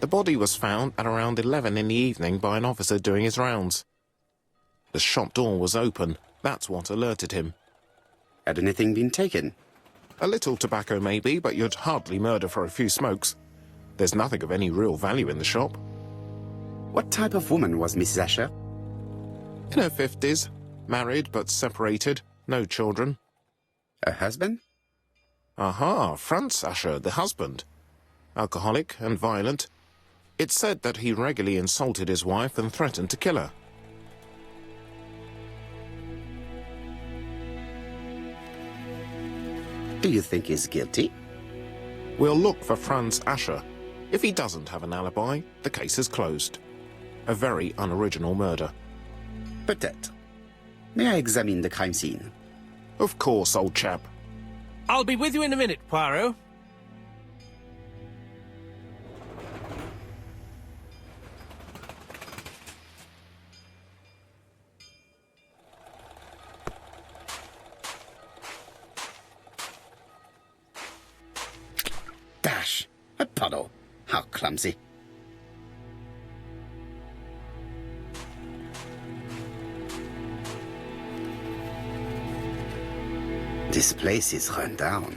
The body was found at around 11 in the evening by an officer doing his rounds. The shop door was open. That's what alerted him. Had anything been taken? A little tobacco maybe, but you'd hardly murder for a few smokes. There's nothing of any real value in the shop. What type of woman was Mrs. Asher? In her 50s, married but separated, no children. Her husband? Aha, Franz Asher, the husband. Alcoholic and violent. It's said that he regularly insulted his wife and threatened to kill her. Do you think he's guilty? We'll look for Franz Asher. If he doesn't have an alibi, the case is closed. A very unoriginal murder. Peut-être. May I examine the crime scene? Of course, old chap. I'll be with you in a minute, Poirot. Dash! A puddle. How clumsy. This place is run down.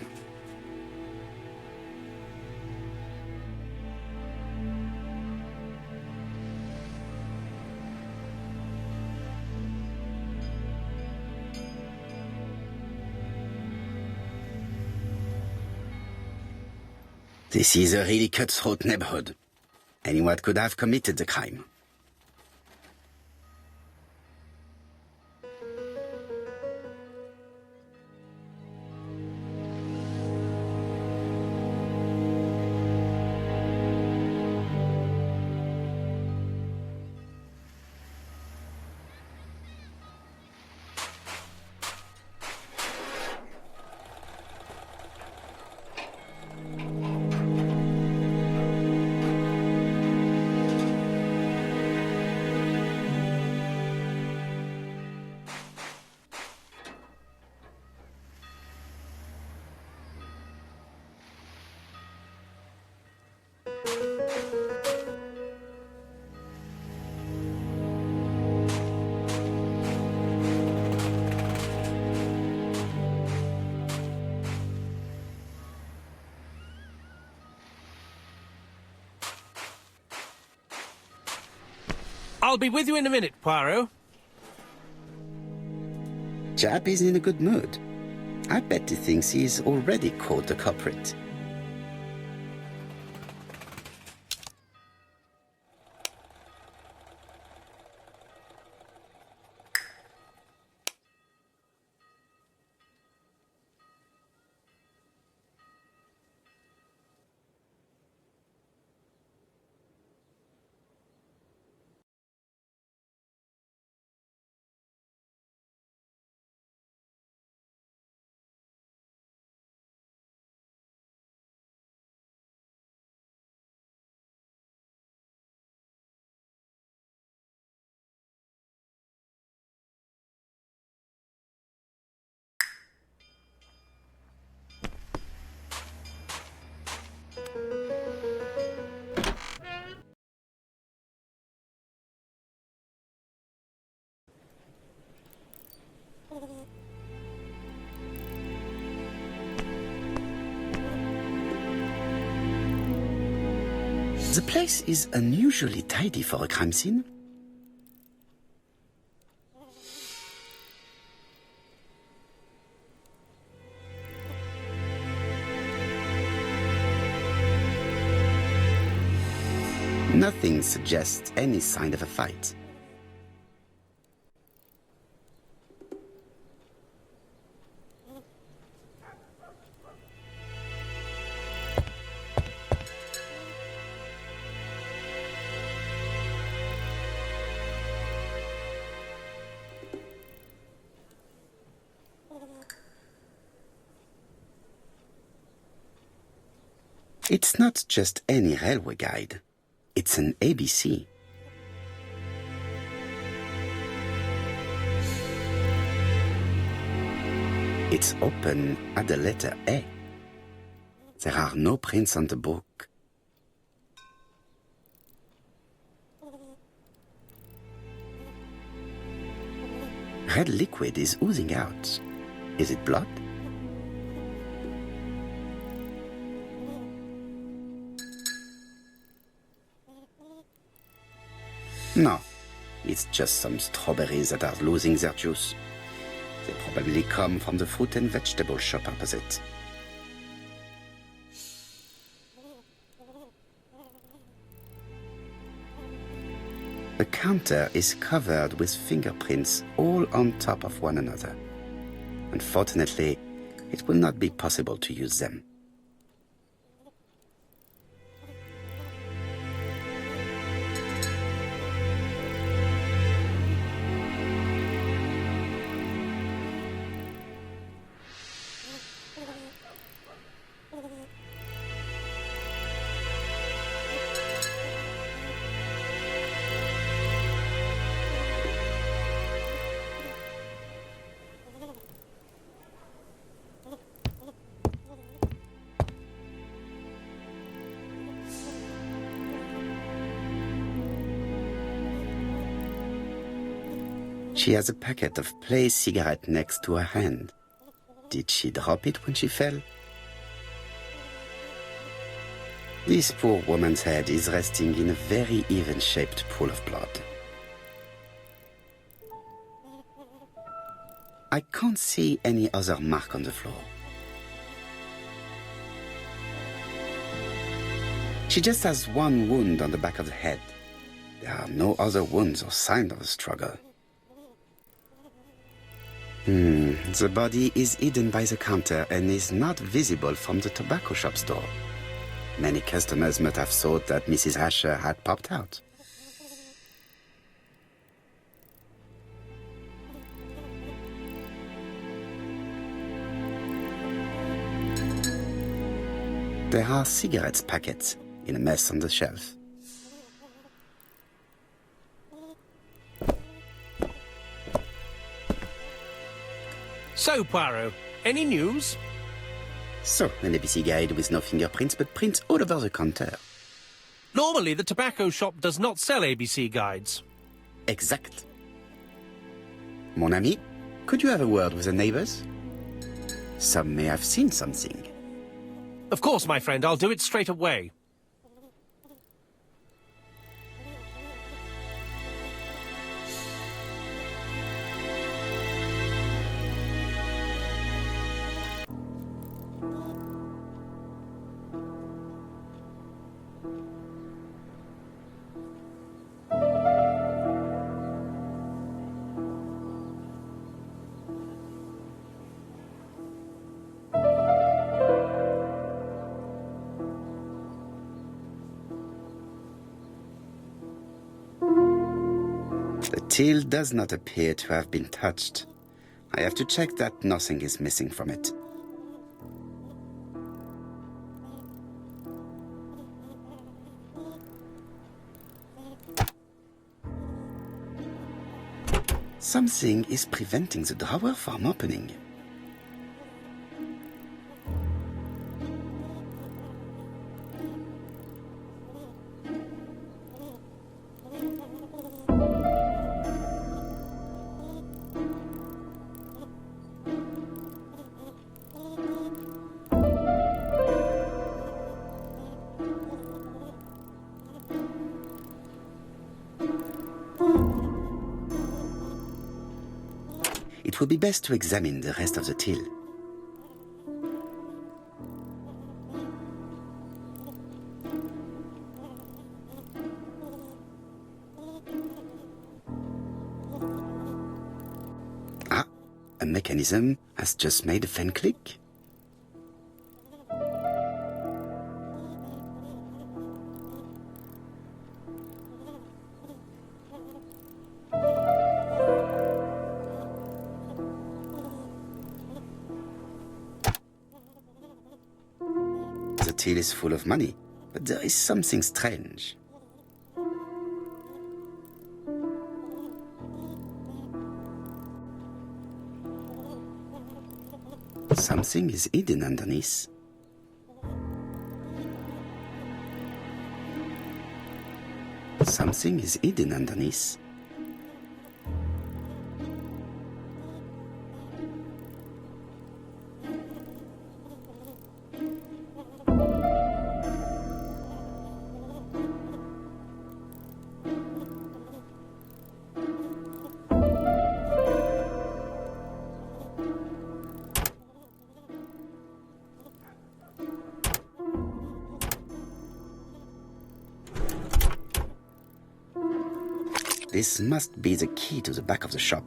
This is a really cutthroat neighborhood. Anyone could have committed the crime. I'll be with you in a minute, Poirot. Chap is in a good mood. I bet he thinks he's already caught the culprit. The place is unusually tidy for a crime scene. Nothing suggests any sign of a fight. It's not just any railway guide. It's an ABC. It's open at the letter A. There are no prints on the book. Red liquid is oozing out. Is it blood? No, it's just some strawberries that are losing their juice. They probably come from the fruit and vegetable shop opposite. The counter is covered with fingerprints all on top of one another. Unfortunately, it will not be possible to use them. She has a packet of Place cigarette next to her hand. Did she drop it when she fell? This poor woman's head is resting in a very even-shaped pool of blood. I can't see any other mark on the floor. She just has one wound on the back of the head. There are no other wounds or signs of a struggle. The body is hidden by the counter and is not visible from the tobacco shop's door. Many customers must have thought that Mrs. Asher had popped out. There are cigarettes packets in a mess on the shelf. So, Poirot, any news? So, an ABC guide with no fingerprints, but prints all over the counter. Normally, the tobacco shop does not sell ABC guides. Exact. Mon ami, could you have a word with the neighbors? Some may have seen something. Of course, my friend, I'll do it straight away. The till does not appear to have been touched. I have to check that nothing is missing from it. Something is preventing the drawer from opening. It would be best to examine the rest of the till. Ah, a mechanism has just made a fan click. The till is full of money, but there is something strange. Something is hidden underneath. Something is hidden underneath. This must be the key to the back of the shop.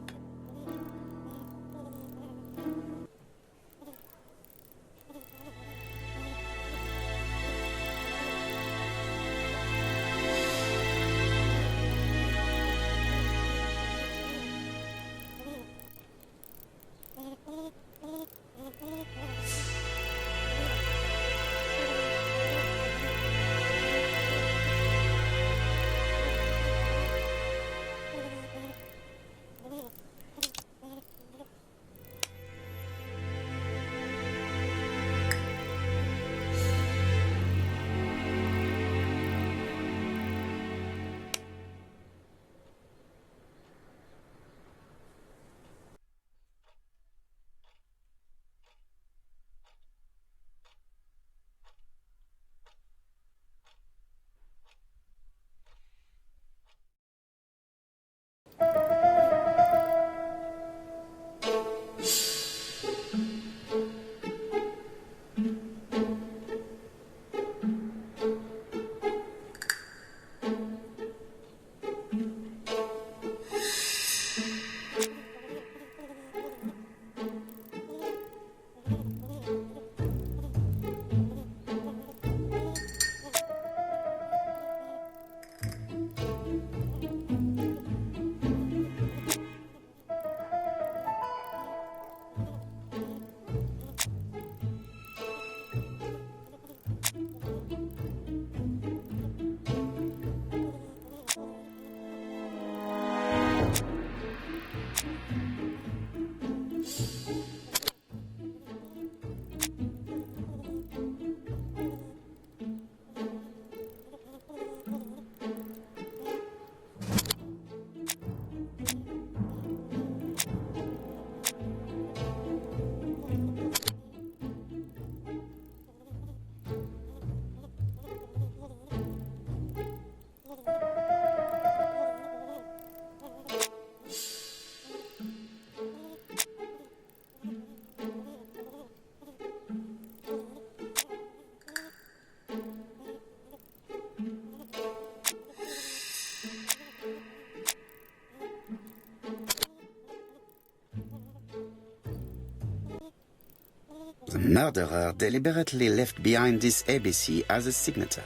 The murderer deliberately left behind this ABC as a signature.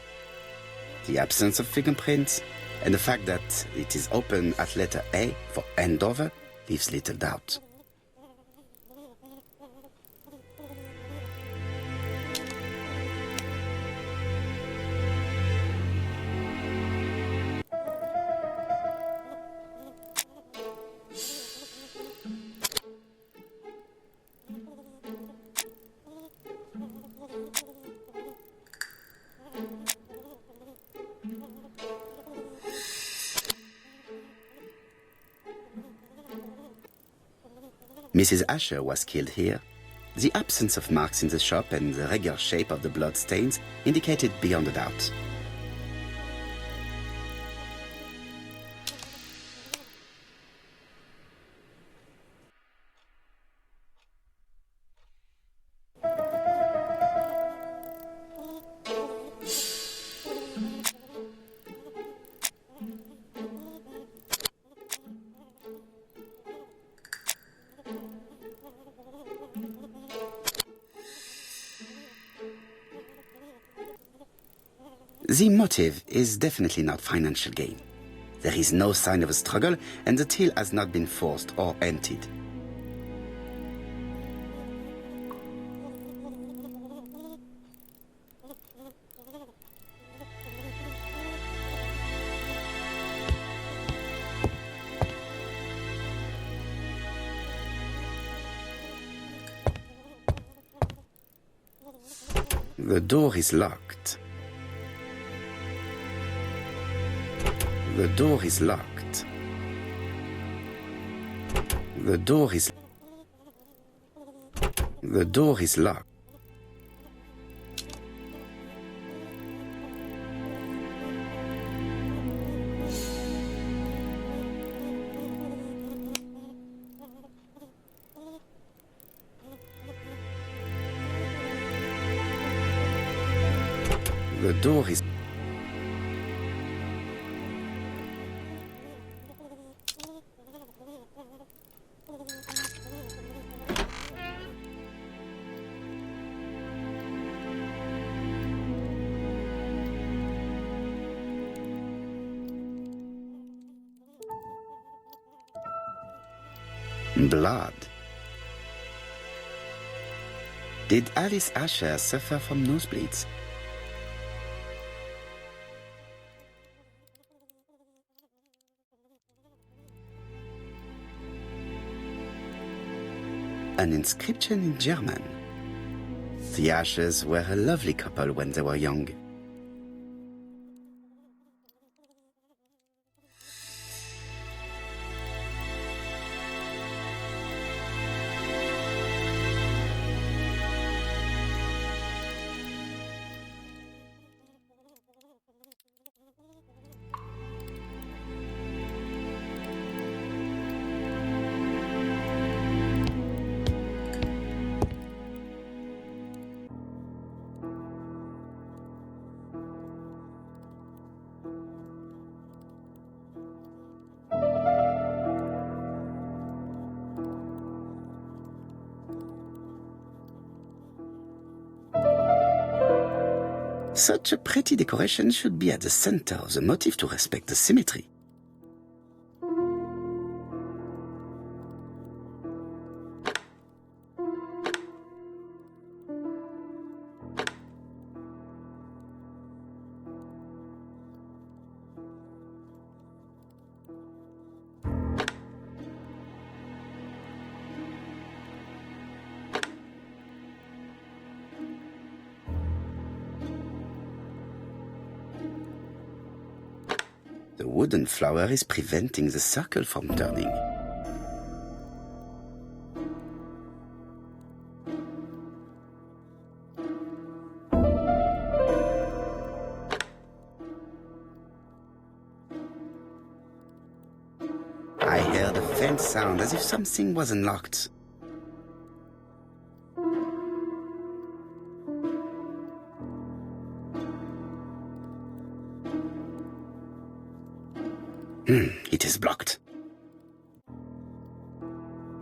The absence of fingerprints and the fact that it is open at letter A for Andover leaves little doubt. Mrs. Asher was killed here. The absence of marks in the shop and the regular shape of the blood stains indicated beyond a doubt. The motive is definitely not financial gain. There is no sign of a struggle, and the till has not been forced or emptied. The door is locked. The door is locked. The door is... The door is locked. The door is... Blood. Did Alice Asher suffer from nosebleeds? An inscription in German. The Ashers were a lovely couple when they were young. Such a pretty decoration should be at the center of the motif to respect the symmetry. The wooden flower is preventing the circle from turning. I heard a faint sound as if something was unlocked. It is blocked.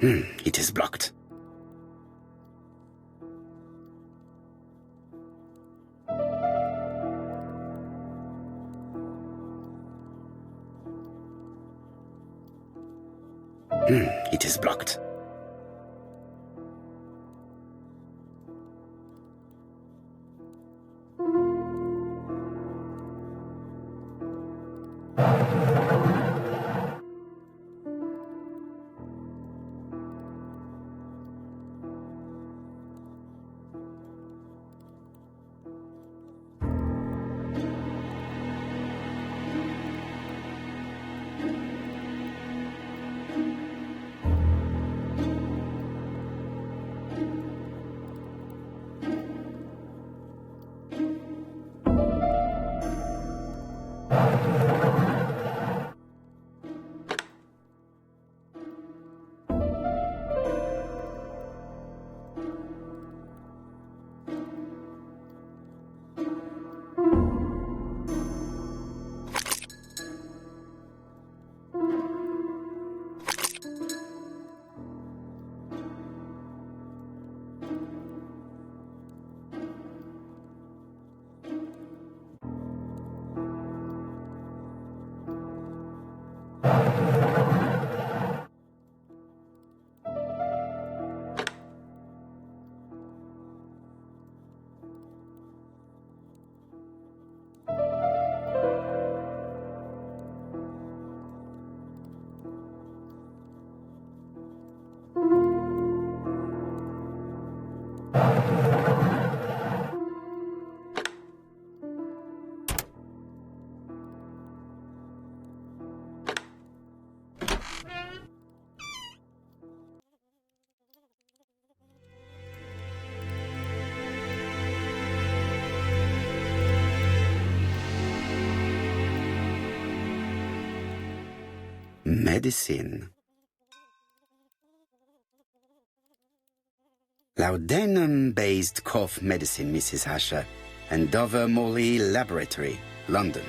It is blocked. It is blocked. Medicine. Laudanum-based cough medicine, Mrs. Asher, and Dover Morley Laboratory, London.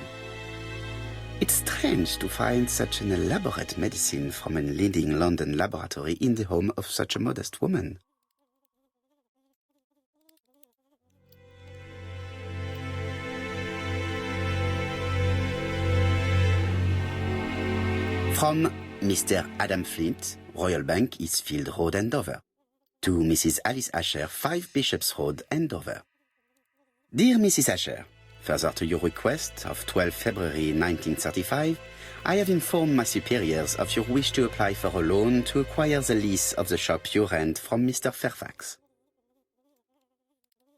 It's strange to find such an elaborate medicine from a leading London laboratory in the home of such a modest woman. From Mr. Adam Flint, Royal Bank, Eastfield Road, Andover. To Mrs. Alice Asher, 5 Bishops Road, Andover. Dear Mrs. Asher, further to your request of 12 February 1935, I have informed my superiors of your wish to apply for a loan to acquire the lease of the shop you rent from Mr. Fairfax.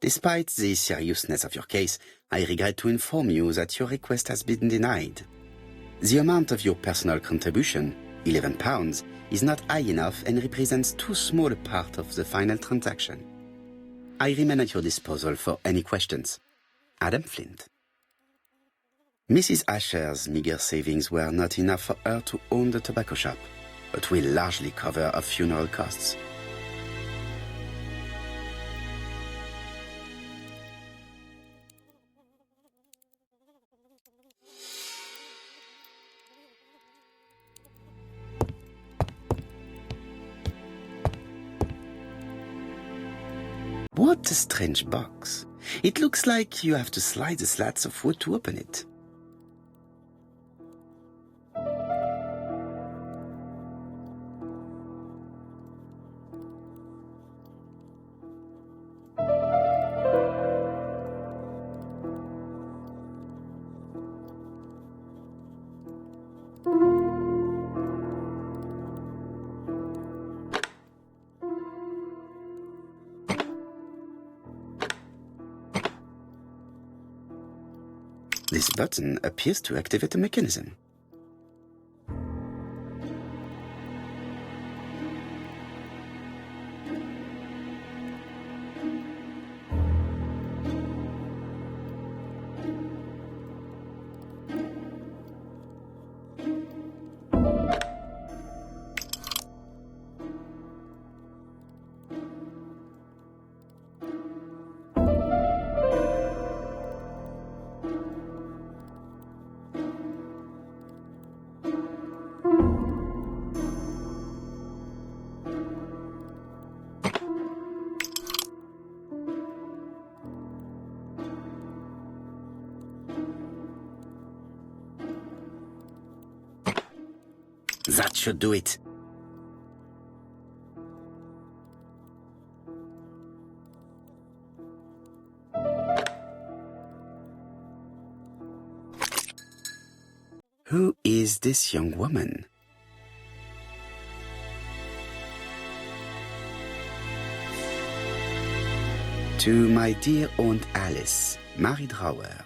Despite the seriousness of your case, I regret to inform you that your request has been denied. The amount of your personal contribution, £11, is not high enough and represents too small a part of the final transaction. I remain at your disposal for any questions. Adam Flint. Mrs. Asher's meager savings were not enough for her to own the tobacco shop, but will largely cover her funeral costs. What a strange box. It looks like you have to slide the slats of wood to open it. This button appears to activate the mechanism. That should do it. Who is this young woman? To my dear Aunt Alice, Mary Drower.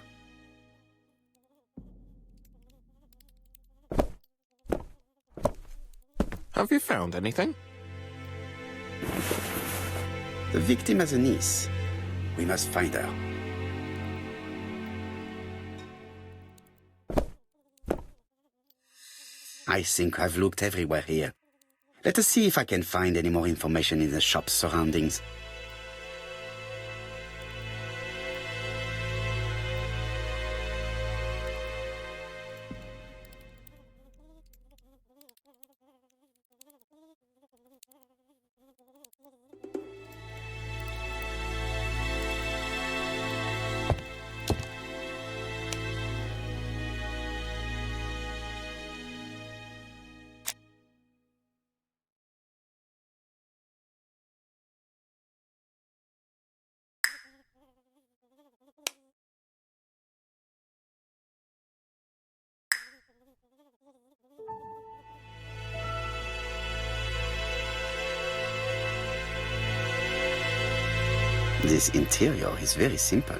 Have you found anything? The victim has a niece. We must find her. I think I've looked everywhere here. Let us see if I can find any more information in the shop's surroundings. This interior is very simple.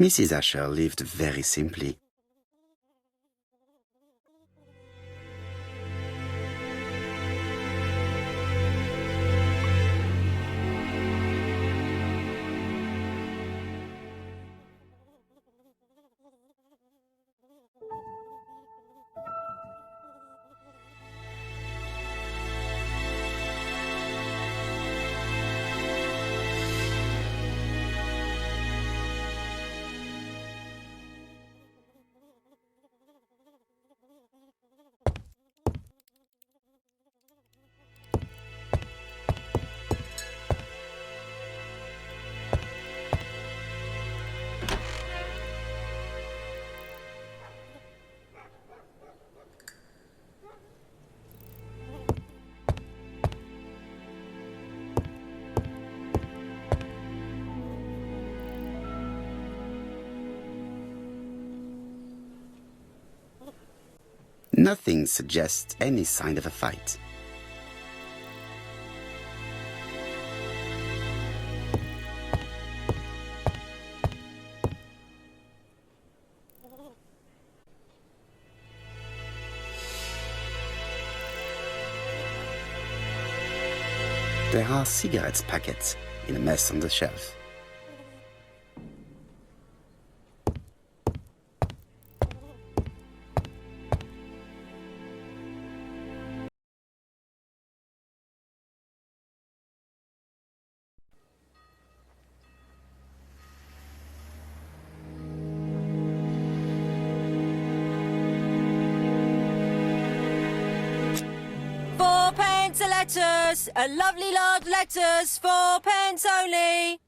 Mrs. Asher lived very simply. Nothing suggests any sign of a fight. There are cigarette packets in a mess on the shelf. A lettuce, a lovely large lettuce, 4p only.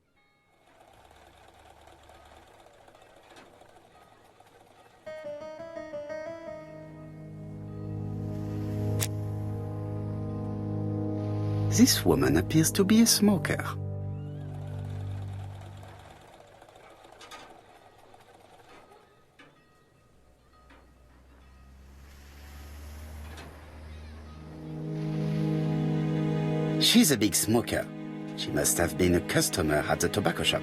This woman appears to be a smoker. She's a big smoker. She must have been a customer at the tobacco shop.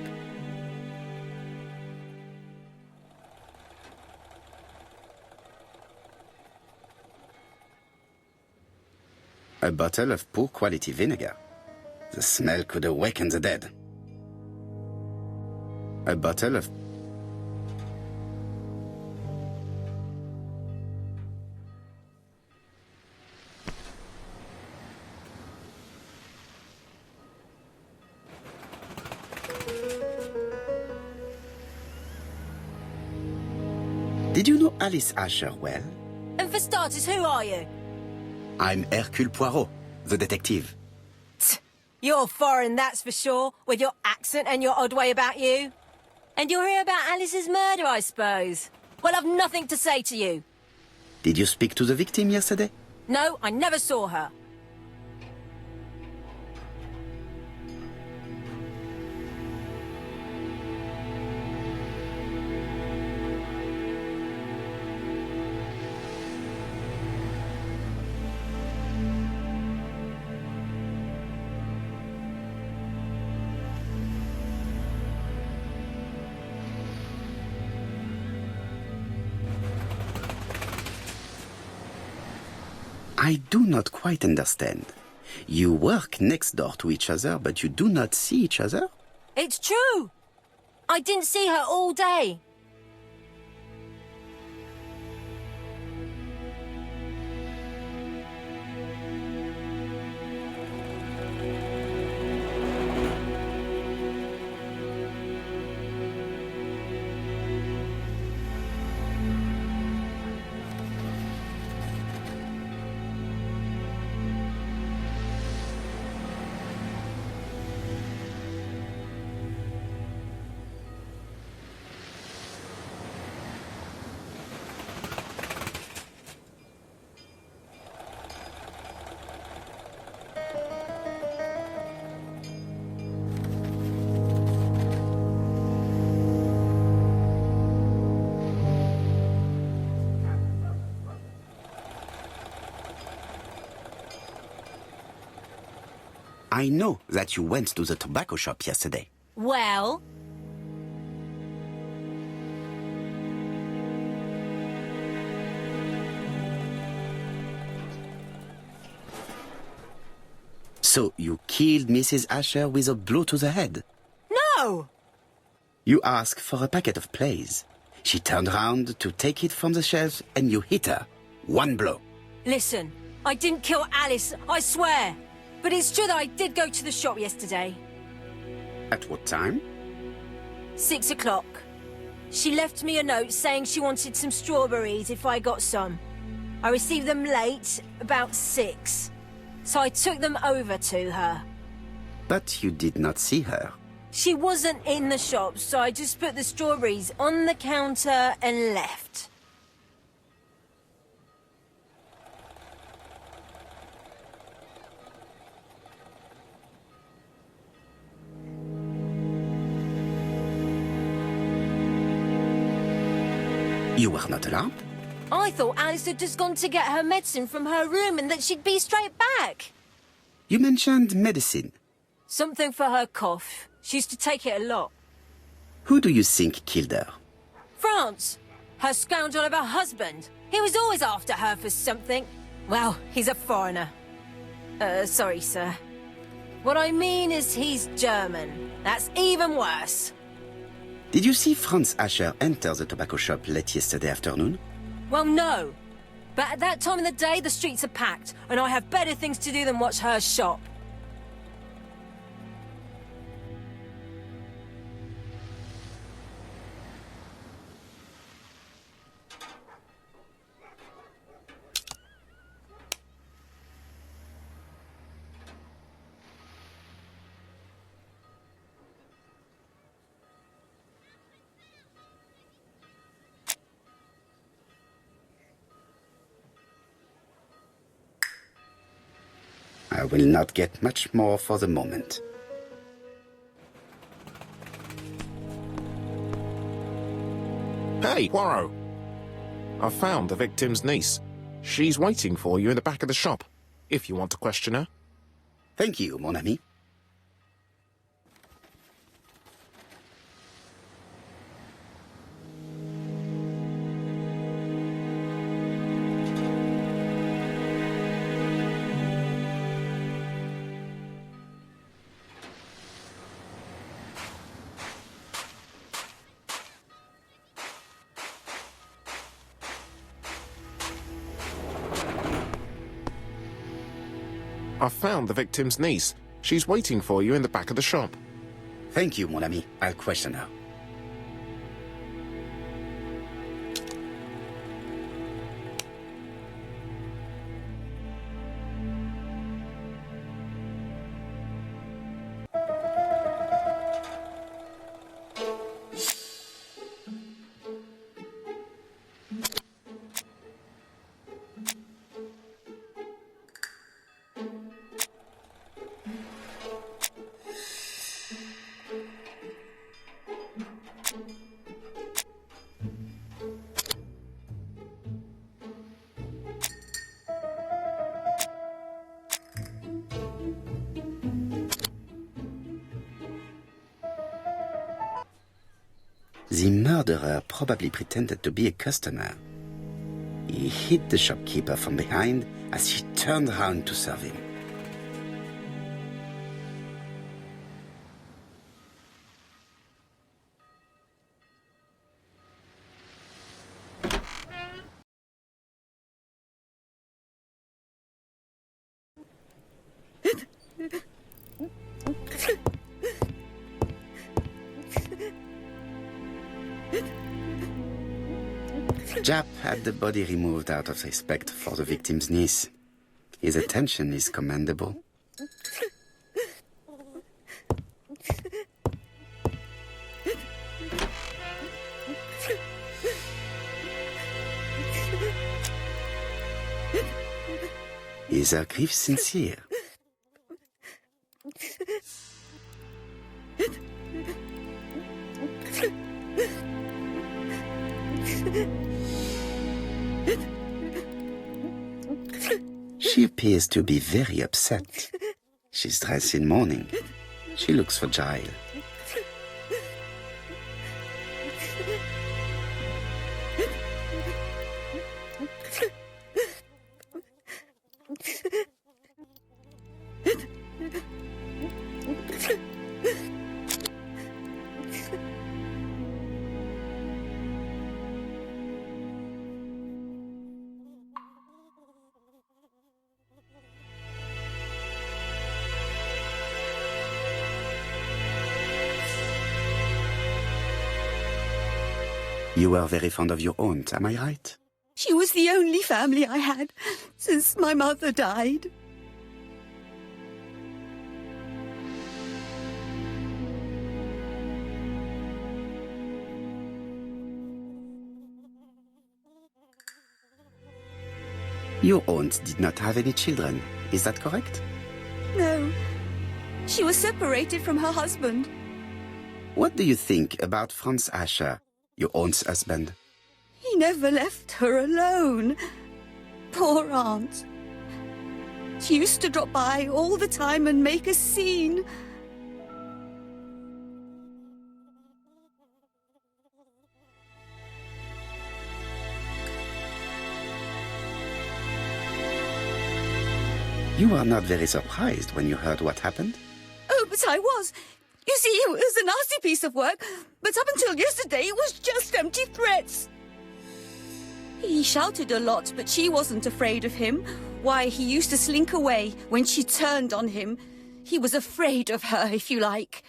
A bottle of poor quality vinegar. The smell could awaken the dead. A bottle of... Did you know Alice Asher well? And for starters, who are you? I'm Hercule Poirot, the detective. You're foreign, that's for sure, with your accent and your odd way about you. And you're here about Alice's murder, I suppose. Well, I've nothing to say to you. Did you speak to the victim yesterday? No, I never saw her. I do not quite understand. You work next door to each other, but you do not see each other? It's true. I didn't see her all day. I know that you went to the tobacco shop yesterday. Well? So you killed Mrs. Asher with a blow to the head? No! You asked for a packet of plays. She turned round to take it from the shelf and you hit her. One blow. Listen, I didn't kill Alice, I swear. But it's true that I did go to the shop yesterday. At what time? 6 o'clock. She left me a note saying she wanted some strawberries if I got some. I received them late, about 6. So I took them over to her. But you did not see her. She wasn't in the shop, so I just put the strawberries on the counter and left. You were not alarmed? I thought Alice had just gone to get her medicine from her room and that she'd be straight back. You mentioned medicine. Something for her cough. She used to take it a lot. Who do you think killed her? France. Her scoundrel of a husband. He was always after her for something. Well, he's a foreigner. Sorry, sir. What I mean is he's German. That's even worse. Did you see Franz Asher enter the tobacco shop late yesterday afternoon? Well, no. But at that time of the day, the streets are packed, and I have better things to do than watch her shop. I will not get much more for the moment. Hey, Poirot! I found the victim's niece. She's waiting for you in the back of the shop, if you want to question her. Thank you, mon ami. I found the victim's niece. She's waiting for you in the back of the shop. Thank you, mon ami. I'll question her. The murderer probably pretended to be a customer. He hit the shopkeeper from behind as she turned around to serve him. Jap had the body removed out of respect for the victim's niece. His attention is commendable. Is her grief sincere? She appears to be very upset. She's dressed in mourning. She looks fragile. You were very fond of your aunt, am I right? She was the only family I had since my mother died. Your aunt did not have any children, is that correct? No. She was separated from her husband. What do you think about Franz Asher, your aunt's husband? He He never left her alone. Poor aunt. She used to drop by all the time and make a scene. You are not very surprised when you heard what happened? Oh, but I was. You see, it was a nasty piece of work, but up until yesterday it was just empty threats. He shouted a lot, but she wasn't afraid of him. Why, he used to slink away when she turned on him. He was afraid of her, if you like.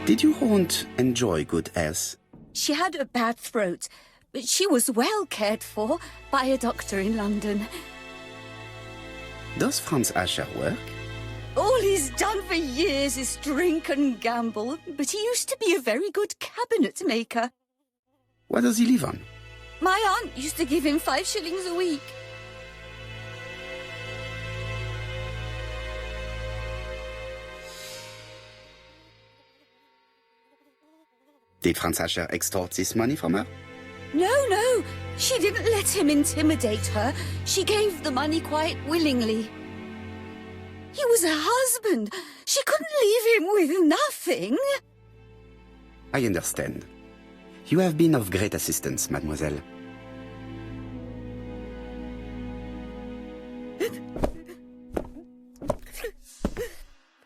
Did your aunt enjoy good health? She had a bad throat, but she was well cared for by a doctor in London. Does Franz Asher work? All he's done for years is drink and gamble, but he used to be a very good cabinet maker. What does he live on? My aunt used to give him 5 shillings a week. Did Franz Asher extort this money from her? No, she didn't let him intimidate her. She gave the money quite willingly. He was a husband. She couldn't leave him with nothing. I understand. You have been of great assistance, mademoiselle.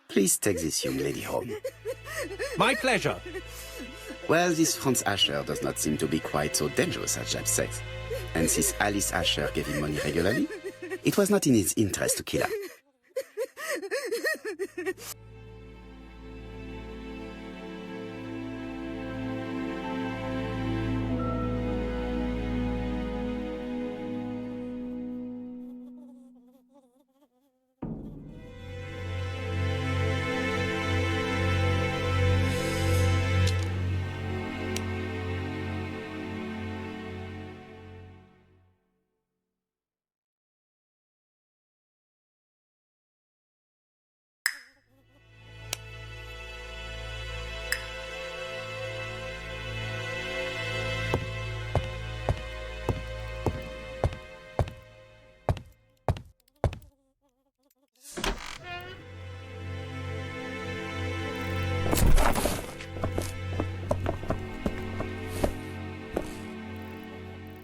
Please take this young lady home. My pleasure. Well, this Franz Asher does not seem to be quite so dangerous as Jack says. And since Alice Asher gave him money regularly, it was not in his interest to kill her.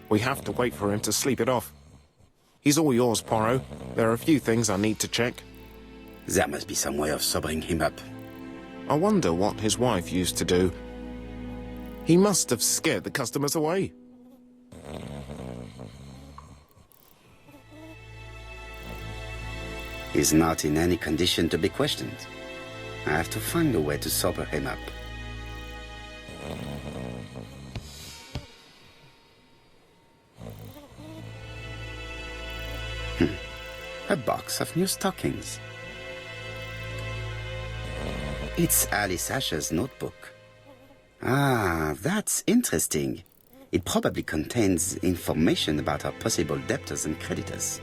We have to wait for him to sleep it off. He's all yours, Poirot. There are a few things I need to check. There must be some way of sobering him up. I wonder what his wife used to do. He must have scared the customers away. He's not in any condition to be questioned. I have to find a way to sober him up. A box of new stockings. It's Alice Asher's notebook. Ah, that's interesting. It probably contains information about her possible debtors and creditors.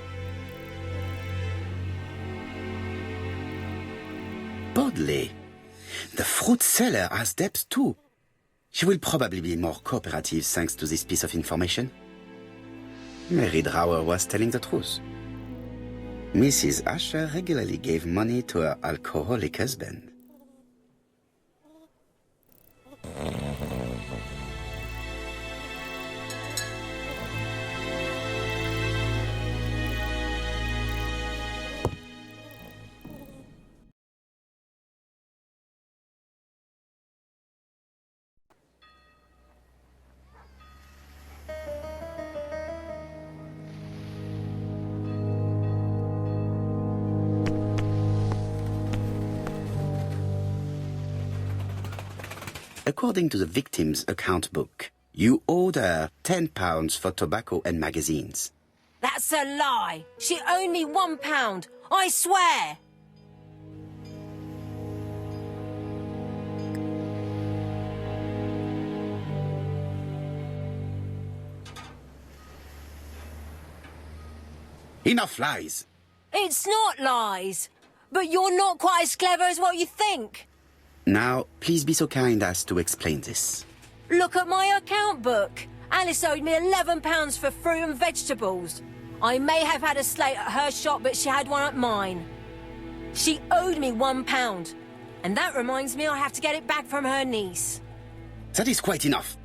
Bodley. The fruit seller has debts too. She will probably be more cooperative thanks to this piece of information. Mary Drower was telling the truth. Mrs. Asher regularly gave money to her alcoholic husband. According to the victim's account book, you owed her £10 for tobacco and magazines. That's a lie. She owed me £1. I swear. Enough lies! It's not lies. But you're not quite as clever as what you think. Now, please be so kind as to explain this. Look at my account book. Alice owed me £11 for fruit and vegetables. I may have had a slate at her shop, but she had one at mine. She owed me £1. And that reminds me I have to get it back from her niece. That is quite enough.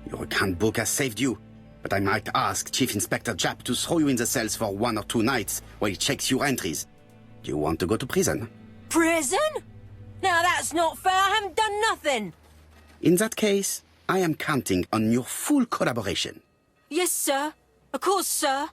Your account book has saved you, but I might ask Chief Inspector Japp to throw you in the cells for 1 or 2 nights while he checks your entries. Do you want to go to prison? Prison? Now that's not fair. I haven't done nothing. In that case, I am counting on your full collaboration. Yes, sir. Of course, sir.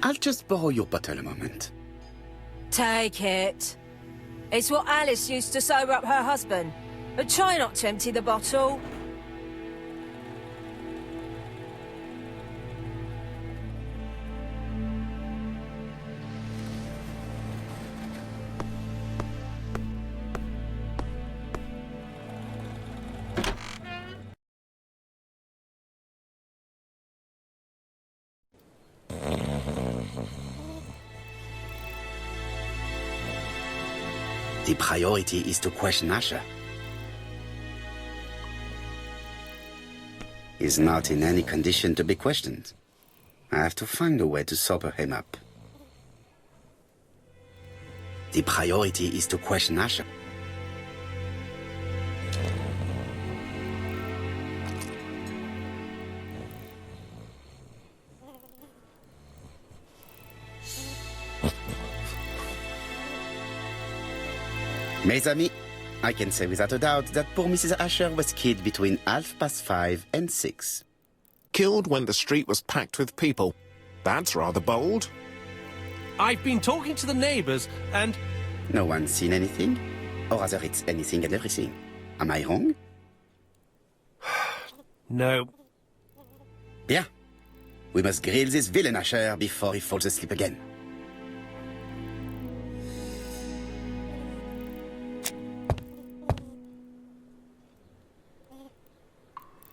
I'll just borrow your bottle a moment. Take it. It's what Alice used to sober up her husband. But try not to empty the bottle. The priority is to question Asher. He's not in any condition to be questioned. I have to find a way to sober him up. The priority is to question Asher. Mes amis, I can say without a doubt that poor Mrs. Asher was killed between 5:30 and 6. Killed when the street was packed with people. That's rather bold. I've been talking to the neighbours, and... No one's seen anything? Or rather, it's anything and everything. Am I wrong? No. Bien. We must grill this villain Asher before he falls asleep again.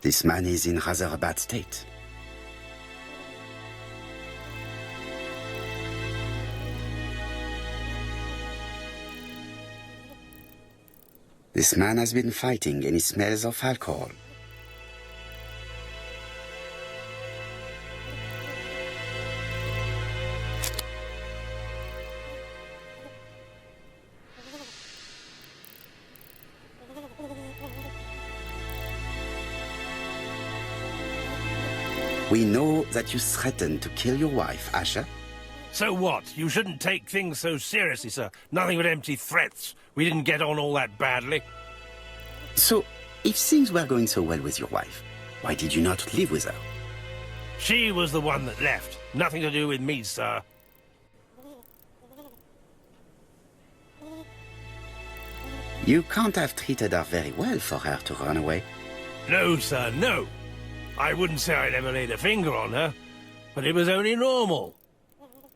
This man is in rather a bad state. This man has been fighting and he smells of alcohol. We know that you threatened to kill your wife, Asher. So what? You shouldn't take things so seriously, sir. Nothing but empty threats. We didn't get on all that badly. So, if things were going so well with your wife, why did you not live with her? She was the one that left. Nothing to do with me, sir. You can't have treated her very well for her to run away. No, sir, no. I wouldn't say I'd ever laid a finger on her, but it was only normal.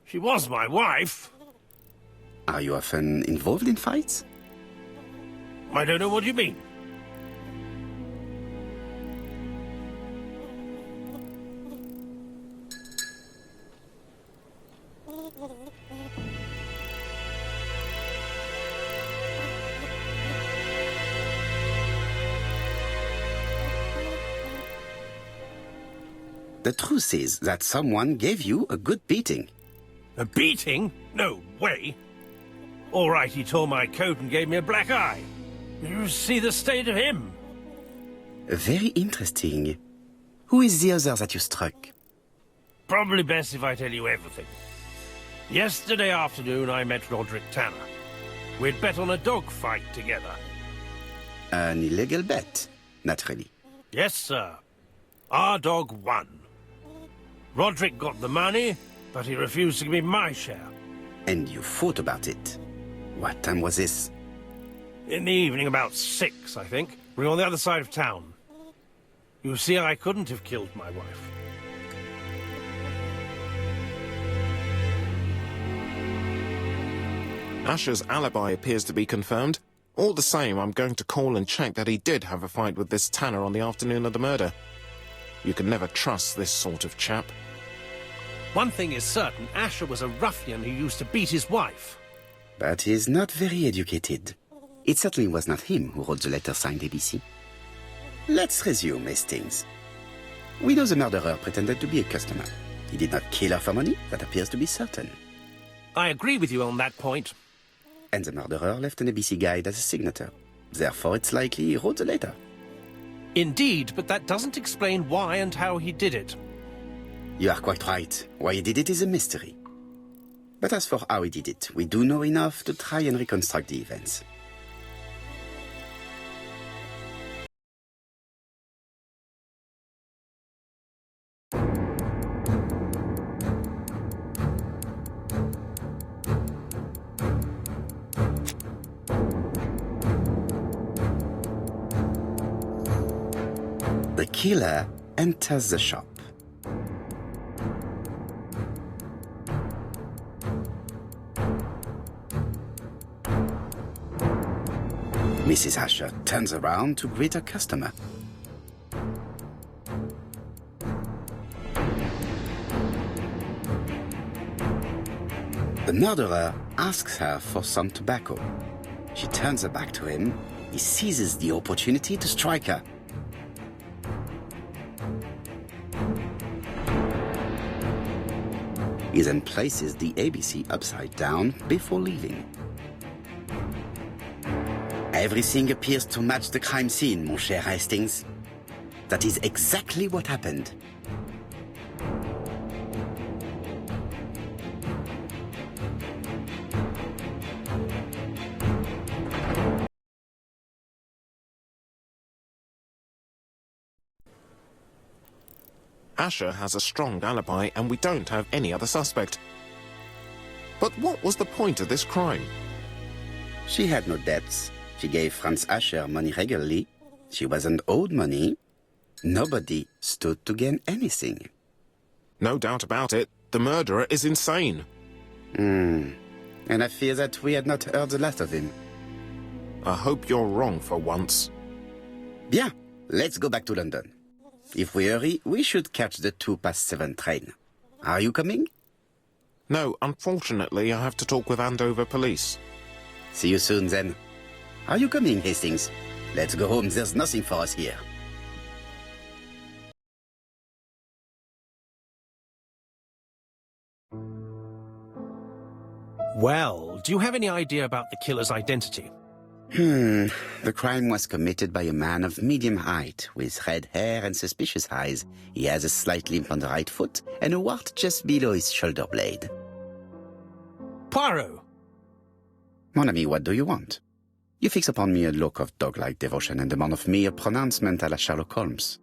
She was my wife. Are you often involved in fights? I don't know what you mean. The truth is that someone gave you a good beating. A beating? No way. All right, he tore my coat and gave me a black eye. You see the state of him. Very interesting. Who is the other that you struck? Probably best if I tell you everything. Yesterday afternoon, I met Roderick Tanner. We'd bet on a dog fight together. An illegal bet, naturally. Yes, sir. Our dog won. Roderick got the money, but he refused to give me my share. And you fought about it. What time was this? In the evening, about 6, I think. We were on the other side of town. You see, I couldn't have killed my wife. Asher's alibi appears to be confirmed. All the same, I'm going to call and check that he did have a fight with this Tanner on the afternoon of the murder. You can never trust this sort of chap. One thing is certain, Asher was a ruffian who used to beat his wife. But he's not very educated. It certainly was not him who wrote the letter signed ABC. Let's resume, Hastings. We know the murderer pretended to be a customer. He did not kill her for money, that appears to be certain. I agree with you on that point. And the murderer left an ABC guide as a signature. Therefore, it's likely he wrote the letter. Indeed, but that doesn't explain why and how he did it. You are quite right. Why he did it is a mystery. But as for how he did it, we do know enough to try and reconstruct the events. The killer enters the shop. Mrs. Asher turns around to greet her customer. The murderer asks her for some tobacco. She turns her back to him. He seizes the opportunity to strike her. He then places the ABC upside down before leaving. Everything appears to match the crime scene, mon cher Hastings. That is exactly what happened. Asher has a strong alibi and we don't have any other suspect. But what was the point of this crime? She had no debts. She gave Franz Asher money regularly. She wasn't owed money. Nobody stood to gain anything. No doubt about it, the murderer is insane. And I fear that we had not heard the last of him. I hope you're wrong for once. Bien, let's go back to London. If we hurry, we should catch the 7:02 train. Are you coming? No, unfortunately, I have to talk with Andover police. See you soon, then. Are you coming, Hastings? Let's go home. There's nothing for us here. Well, do you have any idea about the killer's identity? The crime was committed by a man of medium height, with red hair and suspicious eyes. He has a slight limp on the right foot and a wart just below his shoulder blade. Poirot! Mon ami, what do you want? You fix upon me a look of dog-like devotion and demand of me a pronouncement à la Sherlock Holmes.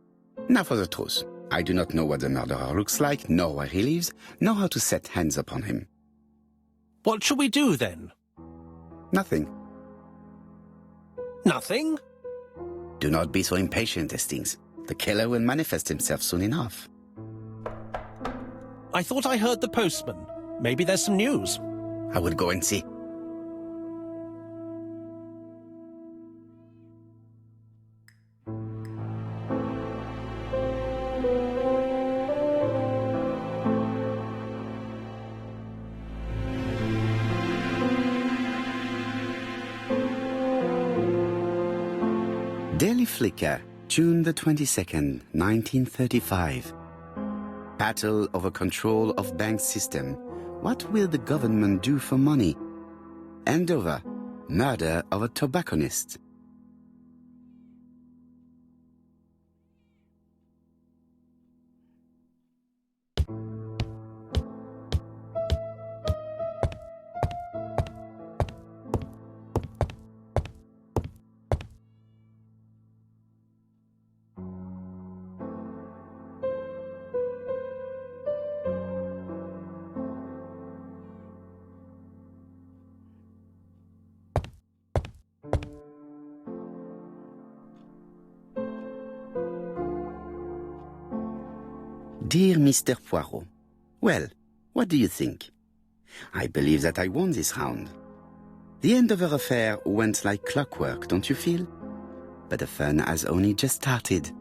Now for the truth. I do not know what the murderer looks like, nor where he lives, nor how to set hands upon him. What shall we do, then? Nothing. Nothing? Do not be so impatient, Hastings. The killer will manifest himself soon enough. I thought I heard the postman. Maybe there's some news. I will go and see. Daily Flicker, June the 22nd, 1935. battle over control of bank system. What will the government do for money? Andover, murder of a tobacconist. Dear Mr. Poirot, well, what do you think? I believe that I won this round. The Andover affair went like clockwork, don't you feel? But the fun has only just started.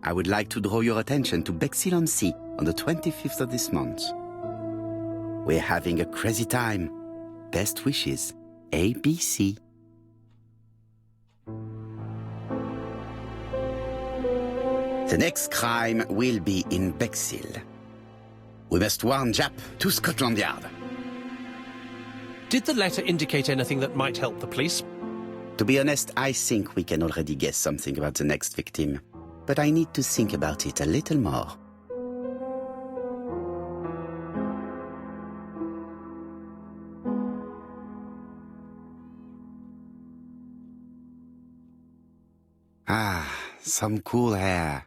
I would like to draw your attention to Bexhill-on-Sea on the 25th of this month. We're having a crazy time. Best wishes, ABC. The next crime will be in Bexhill. We must warn Jap to Scotland Yard. Did the letter indicate anything that might help the police? To be honest, I think we can already guess something about the next victim. But I need to think about it a little more. Ah, some cool hair.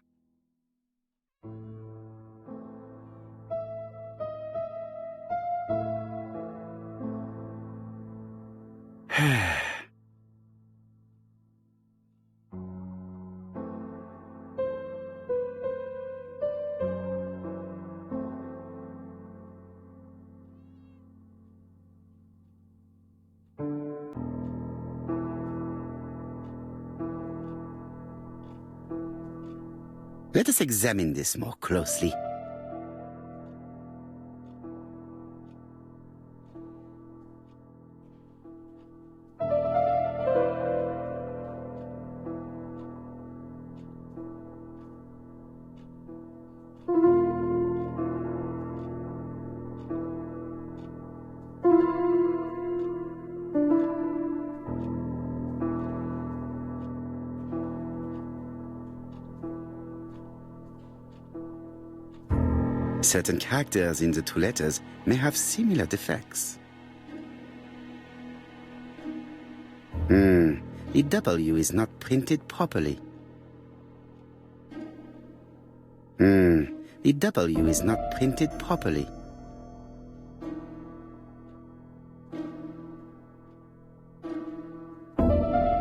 Let us examine this more closely. Certain characters in the two letters may have similar defects. The W is not printed properly. The W is not printed properly.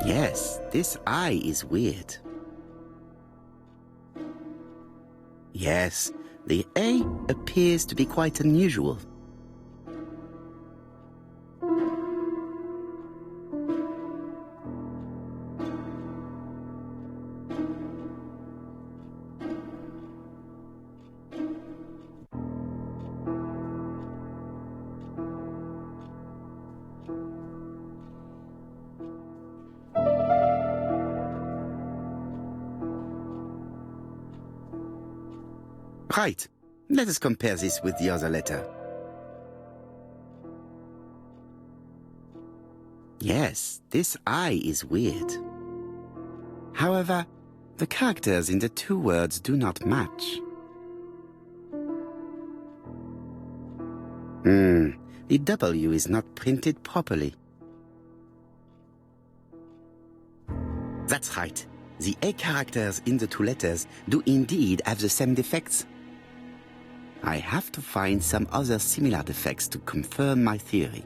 Yes, this I is weird. Yes, the A appears to be quite unusual. Right. Let us compare this with the other letter. Yes, this I is weird. However, the characters in the two words do not match. The W is not printed properly. That's right. The A characters in the two letters do indeed have the same defects. I have to find some other similar defects to confirm my theory.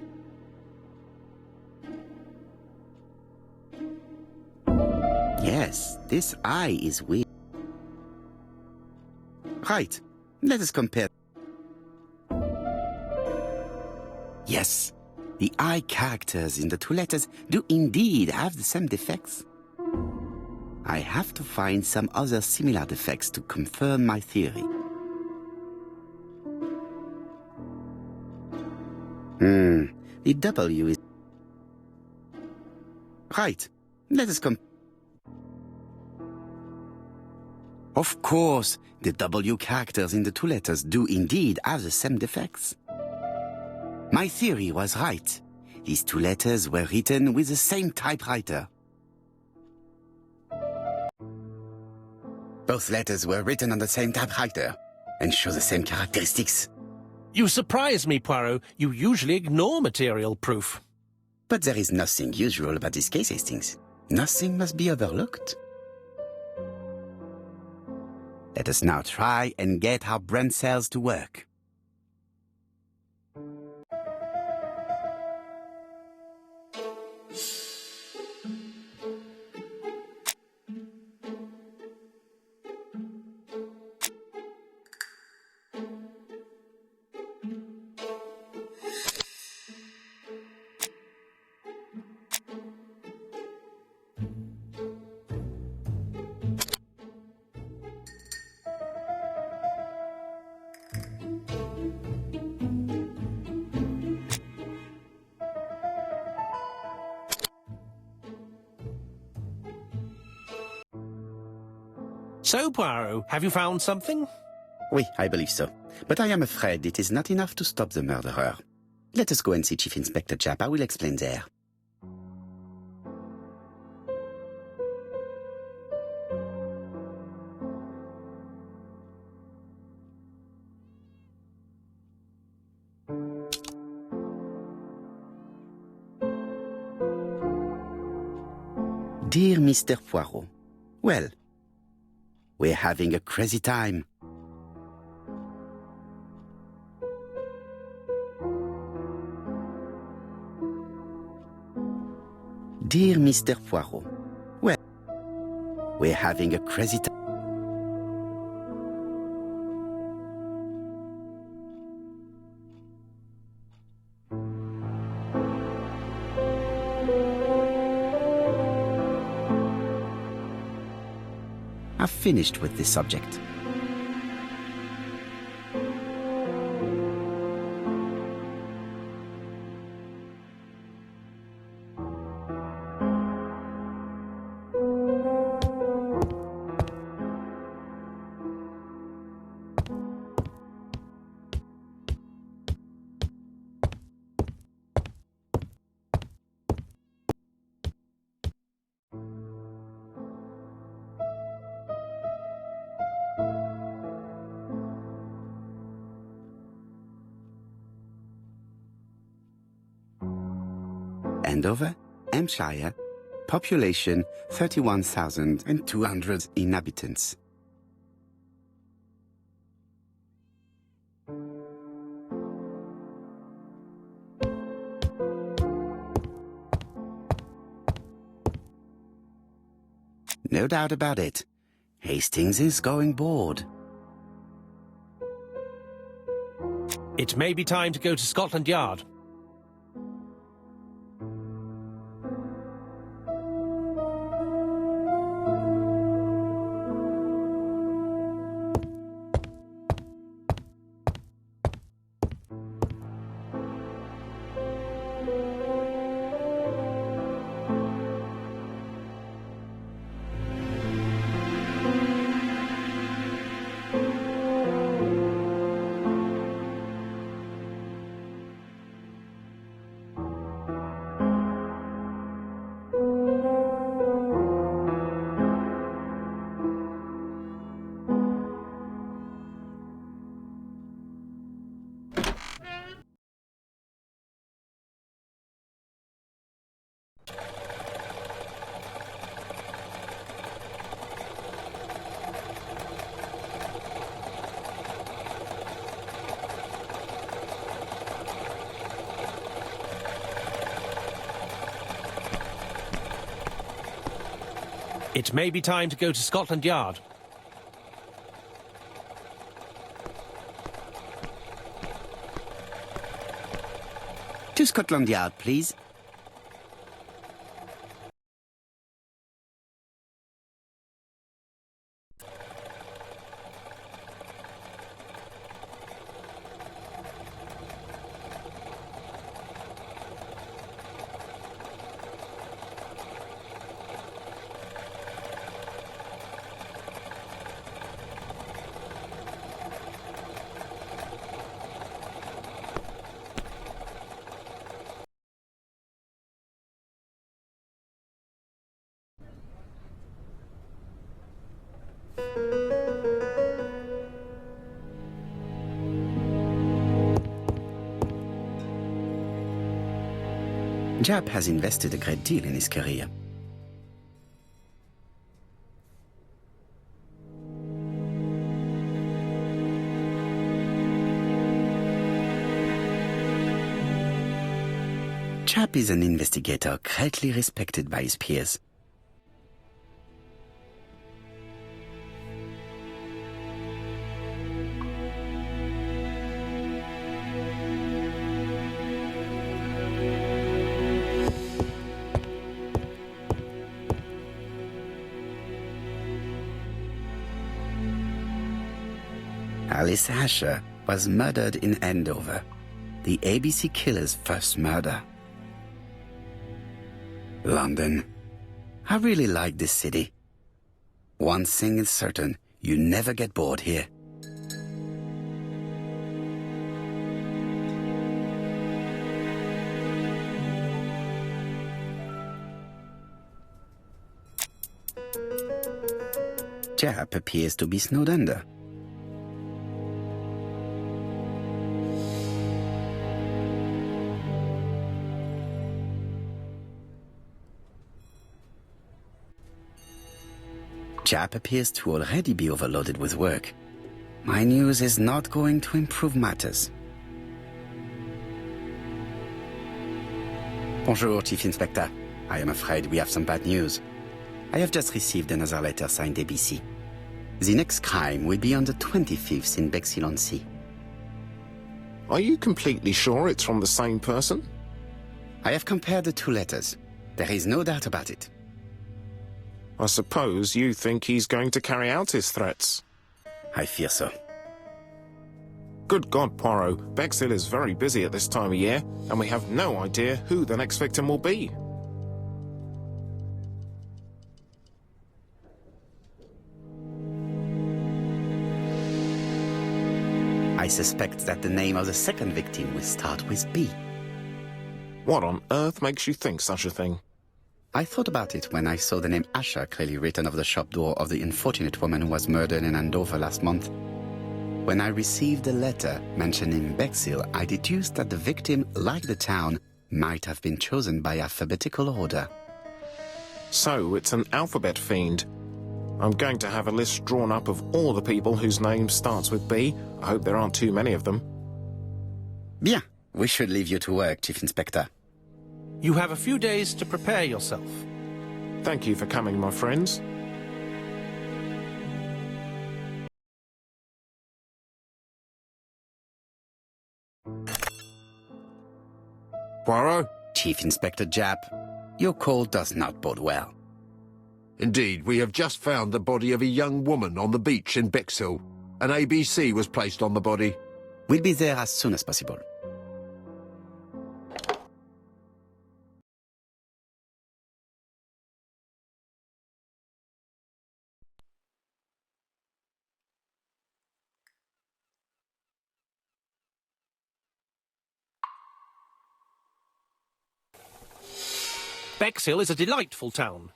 Yes, this I is weird. Right. Let us compare. Yes, the I characters in the two letters do indeed have the same defects. I have to find some other similar defects to confirm my theory. The W is... Right. Let us Of course, the W characters in the two letters do indeed have the same defects. My theory was right. These two letters were written with the same typewriter. Both letters were written on the same typewriter and show the same characteristics. You surprise me, Poirot. You usually ignore material proof. But there is nothing usual about this case, Hastings. Nothing must be overlooked. Let us now try and get our brain cells to work. So, Poirot, have you found something? Oui, I believe so. But I am afraid it is not enough to stop the murderer. Let us go and see Chief Inspector Japp. I will explain there. Dear Mr. Poirot, well, we're having a crazy time. Dear Mr. Poirot, well, we're having a crazy time. I've finished with this subject. Andover, Hampshire, population 31,200 inhabitants. No doubt about it. Hastings is going bored. It may be time to go to Scotland Yard. It may be time to go to Scotland Yard. To Scotland Yard, please. Jap has invested a great deal in his career. Jap is an investigator greatly respected by his peers. Alice Asher was murdered in Andover, the ABC killer's first murder. London. I really like this city. One thing is certain, you never get bored here. Jap appears to be snowed under. Jap appears to already be overloaded with work. My news is not going to improve matters. Bonjour, Chief Inspector. I am afraid we have some bad news. I have just received another letter signed ABC. The next crime will be on the 25th in Bexhill-on-Sea. Are you completely sure it's from the same person? I have compared the two letters. There is no doubt about it. I suppose you think he's going to carry out his threats. I fear so. Good God, Poirot. Bexhill is very busy at this time of year, and we have no idea who the next victim will be. I suspect that the name of the second victim will start with B. What on earth makes you think such a thing? I thought about it when I saw the name Asher clearly written over the shop door of the unfortunate woman who was murdered in Andover last month. When I received a letter mentioning Bexhill, I deduced that the victim, like the town, might have been chosen by alphabetical order. So it's an alphabet fiend. I'm going to have a list drawn up of all the people whose name starts with B. I hope there aren't too many of them. Bien. We should leave you to work, Chief Inspector. You have a few days to prepare yourself. Thank you for coming, my friends. Poirot? Chief Inspector Jap, your call does not bode well. Indeed, we have just found the body of a young woman on the beach in Bexhill. An ABC was placed on the body. We'll be there as soon as possible. Bexhill is a delightful town.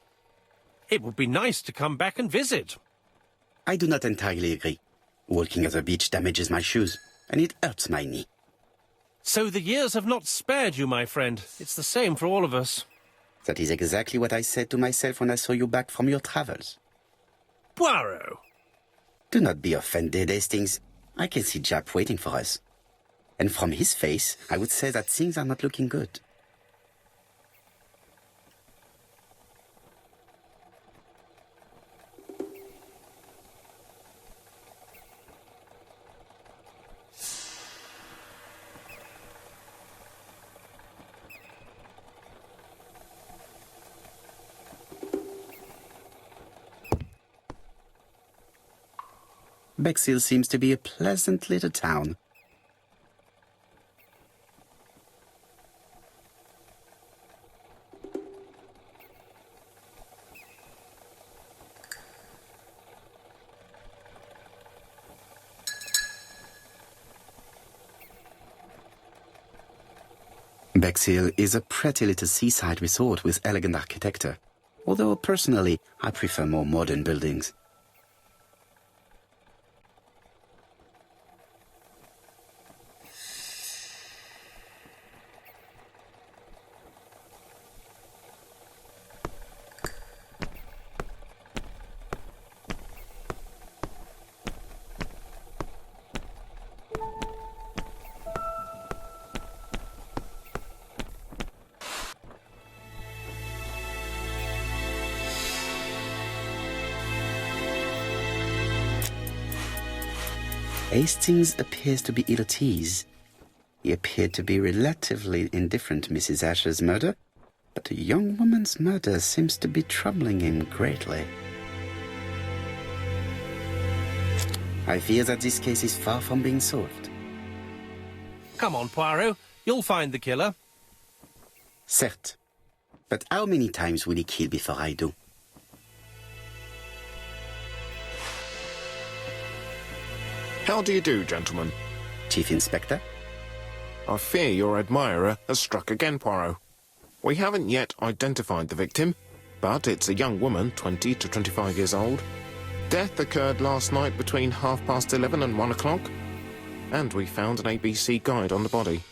It would be nice to come back and visit. I do not entirely agree. Walking at the beach damages my shoes, and it hurts my knee. So the years have not spared you, my friend. It's the same for all of us. That is exactly what I said to myself when I saw you back from your travels. Poirot! Do not be offended, Hastings. I can see Jap waiting for us. And from his face, I would say that things are not looking good. Bexhill seems to be a pleasant little town. Bexhill is a pretty little seaside resort with elegant architecture, although personally I prefer more modern buildings. Hastings appears to be ill at ease. He appeared to be relatively indifferent to Mrs. Asher's murder, but the young woman's murder seems to be troubling him greatly. I fear that this case is far from being solved. Come on, Poirot. You'll find the killer. Certes. But how many times will he kill before I do? How do you do, gentlemen? Chief Inspector? I fear your admirer has struck again, Poirot. We haven't yet identified the victim, but it's a young woman, 20 to 25 years old. Death occurred last night between 11:30 and 1 o'clock, and we found an ABC guide on the body.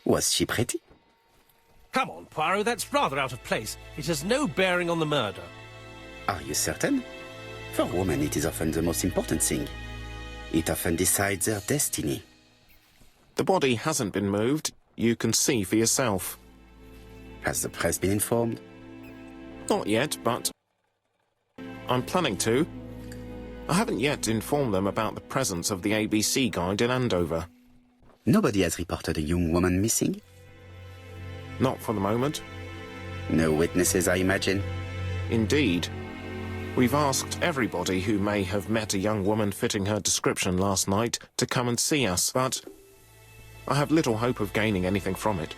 Was she pretty? Come on, Poirot, that's rather out of place. It has no bearing on the murder. Are you certain? For women, it is often the most important thing. It often decides their destiny. The body hasn't been moved. You can see for yourself. Has the press been informed? Not yet, but I'm planning to. I haven't yet informed them about the presence of the ABC guide in Andover. Nobody has reported a young woman missing? Not for the moment. No witnesses, I imagine. Indeed. We've asked everybody who may have met a young woman fitting her description last night to come and see us, but I have little hope of gaining anything from it.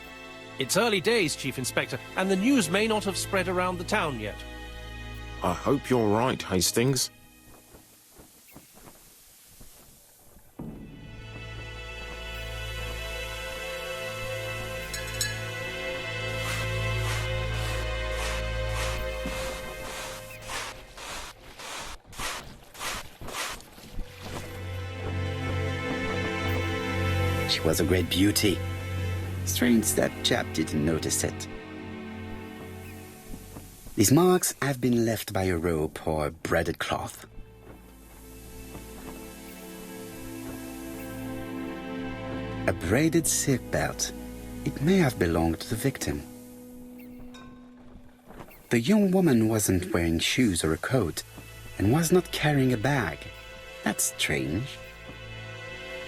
It's early days, Chief Inspector, and the news may not have spread around the town yet. I hope you're right, Hastings. She was a great beauty. Strange that chap didn't notice it. These marks have been left by a rope or a braided cloth. A braided silk belt. It may have belonged to the victim. The young woman wasn't wearing shoes or a coat and was not carrying a bag. That's strange.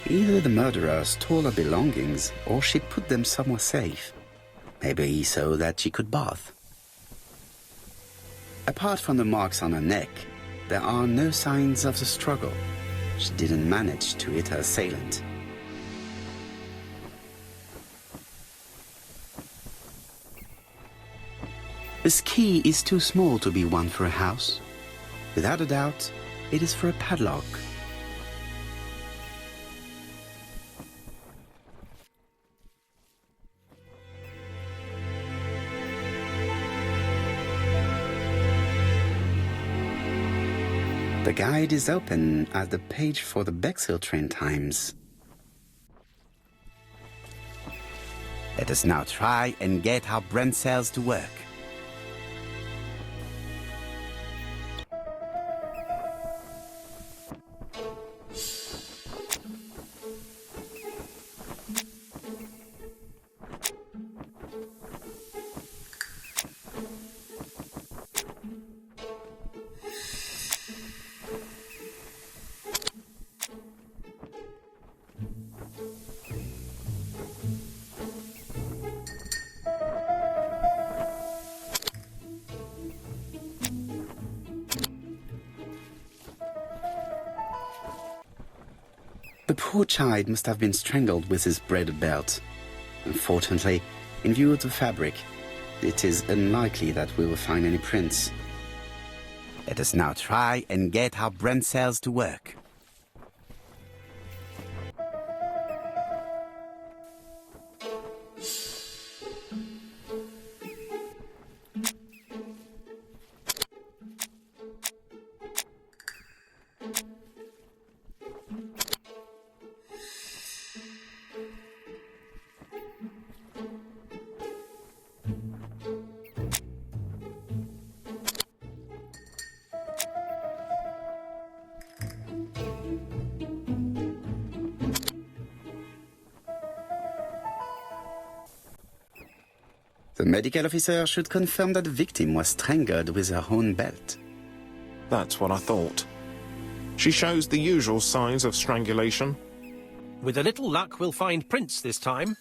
Either the murderer stole her belongings or she put them somewhere safe. Maybe so that she could bath. Apart from the marks on her neck, there are no signs of the struggle. She didn't manage to hit her assailant. This key is too small to be one for a house. Without a doubt, it is for a padlock. The guide is open at the page for the Bexhill train times. Let us now try and get our brain cells to work. The poor child must have been strangled with his braided belt. Unfortunately, in view of the fabric, it is unlikely that we will find any prints. Let us now try and get our brain cells to work. The medical officer should confirm that the victim was strangled with her own belt. That's what I thought. She shows the usual signs of strangulation. With a little luck, we'll find prints this time.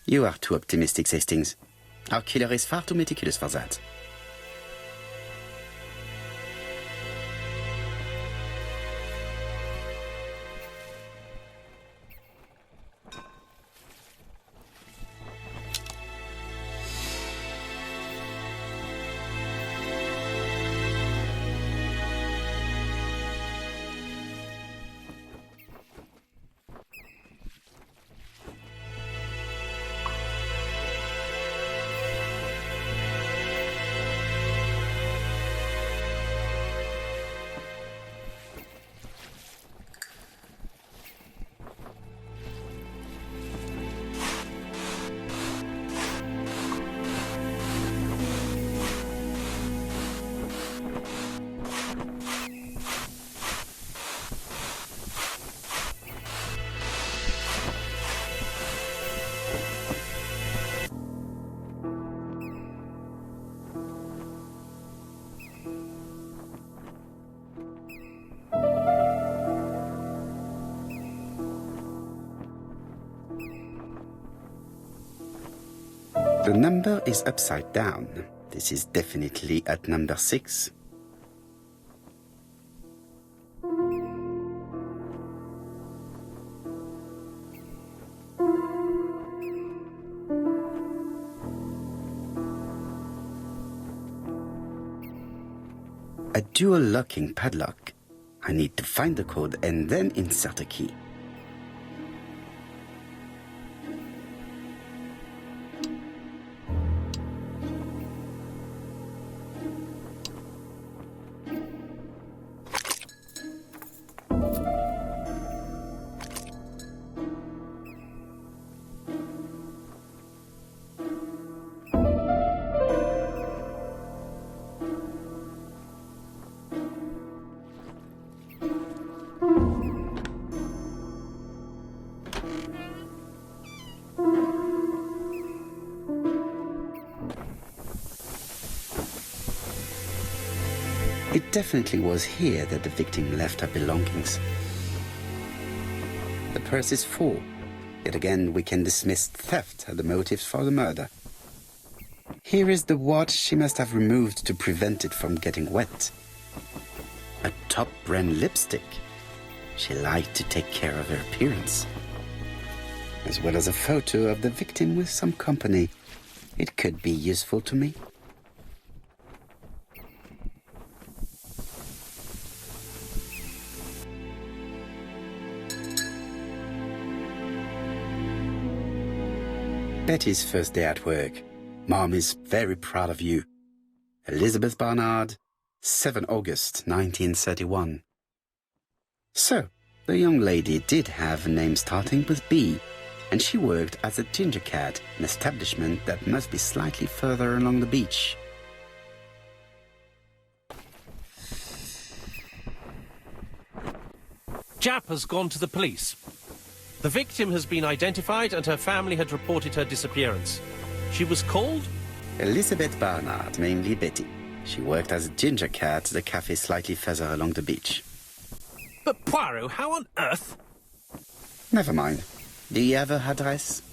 You are too optimistic, Hastings. Our killer is far too meticulous for that. The number is upside down. This is definitely at number 6. A dual locking padlock. I need to find the code and then insert a key. It definitely was here that the victim left her belongings. The purse is full. Yet again, we can dismiss theft as the motive for the murder. Here is the watch she must have removed to prevent it from getting wet. A top-brand lipstick. She liked to take care of her appearance. As well as a photo of the victim with some company. It could be useful to me. Betty's first day at work. Mom is very proud of you. Elizabeth Barnard, 7 August 1931. So, the young lady did have a name starting with B, and she worked as a ginger cat, an establishment that must be slightly further along the beach. Jap has gone to the police. The victim has been identified and her family had reported her disappearance. She was called? Elizabeth Barnard, mainly Betty. She worked as a ginger cat at the cafe slightly further along the beach. But Poirot, how on earth? Never mind. Do you have her address?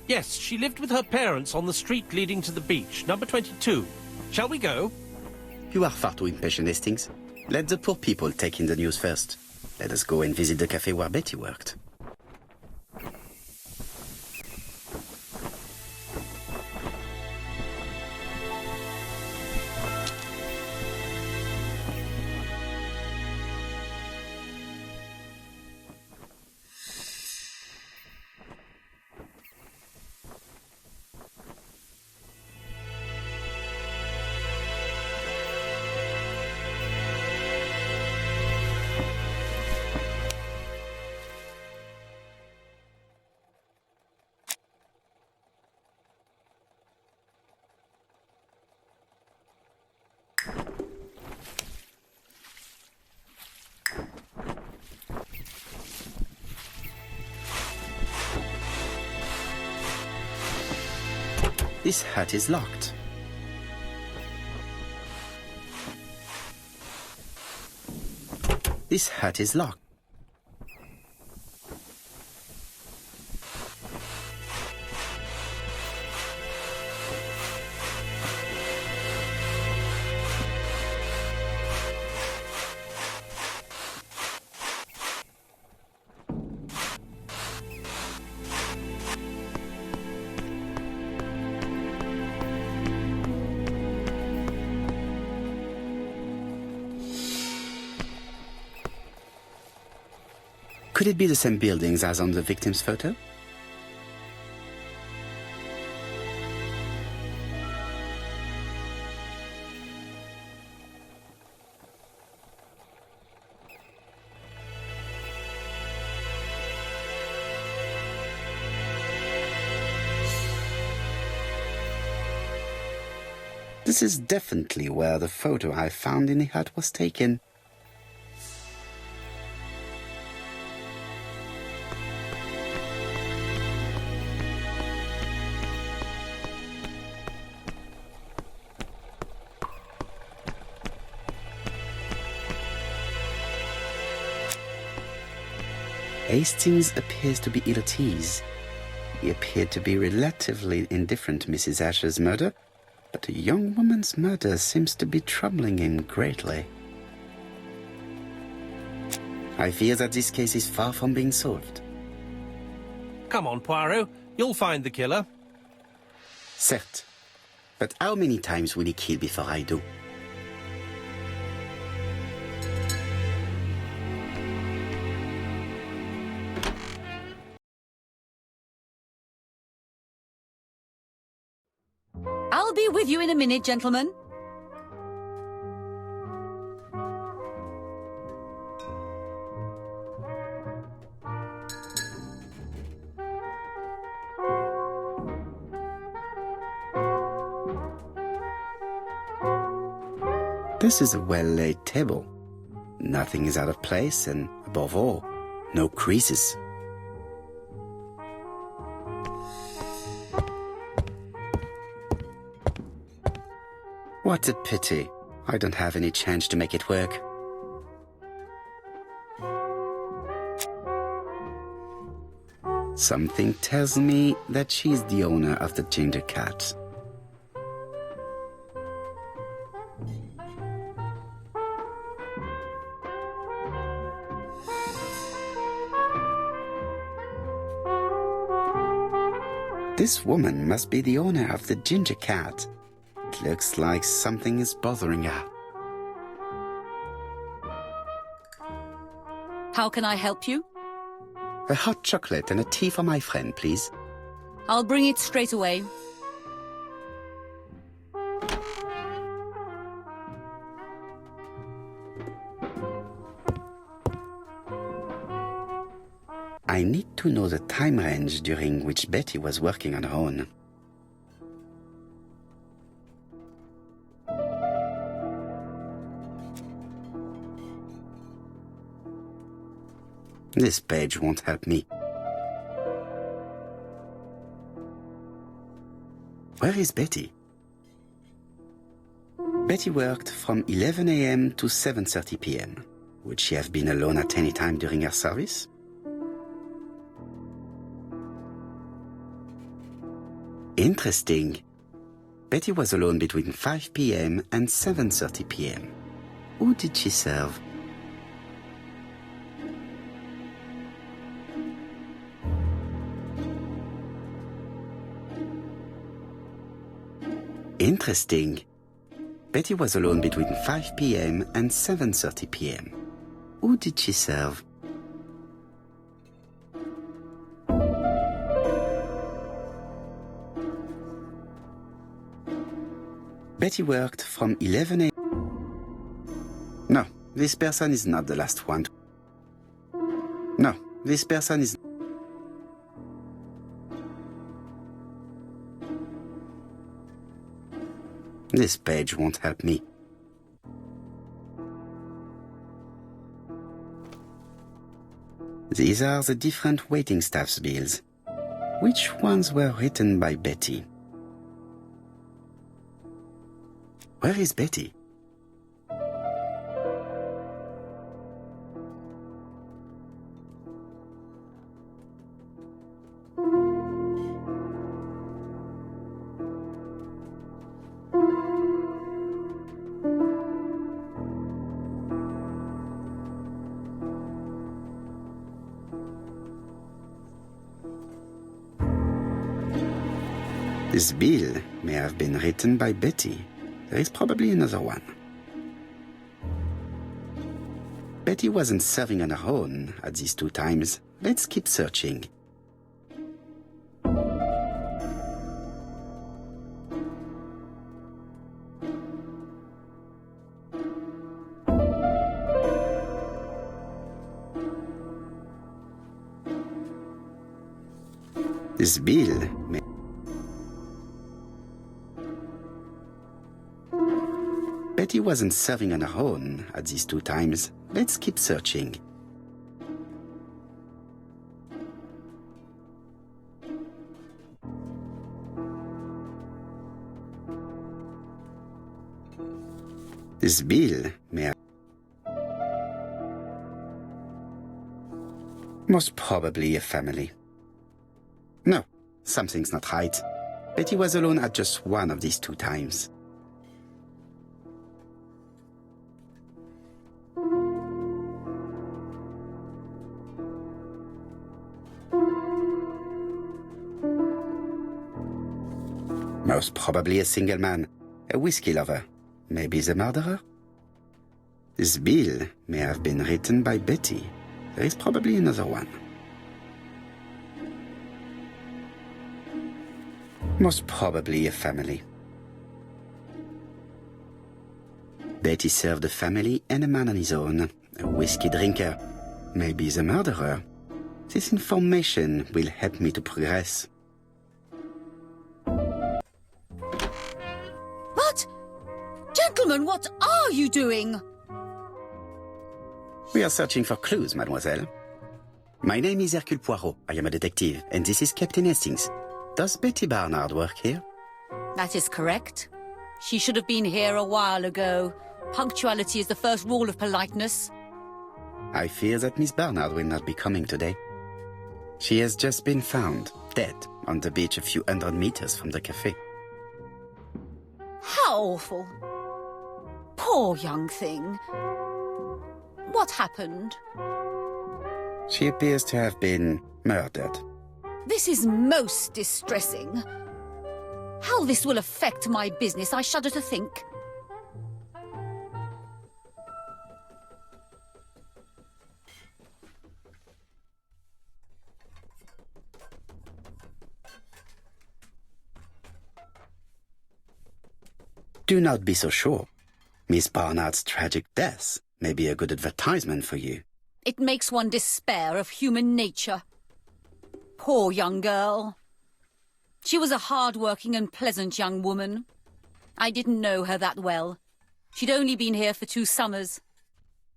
Yes, she lived with her parents on the street leading to the beach, number 22. Shall we go? You are far too impatient, Hastings. Let the poor people take in the news first. Let us go and visit the cafe where Betty worked. This hut is locked. This hut is locked. Could it be the same buildings as on the victim's photo? This is definitely where the photo I found in the hut was taken. Hastings appears to be ill at ease. He appeared to be relatively indifferent to Mrs. Asher's murder, but a young woman's murder seems to be troubling him greatly. I fear that this case is far from being solved. Come on, Poirot. You'll find the killer. Certes. But how many times will he kill before I do? I'll be with you in a minute, gentlemen. This is a well-laid table. Nothing is out of place and, above all, no creases. What a pity. I don't have any change to make it work. Something tells me that she's the owner of the ginger cat. This woman must be the owner of the ginger cat. It looks like something is bothering her. How can I help you? A hot chocolate and a tea for my friend, please. I'll bring it straight away. I need to know the time range during which Betty was working on her own. This page won't help me. Where is Betty? Betty worked from 11 a.m. to 7:30 p.m. Would she have been alone at any time during her service? Interesting. Betty was alone between 5 p.m. and 7:30 p.m. Who did she serve? Interesting. Betty was alone between 5 p.m. and 7:30 p.m. Who did she serve? Betty worked from 11 a.m. No, this person is not the last one. No, this person is... This page won't help me. These are the different waiting staff's bills. Which ones were written by Betty? Where is Betty? This bill may have been written by Betty. There is probably another one. Betty wasn't serving on her own at these 2 times. Let's keep searching. This bill may... Betty wasn't serving on her own at these 2 times. Let's keep searching. This bill may... Most probably a family. No, something's not right. Betty was alone at just one of these 2 times. Most probably a single man, a whiskey lover. Maybe the murderer? This bill may have been written by Betty. There is probably another one. Most probably a family. Betty served a family and a man on his own, a whiskey drinker. Maybe the murderer. This information will help me to progress. But, gentlemen, what are you doing? We are searching for clues, mademoiselle. My name is Hercule Poirot. I am a detective, and this is Captain Hastings. Does Betty Barnard work here? That is correct. She should have been here a while ago. Punctuality is the first rule of politeness. I fear that Miss Barnard will not be coming today. She has just been found, dead, on the beach a few hundred meters from the cafe. How awful. Poor young thing. What happened? She appears to have been murdered. This is most distressing. How this will affect my business, I shudder to think. Do not be so sure. Miss Barnard's tragic death may be a good advertisement for you. It makes one despair of human nature. Poor young girl. She was a hard-working and pleasant young woman. I didn't know her that well. She'd only been here for 2 summers.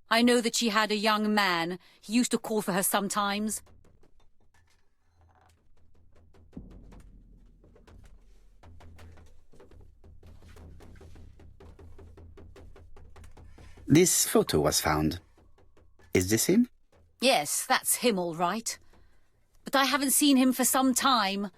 I know that she had a young man. He used to call for her sometimes. This photo was found. Is this him? Yes, that's him all right. But I haven't seen him for some time.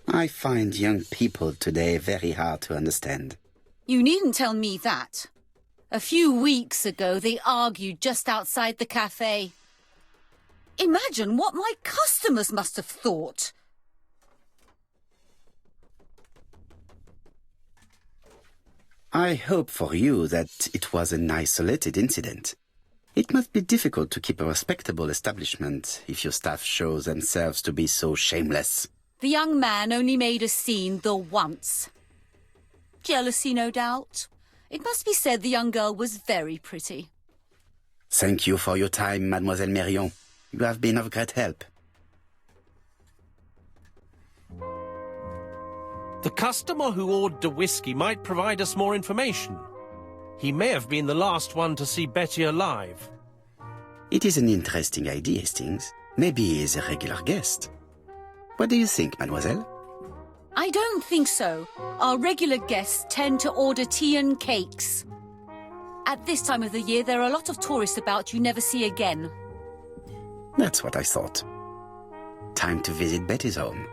I find young people today very hard to understand. You needn't tell me that. A few weeks ago, they argued just outside the cafe. Imagine what my customers must have thought. I hope for you that it was an isolated incident. It must be difficult to keep a respectable establishment if your staff show themselves to be so shameless. The young man only made a scene the once. Jealousy, no doubt. It must be said the young girl was very pretty. Thank you for your time, Mademoiselle Mérion. You have been of great help. The customer who ordered the whiskey might provide us more information. He may have been the last one to see Betty alive. It is an interesting idea, Hastings. Maybe he is a regular guest. What do you think, mademoiselle? I don't think so. Our regular guests tend to order tea and cakes. At this time of the year, there are a lot of tourists about you never see again. That's what I thought. Time to visit Betty's home.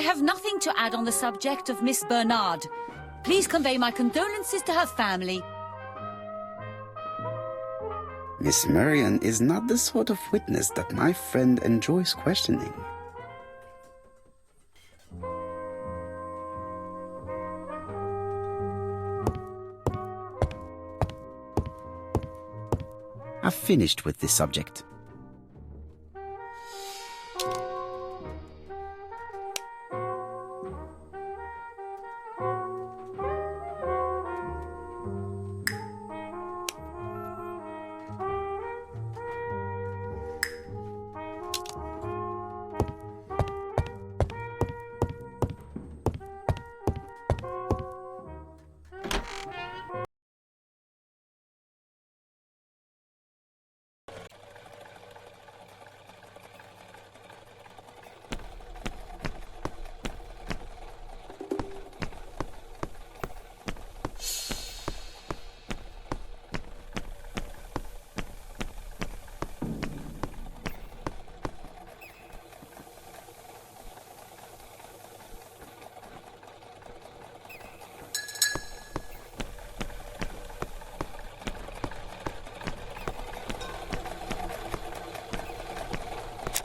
have nothing to add on the subject of Miss Bernard. Please convey my condolences to her family. Miss Marion is not the sort of witness that my friend enjoys questioning. I've finished with this subject.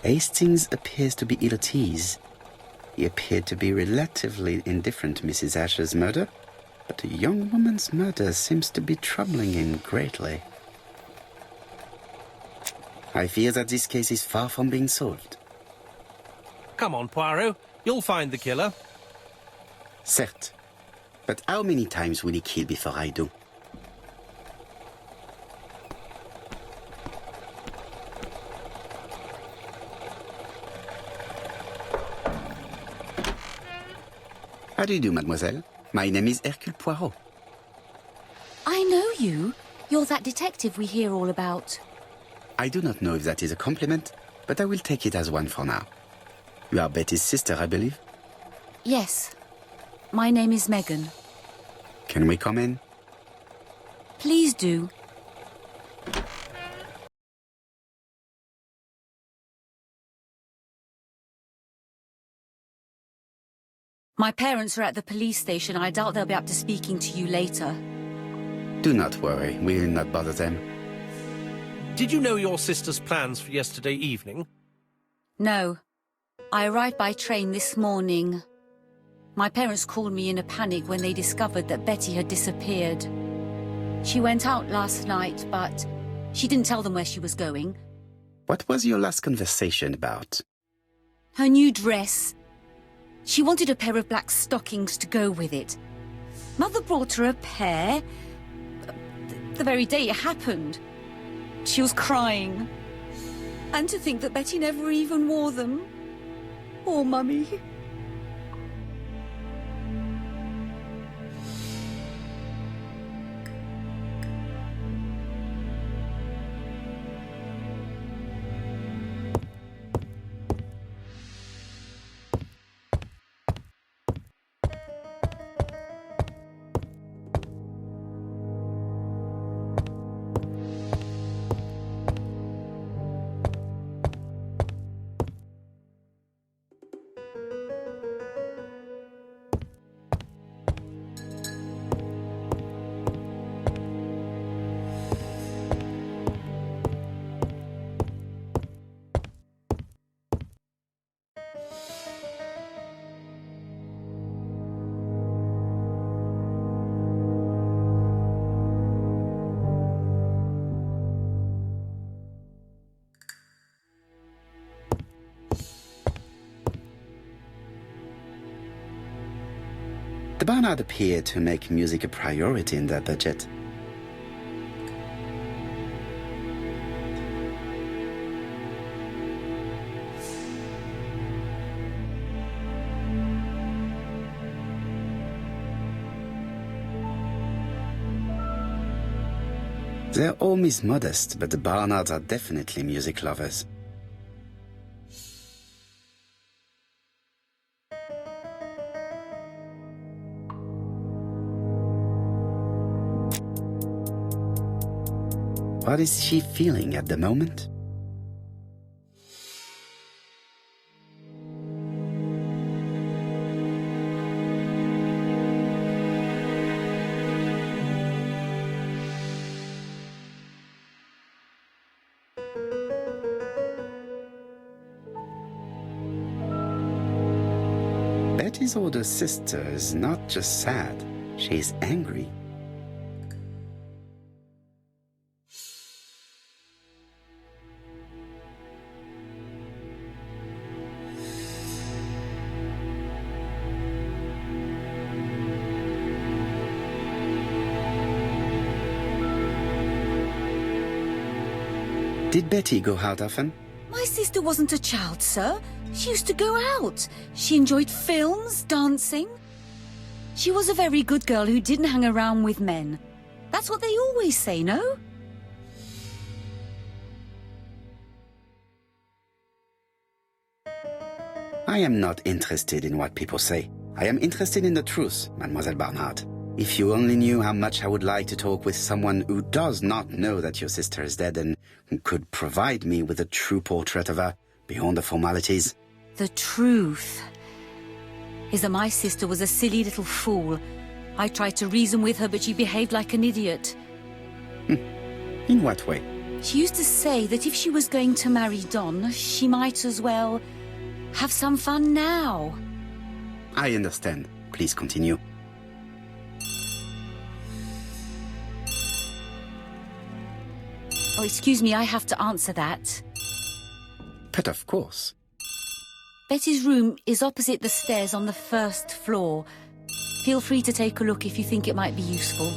Hastings appears to be ill at ease. He appeared to be relatively indifferent to Mrs. Asher's murder, but a young woman's murder seems to be troubling him greatly. I fear that this case is far from being solved. Come on, Poirot. You'll find the killer. Certes. But how many times will he kill before I do? How do you do, mademoiselle? My name is Hercule Poirot. I know you. You're that detective we hear all about. I do not know if that is a compliment, but I will take it as one for now. You are Betty's sister, I believe? Yes. My name is Megan. Can we come in? Please do. My parents are at the police station. I doubt they'll be up to speaking to you later. Do not worry, we will not bother them. Did you know your sister's plans for yesterday evening? No. I arrived by train this morning. My parents called me in a panic when they discovered that Betty had disappeared. She went out last night, but she didn't tell them where she was going. What was your last conversation about? Her new dress. She wanted a pair of black stockings to go with it. Mother brought her a pair. The very day it happened. She was crying. And to think that Betty never even wore them. Poor Mummy. The Barnard appeared to make music a priority in their budget. Their home is modest, but the Barnards are definitely music lovers. What is she feeling at the moment? Claire's older sister is not just sad, she is angry. Did Betty go out often? My sister wasn't a child, sir. She used to go out. She enjoyed films, dancing. She was a very good girl who didn't hang around with men. That's what they always say, no? I am not interested in what people say. I am interested in the truth, Mademoiselle Barnard. If you only knew how much I would like to talk with someone who does not know that your sister is dead and who could provide me with a true portrait of her, beyond the formalities. The truth is that my sister was a silly little fool. I tried to reason with her, but she behaved like an idiot. In what way? She used to say that if she was going to marry Don, she might as well have some fun now. I understand. Please continue. Oh, excuse me, I have to answer that. But of course. Betty's room is opposite the stairs on the first floor. Feel free to take a look if you think it might be useful.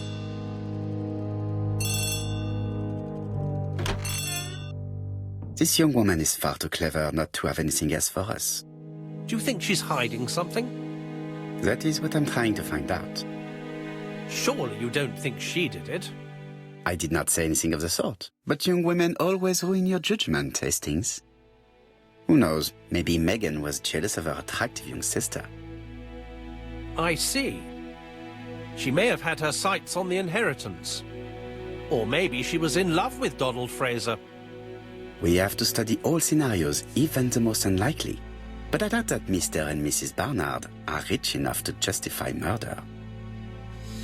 This young woman is far too clever not to have anything else for us. Do you think she's hiding something? That is what I'm trying to find out. Surely you don't think she did it? I did not say anything of the sort. But young women always ruin your judgment, Hastings. Who knows, maybe Megan was jealous of her attractive young sister. I see. She may have had her sights on the inheritance. Or maybe she was in love with Donald Fraser. We have to study all scenarios, even the most unlikely. But I doubt that Mr. and Mrs. Barnard are rich enough to justify murder.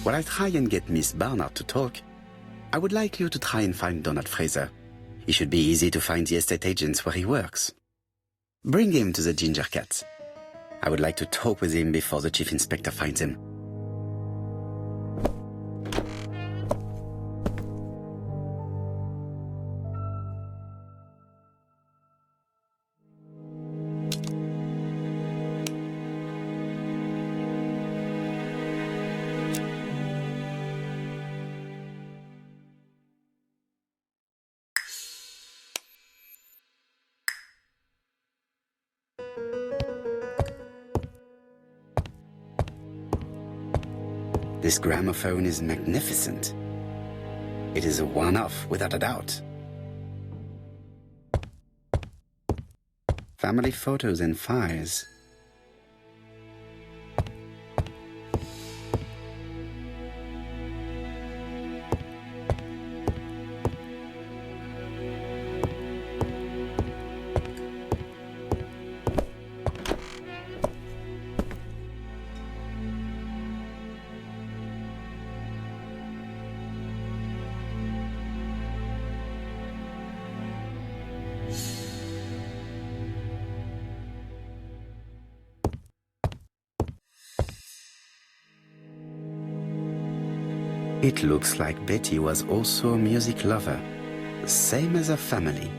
While I try and get Miss Barnard to talk, I would like you to try and find Donald Fraser. It should be easy to find the estate agents where he works. Bring him to the Ginger Cat. I would like to talk with him before the Chief Inspector finds him. This gramophone is magnificent. It is a one-off, without a doubt. Family photos and files. It looks like Betty was also a music lover, the same as her family.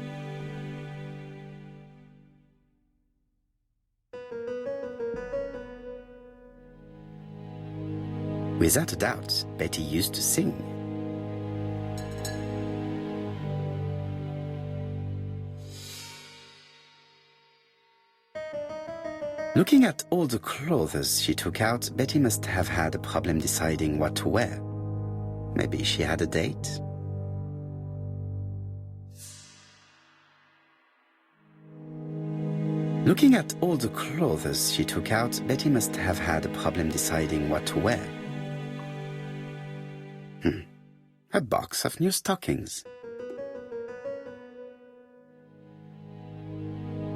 Without a doubt, Betty used to sing. Looking at all the clothes she took out, Betty must have had a problem deciding what to wear. Maybe she had a date? Looking at all the clothes she took out, Betty must have had a problem deciding what to wear. A box of new stockings.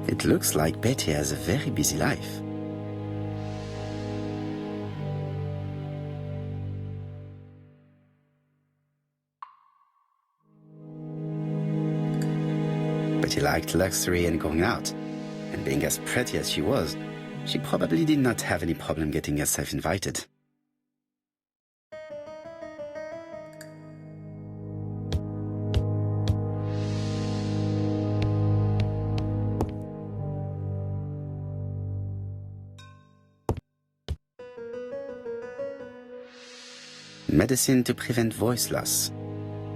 It looks like Betty has a very busy life. Betty liked luxury and going out, and being as pretty as she was, She probably did not have any problem getting herself invited. Medicine to prevent voice loss.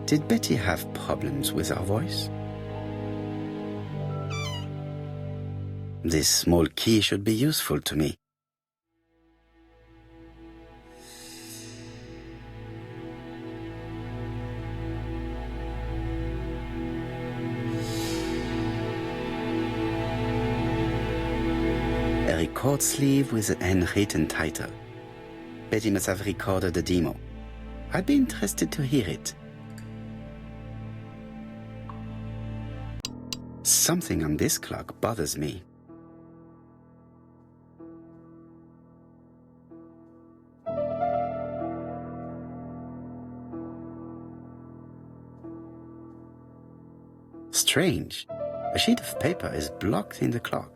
Did Betty have problems with her voice? This small key should be useful to me. A record sleeve with a handwritten title. Betty must have recorded the demo. I'd be interested to hear it. Something on this clock bothers me. Strange. A sheet of paper is blocked in the clock.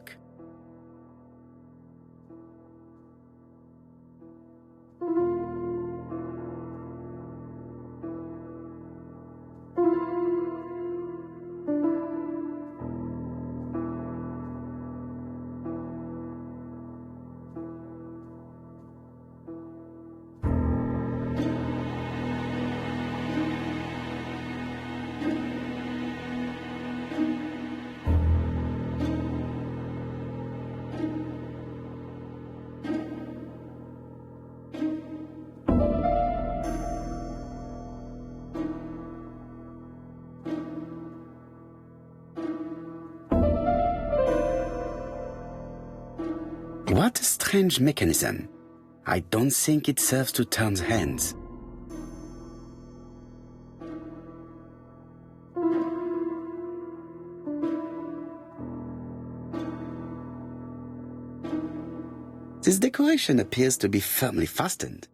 What a strange mechanism. I don't think it serves to turn the hands. This decoration appears to be firmly fastened.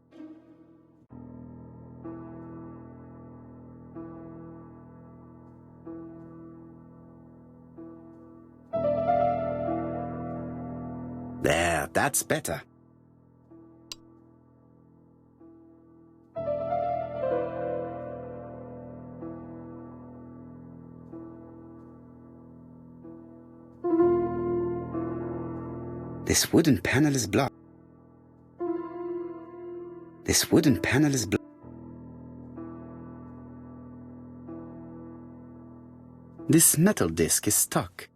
There, that's better. This wooden panel is blocked. This wooden panel is blocked. This metal disc is stuck.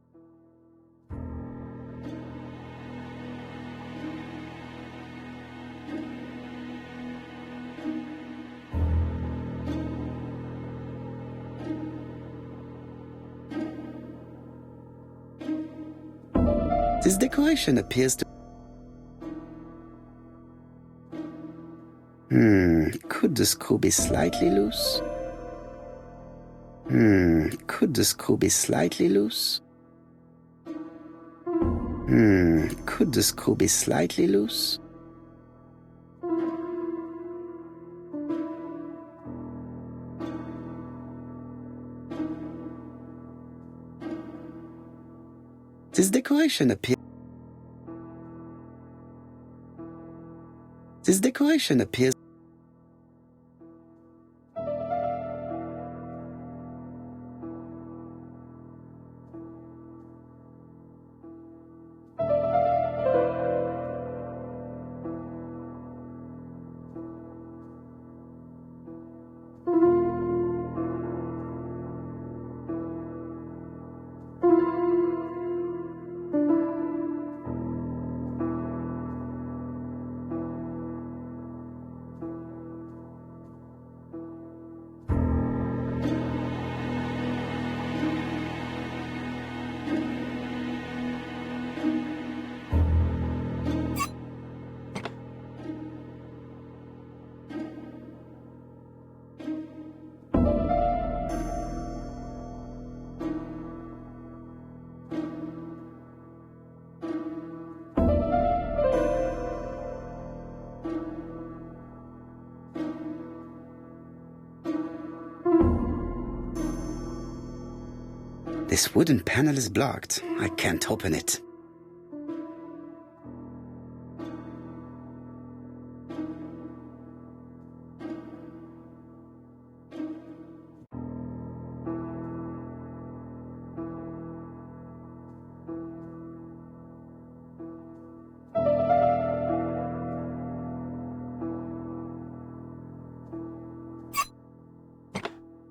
This decoration appears to... Could the screw be slightly loose? Could the screw be slightly loose? Could the screw be slightly loose? This decoration appears... This decoration appears... This wooden panel is blocked. I can't open it.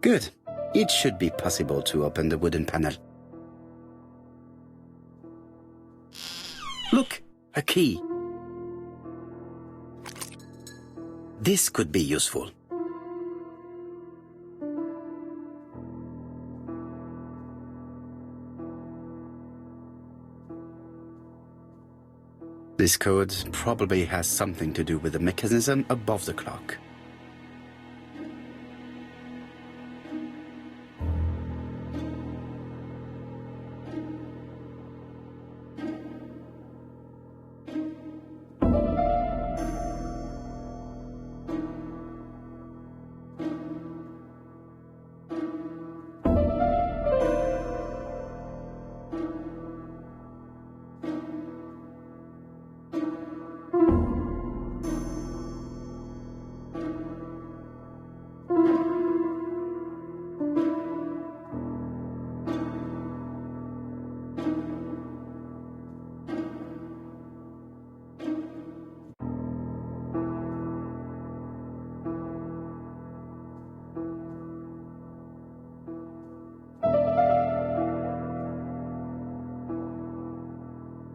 Good. It should be possible to open the wooden panel. Look, a key. This could be useful. This code probably has something to do with the mechanism above the clock.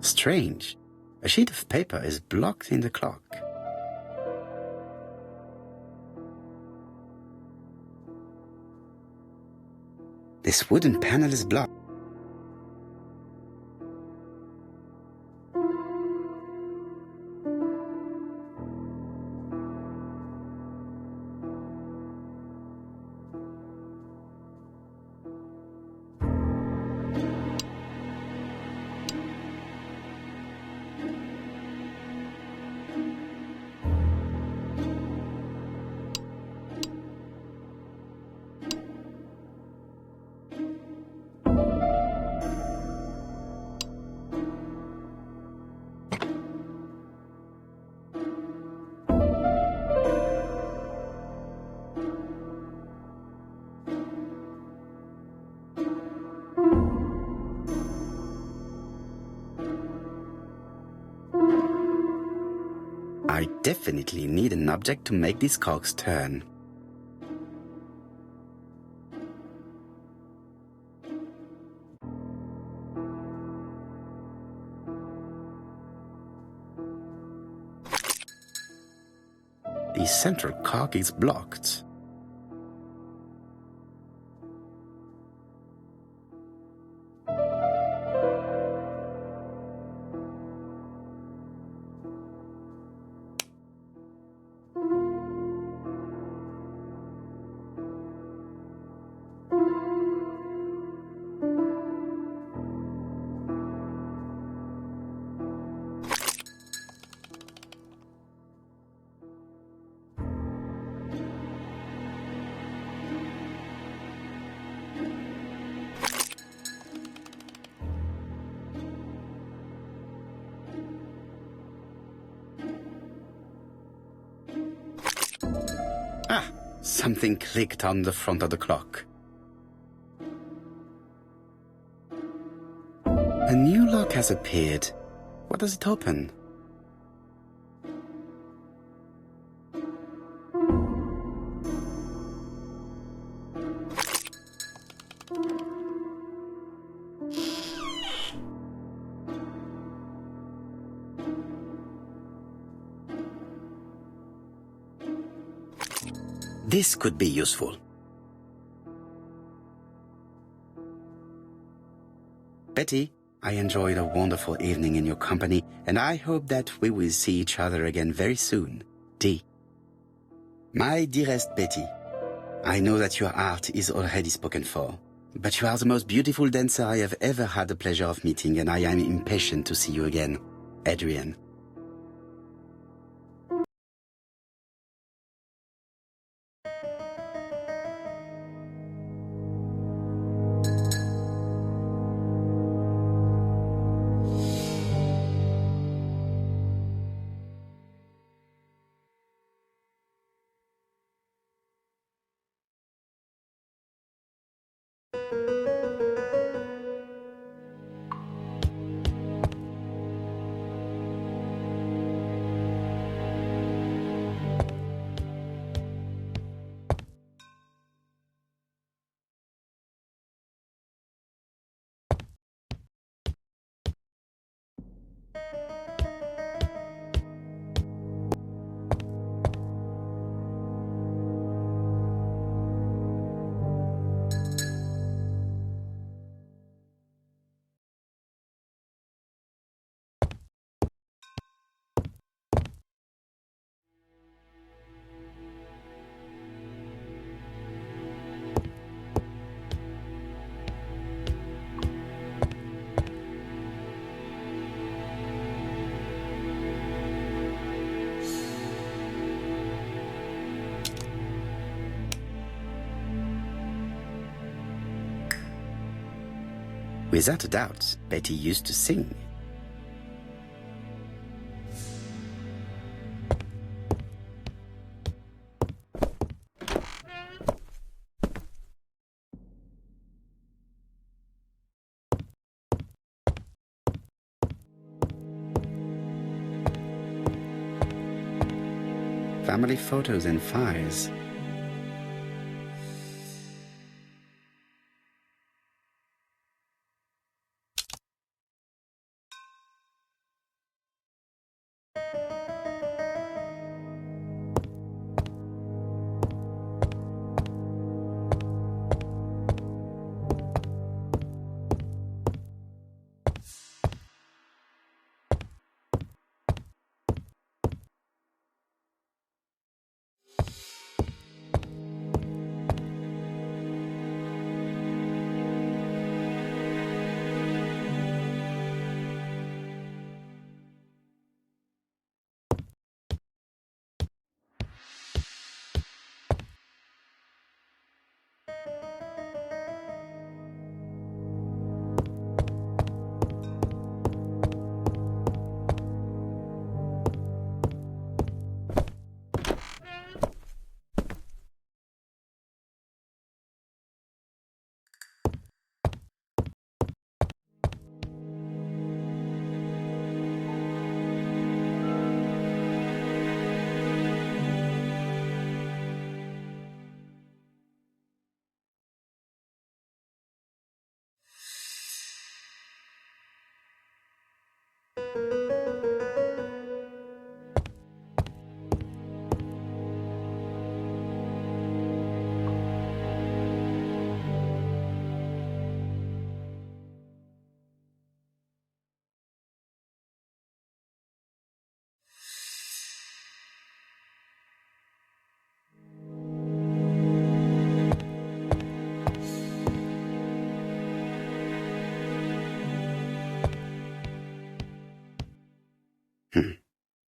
Strange. A sheet of paper is blocked in the clock. This wooden panel is blocked. I definitely need an object to make these cogs turn. The central cog is blocked. Ah, something clicked on the front of the clock. A new lock has appeared. What does it open? This could be useful. Betty, I enjoyed a wonderful evening in your company, and I hope that we will see each other again very soon. D. My dearest Betty, I know that your art is already spoken for, but you are the most beautiful dancer I have ever had the pleasure of meeting, and I am impatient to see you again. Adrian. Without a doubt, Betty used to sing. Family photos and files.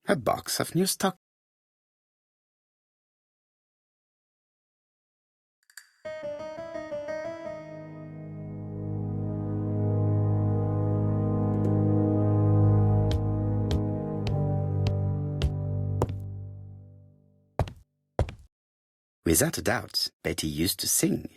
A box of new stock. Without a doubt, Betty used to sing.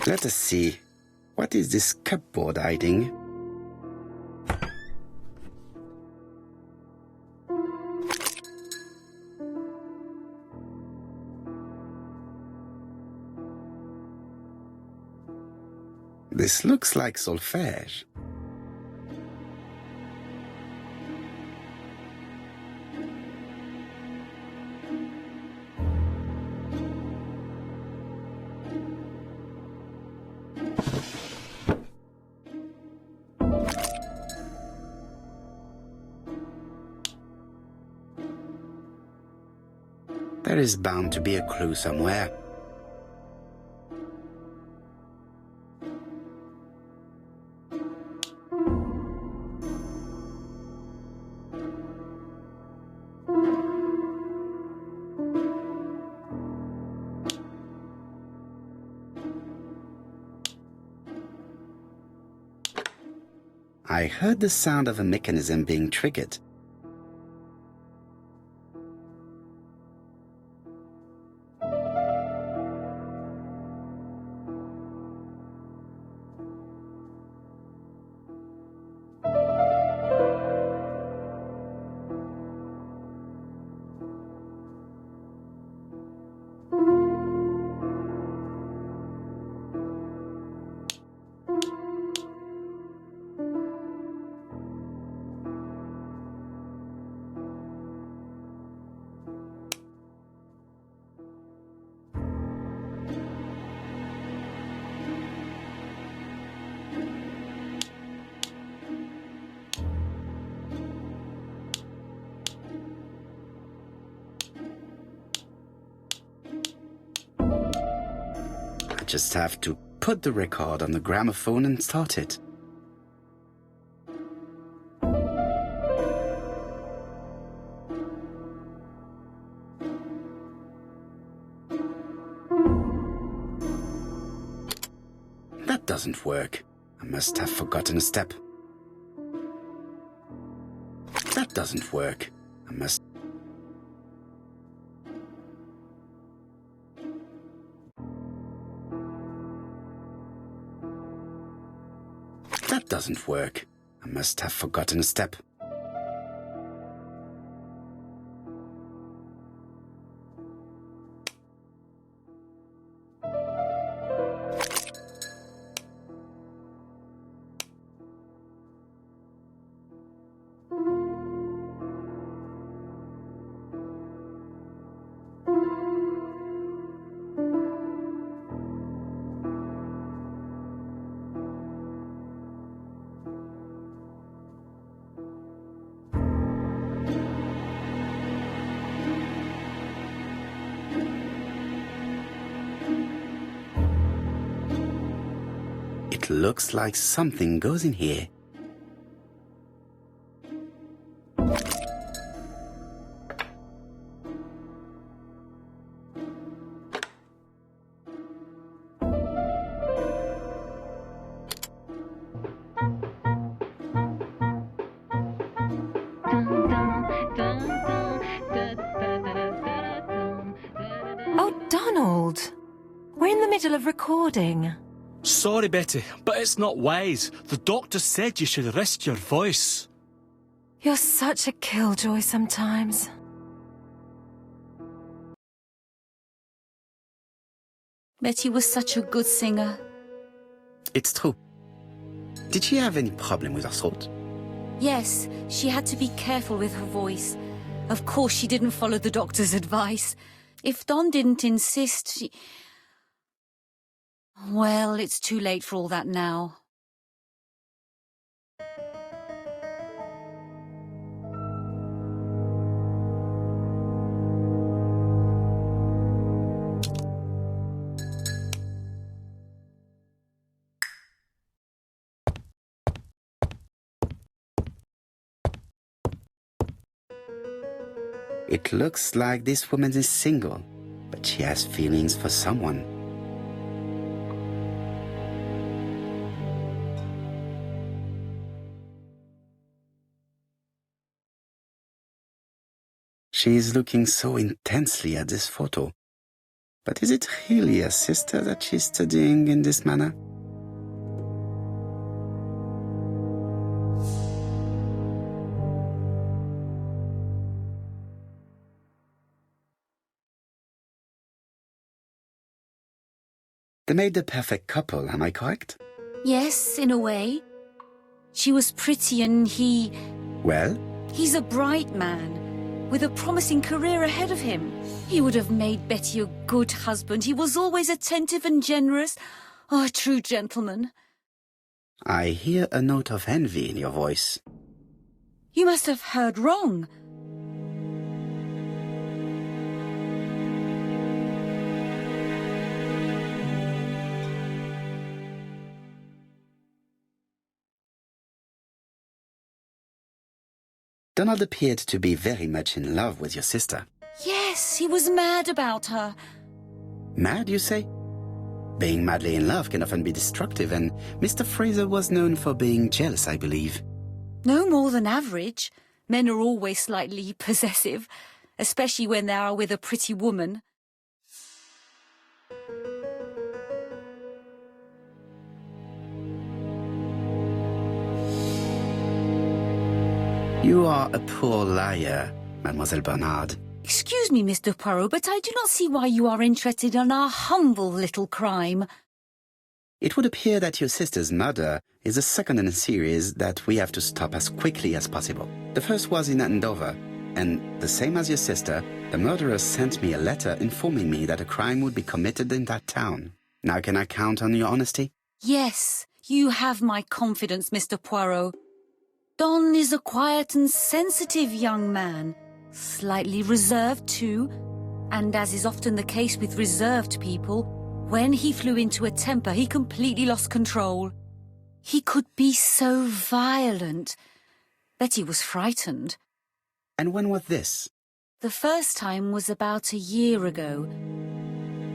Let us see. What is this cupboard hiding? This looks like solfège. There is bound to be a clue somewhere. I heard the sound of a mechanism being triggered. just have to put the record on the gramophone and start it. That doesn't work. I must have forgotten a step. That doesn't work. I must... That doesn't work. I must have forgotten a step. It looks like something goes in here. Oh, Donald! We're in the middle of recording. Sorry, Betty, but it's not wise. The doctor said you should rest your voice. You're such a killjoy sometimes. Betty was such a good singer. It's true. Did she have any problem with her throat? Yes, she had to be careful with her voice. Of course, she didn't follow the doctor's advice. If Don didn't insist, she... Well, it's too late for all that now. It looks like this woman is single, but she has feelings for someone. She is looking so intensely at this photo. But is it really a sister that she's studying in this manner? They made the perfect couple, am I correct? Yes, in a way. She was pretty and he... Well? He's a bright man, with a promising career ahead of him. He would have made Betty a good husband. He was always attentive and generous. Oh, a true gentleman. I hear a note of envy in your voice. You must have heard wrong. Donald appeared to be very much in love with your sister. Yes, he was mad about her. Mad, you say? Being madly in love can often be destructive, and Mr. Fraser was known for being jealous, I believe. No more than average. Men are always slightly possessive, especially when they are with a pretty woman. You are a poor liar, Mademoiselle Bernard. Excuse me, Mr. Poirot, but I do not see why you are interested in our humble little crime. It would appear that your sister's murder is the second in a series that we have to stop as quickly as possible. The first was in Andover, and the same as your sister, the murderer sent me a letter informing me that a crime would be committed in that town. Now can I count on your honesty? Yes, you have my confidence, Mr. Poirot. Don is a quiet and sensitive young man, slightly reserved too, and as is often the case with reserved people, When he flew into a temper, he completely lost control. He could be so violent. Betty was frightened. And when was this? The first time was about a year ago.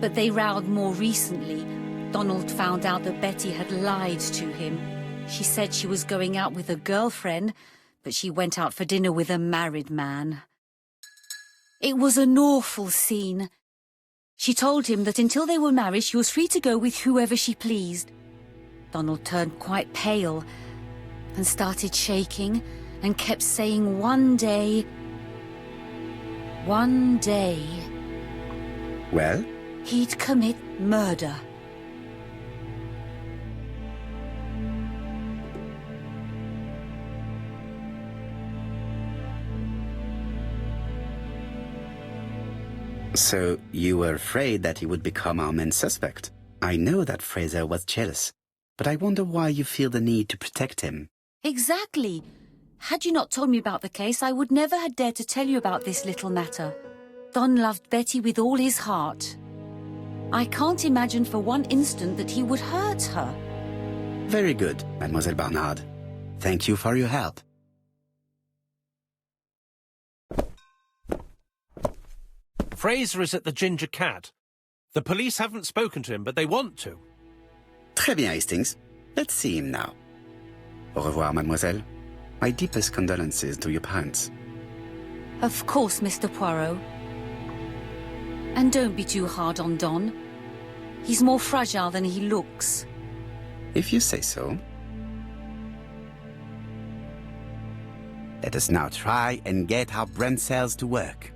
But they rowed more recently. Donald found out that Betty had lied to him. She said she was going out with a girlfriend, but she went out for dinner with a married man. It was an awful scene. She told him that until they were married, she was free to go with whoever she pleased. Donald turned quite pale and started shaking and kept saying one day. Well? He'd commit murder. So you were afraid that he would become our main suspect. I know that Fraser was jealous, but I wonder why you feel the need to protect him. Exactly. Had you not told me about the case, I would never have dared to tell you about this little matter. Don loved Betty with all his heart. I can't imagine for one instant that he would hurt her. Very good, Mademoiselle Barnard. Thank you for your help. Fraser is at the Ginger Cat. The police haven't spoken to him, but they want to. Très bien, Hastings. Let's see him now. Au revoir, mademoiselle. My deepest condolences to your parents. Of course, Mr. Poirot. And don't be too hard on Don. He's more fragile than he looks. If you say so. Let us now try and get our brain cells to work.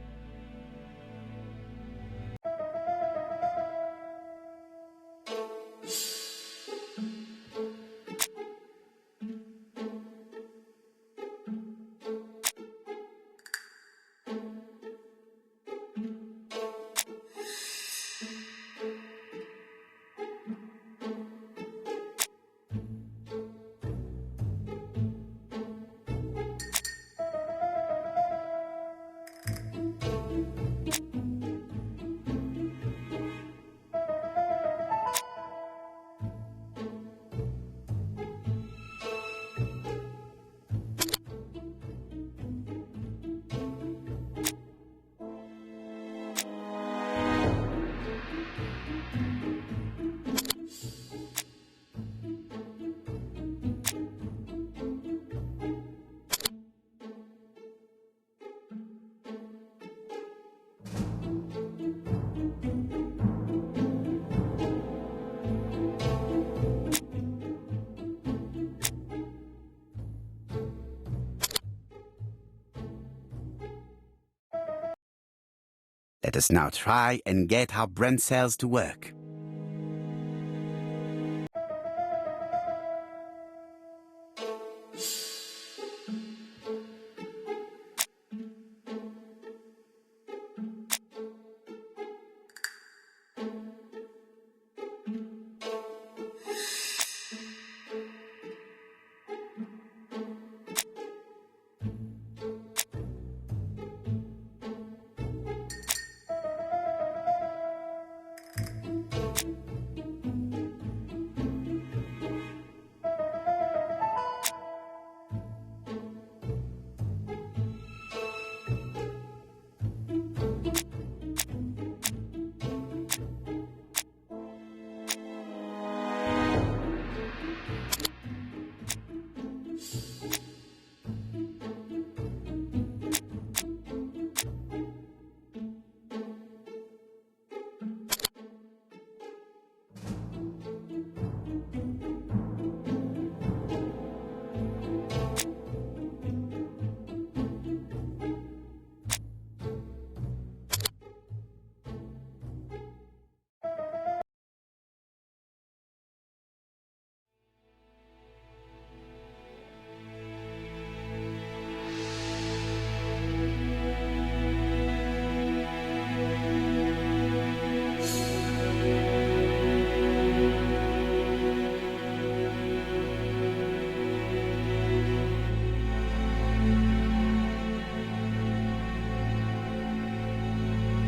Let us now try and get our brain cells to work.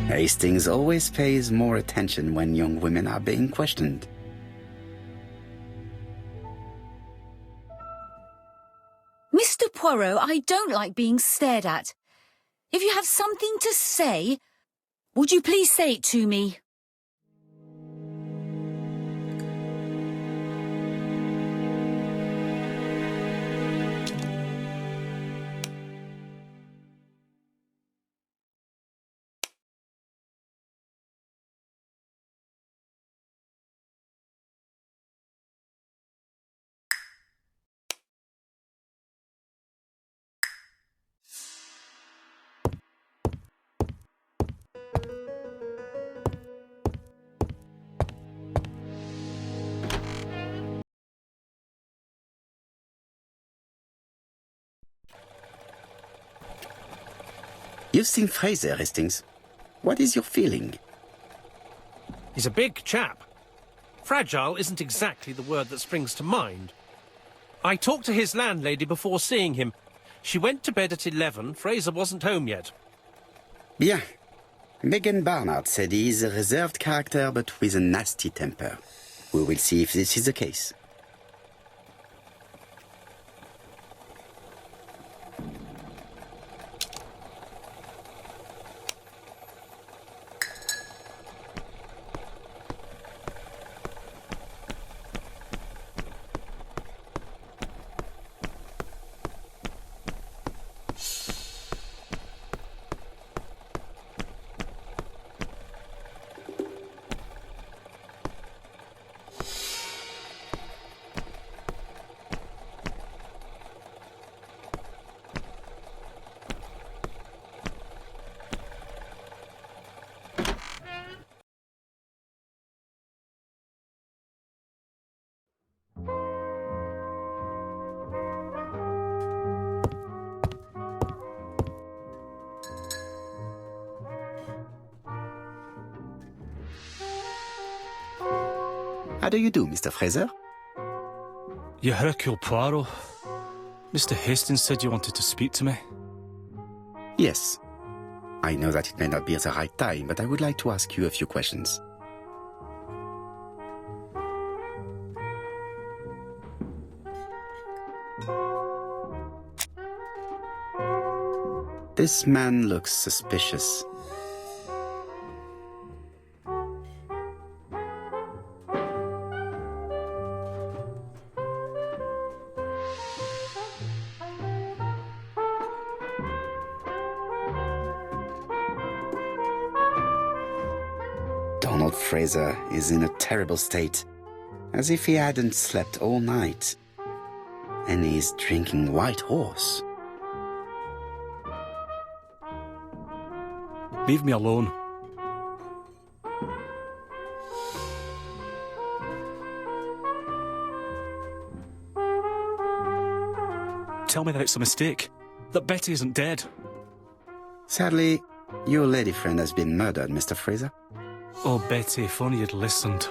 Hastings always pays more attention when young women are being questioned. Mr. Poirot, I don't like being stared at. If you have something to say, would you please say it to me? You've seen Fraser, Hastings. What is your feeling? He's a big chap. Fragile isn't exactly the word that springs to mind. I talked to his landlady before seeing him. She went to bed at 11. Fraser wasn't home yet. Bien. Megan Barnard said he is a reserved character but with a nasty temper. We will see if this is the case. How do you do, Mr. Fraser? Your Hercule Poirot. Mr. Hastings said you wanted to speak to me. Yes. I know that it may not be at the right time, but I would like to ask you a few questions. This man looks suspicious. Donald Fraser is in a terrible state, as if he hadn't slept all night. And he's drinking White Horse. Leave me alone. Tell me that it's a mistake, that Betty isn't dead. Sadly, your lady friend has been murdered, Mr. Fraser. Oh, Betty, if only you'd listened.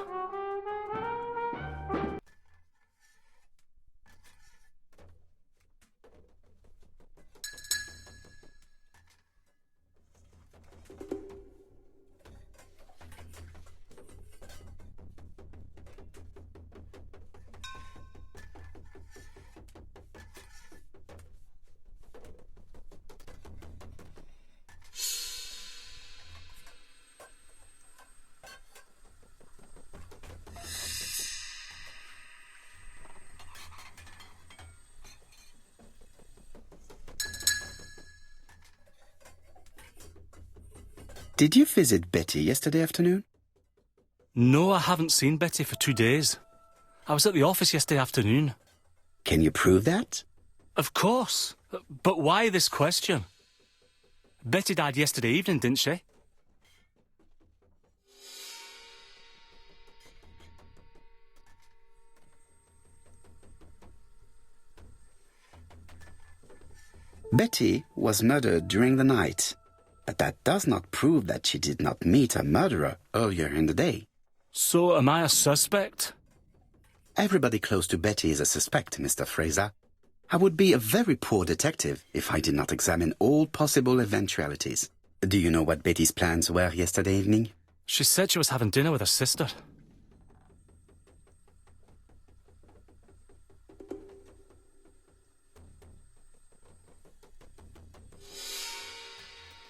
Did you visit Betty yesterday afternoon? No, I haven't seen Betty for 2 days. I was at the office yesterday afternoon. Can you prove that? Of course. But why this question? Betty died yesterday evening, didn't she? Betty was murdered during the night, but that does not prove that she did not meet her murderer earlier in the day. So am I a suspect? Everybody close to Betty is a suspect, Mr. Fraser. I would be a very poor detective if I did not examine all possible eventualities. Do you know what Betty's plans were yesterday evening? She said she was having dinner with her sister.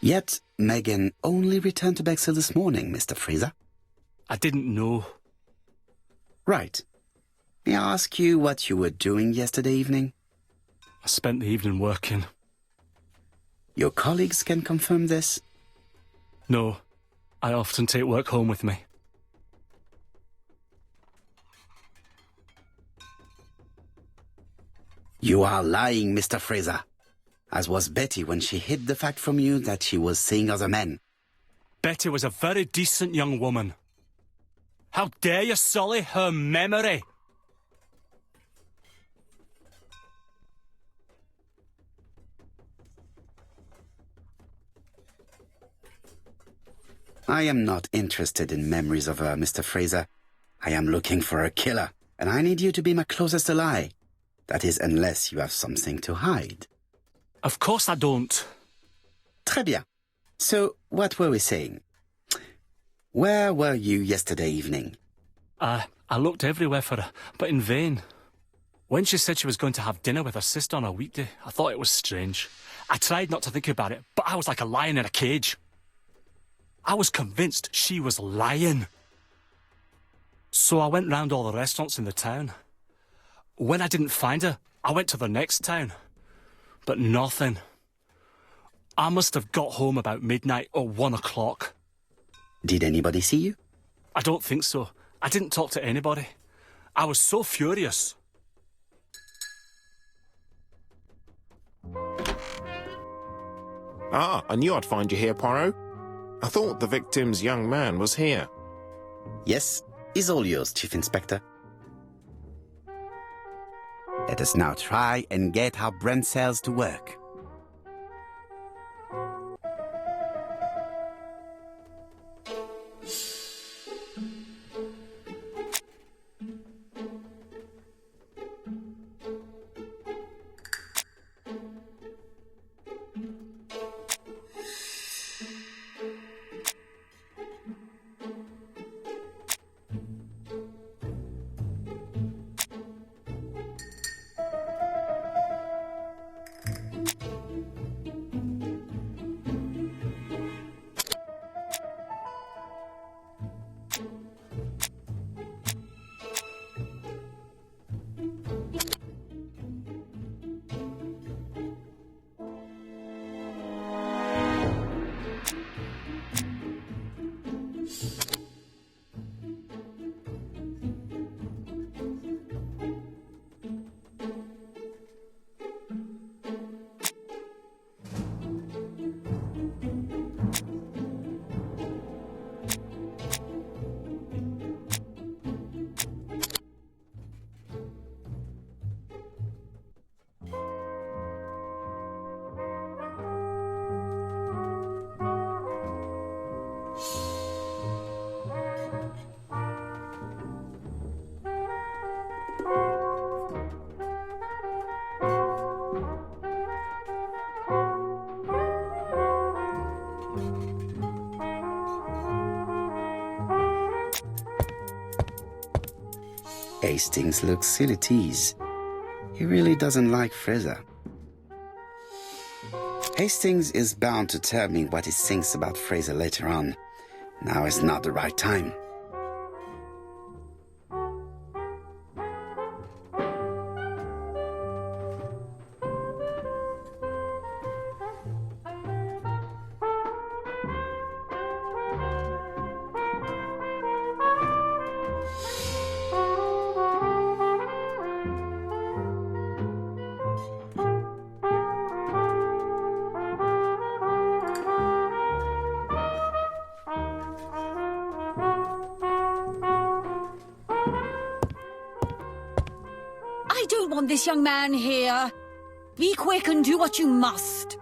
Yet, Megan only returned to Bexhill this morning, Mr. Fraser. I didn't know. Right. May I ask you what you were doing yesterday evening? I spent the evening working. Your colleagues can confirm this? No, I often take work home with me. You are lying, Mr. Fraser. As was Betty when she hid the fact from you that she was seeing other men. Betty was a very decent young woman. How dare you sully her memory? I am not interested in memories of her, Mr. Fraser. I am looking for a killer, and I need you to be my closest ally. That is, unless you have something to hide. Of course I don't. Très bien. So, what were we saying? Where were you yesterday evening? I looked everywhere for her, but in vain. When she said she was going to have dinner with her sister on a weekday, I thought it was strange. I tried not to think about it, but I was like a lion in a cage. I was convinced she was lying. So I went round all the restaurants in the town. When I didn't find her, I went to the next town. But nothing. I must have got home about midnight or 1 o'clock. Did anybody see you? I don't think so. I didn't talk to anybody. I was so furious. Ah, I knew I'd find you here, Poirot. I thought the victim's young man was here. Yes, is all yours, Chief Inspector. Let us now try and get our brain cells to work. Hastings looks ill at ease. He really doesn't like Fraser. Hastings is bound to tell me what he thinks about Fraser later on. Now is not the right time. I don't want this young man here. Be quick and do what you must.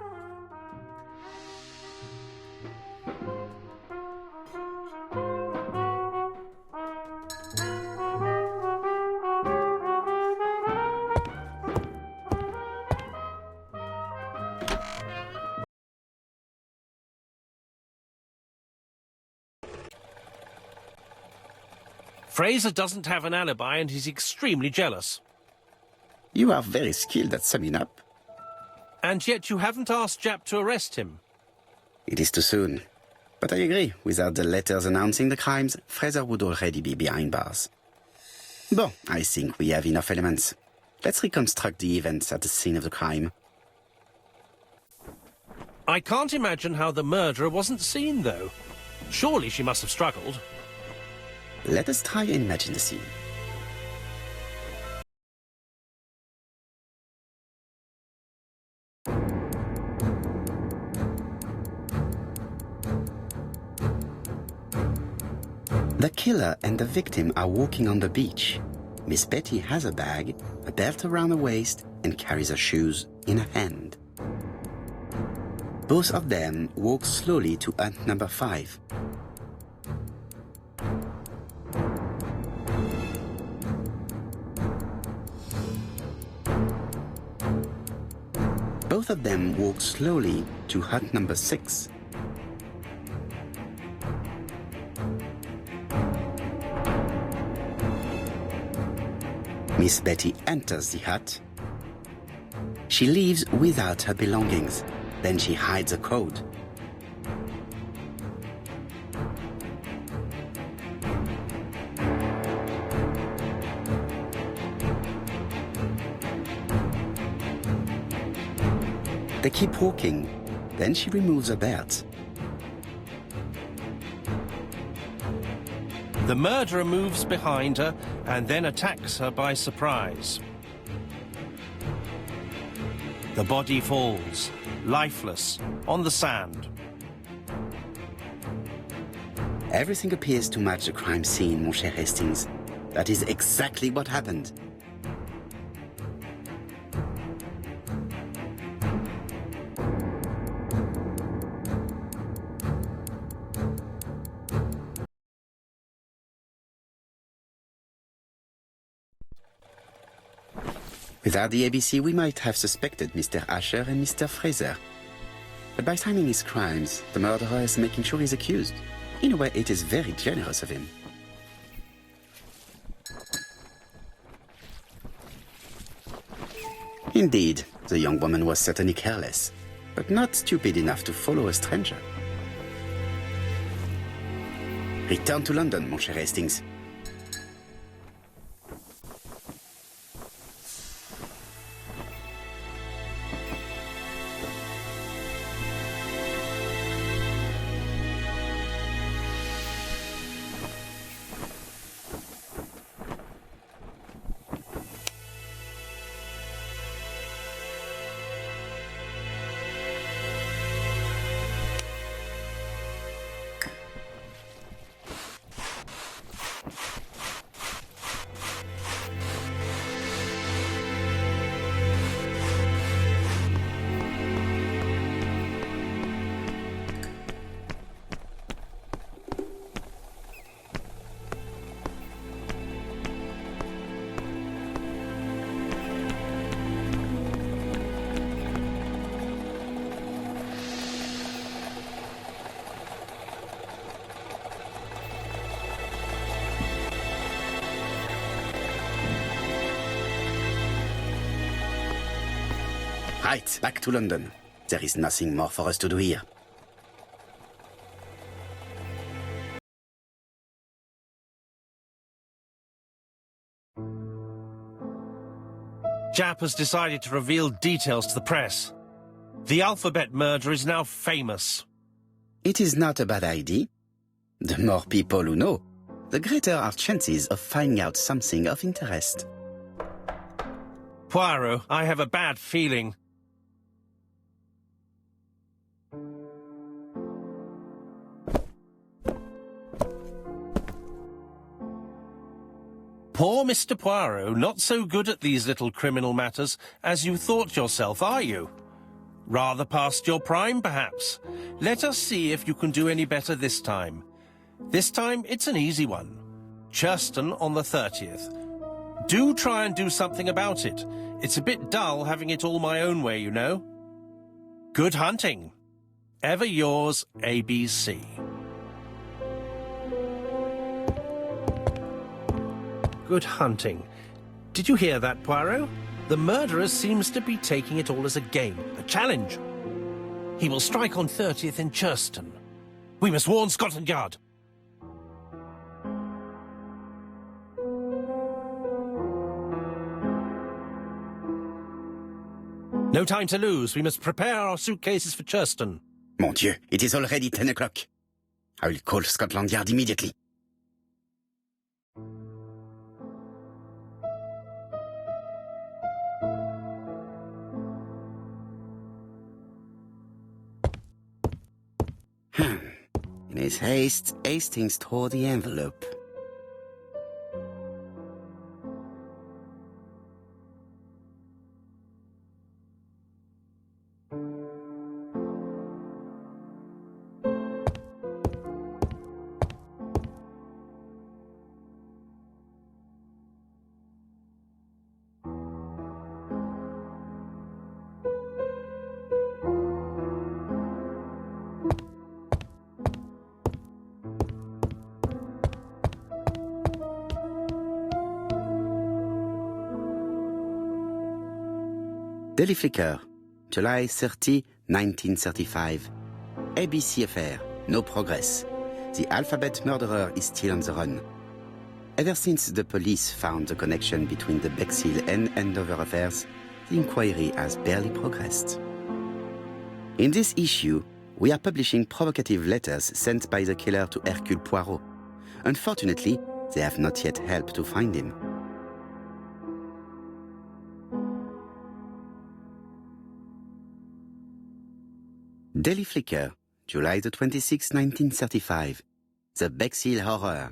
Fraser doesn't have an alibi and he's extremely jealous. You are very skilled at summing up. And yet you haven't asked Jap to arrest him. It is too soon. But I agree, without the letters announcing the crimes, Fraser would already be behind bars. Bon, I think we have enough elements. Let's reconstruct the events at the scene of the crime. I can't imagine how the murderer wasn't seen, though. Surely she must have struggled. Let us try and imagine the scene. The killer and the victim are walking on the beach. Miss Betty has a bag, a belt around her waist, and carries her shoes in her hand. Both of them walk slowly to hut number 5. Both of them walk slowly to hut number 6. Miss Betty enters the hut. She leaves without her belongings. Then she hides a code. They keep walking. Then she removes her belt. The murderer moves behind her and then attacks her by surprise. The body falls, lifeless, on the sand. Everything appears to match the crime scene, mon cher Hastings. That is exactly what happened. Without the ABC, we might have suspected Mr. Asher and Mr. Fraser. But by signing his crimes, the murderer is making sure he's accused. In a way, it is very generous of him. Indeed, the young woman was certainly careless, but not stupid enough to follow a stranger. Return to London, mon cher Hastings. Right, back to London. There is nothing more for us to do here. Jap has decided to reveal details to the press. The alphabet murder is now famous. It is not a bad idea. The more people who know, the greater our chances of finding out something of interest. Poirot, I have a bad feeling. Poor Mr. Poirot, not so good at these little criminal matters as you thought yourself, are you? Rather past your prime, perhaps. Let us see if you can do any better this time. This time, it's an easy one. Churston on the 30th. Do try and do something about it. It's a bit dull having it all my own way, you know. Good hunting. Ever yours, ABC. Good hunting. Did you hear that, Poirot? The murderer seems to be taking it all as a game, a challenge. He will strike on 30th in Churston. We must warn Scotland Yard. No time to lose. We must prepare our suitcases for Churston. Mon Dieu, it is already 10 o'clock. I will call Scotland Yard immediately. In his haste, Hastings tore the envelope. Daily Flicker, July 30, 1935. ABC affair, no progress. The alphabet murderer is still on the run. Ever since the police found the connection between the Bexhill and Andover affairs, the inquiry has barely progressed. In this issue, we are publishing provocative letters sent by the killer to Hercule Poirot. Unfortunately, they have not yet helped to find him. Daily Flicker, July the 26th, 1935. The Bexhill Horror.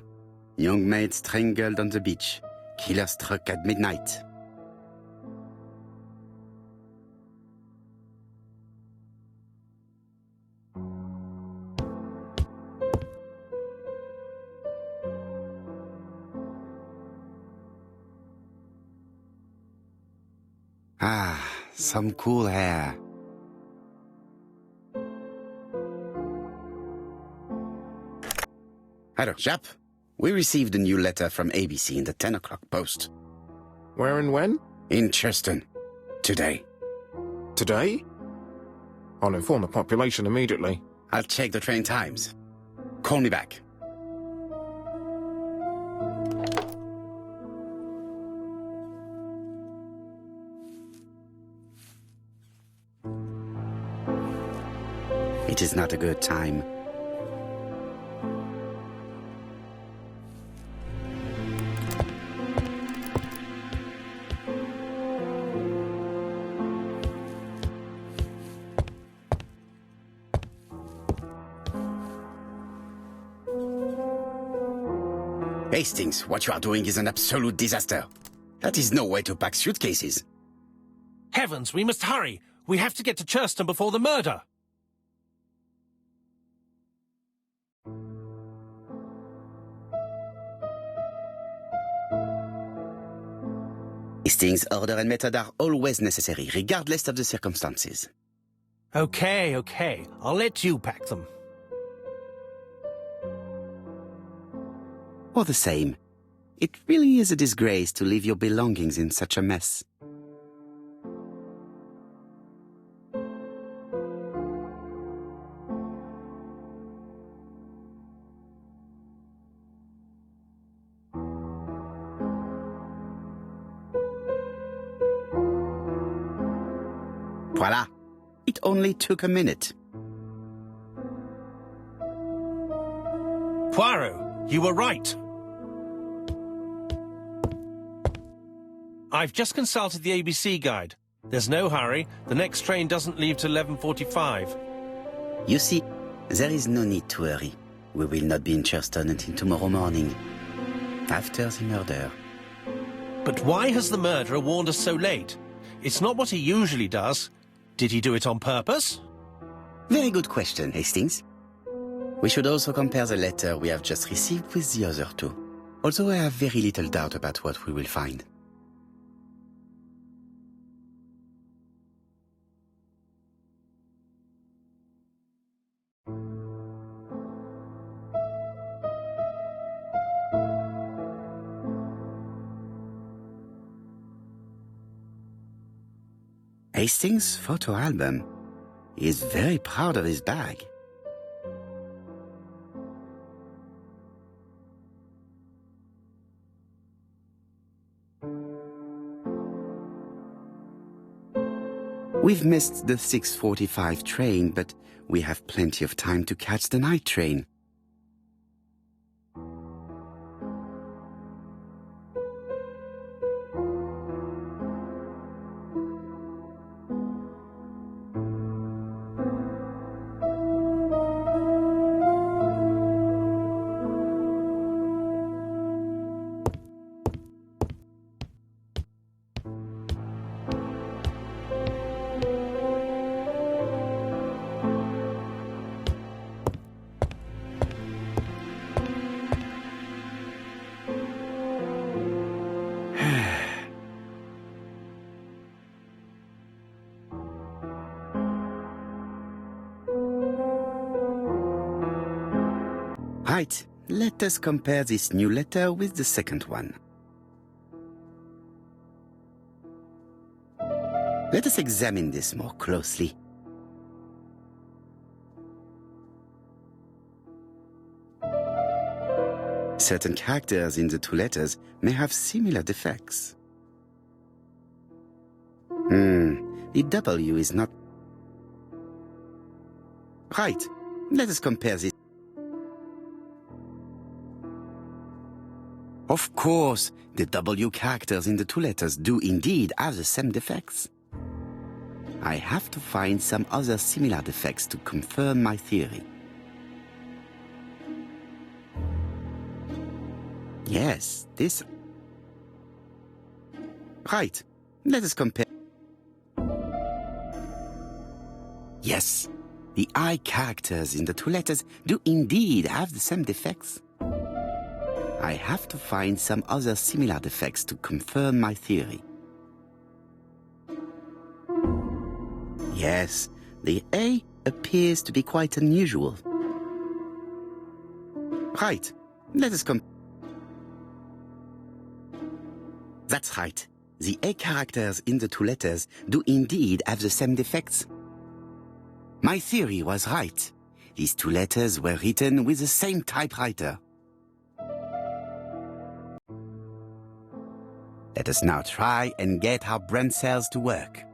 Young maid strangled on the beach. Killer struck at midnight. Ah, some cool hair. Hello, chap. We received a new letter from ABC in the 10 o'clock post. Where and when? In Churston. Today. Today? I'll inform the population immediately. I'll check the train times. Call me back. It is not a good time. Hastings, what you are doing is an absolute disaster. That is no way to pack suitcases. Heavens, we must hurry. We have to get to Churston before the murder. Hastings' order and method are always necessary, regardless of the circumstances. Okay. I'll let you pack them. All the same, it really is a disgrace to leave your belongings in such a mess. Voila! It only took a minute. Poirot, you were right. I've just consulted the ABC guide. There's no hurry. The next train doesn't leave till 11:45. You see, there is no need to hurry. We will not be in Churston until tomorrow morning, after the murder. But why has the murderer warned us so late? It's not what he usually does. Did he do it on purpose? Very good question, Hastings. We should also compare the letter we have just received with the other two, although I have very little doubt about what we will find. Hastings' photo album. He is very proud of his bag. We've missed the 6:45 train, but we have plenty of time to catch the night train. Right, let us compare this new letter with the second one. Let us examine this more closely. Certain characters in the two letters may have similar defects. The W is not... Right, let us compare this. Of course, the W characters in the two letters do indeed have the same defects. I have to find some other similar defects to confirm my theory. Yes, this... Right, let us compare. Yes, the I characters in the two letters do indeed have the same defects. I have to find some other similar defects to confirm my theory. Yes, the A appears to be quite unusual. Right, let us That's right. The A characters in the two letters do indeed have the same defects. My theory was right. These two letters were written with the same typewriter. Let us now try and get our brain cells to work.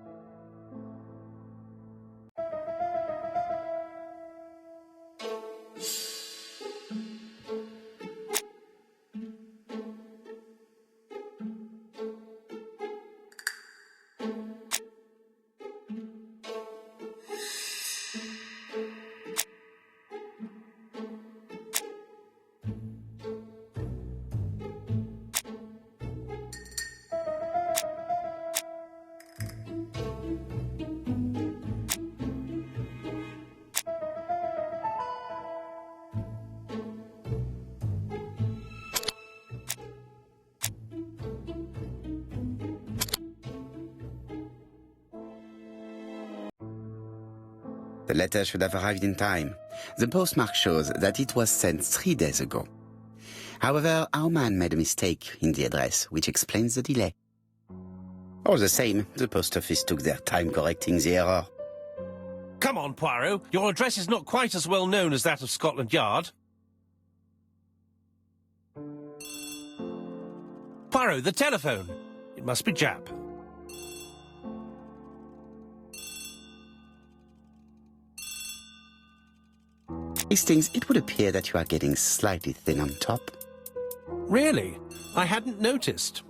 The letter should have arrived in time. The postmark shows that it was sent 3 days ago. However, our man made a mistake in the address, which explains the delay. All the same, the post office took their time correcting the error. Come on, Poirot. Your address is not quite as well known as that of Scotland Yard. Poirot, the telephone. It must be Jap. Hastings, it would appear that you are getting slightly thin on top. Really? I hadn't noticed.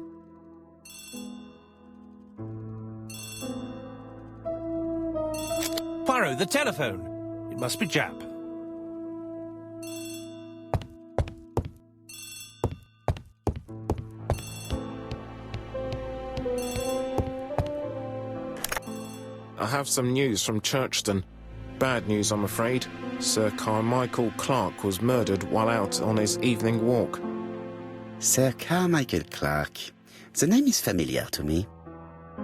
Poirot, the telephone. It must be Jap. I have some news from Churchton. Bad news, I'm afraid. Sir Carmichael Clark was murdered while out on his evening walk. Sir Carmichael Clark. The name is familiar to me.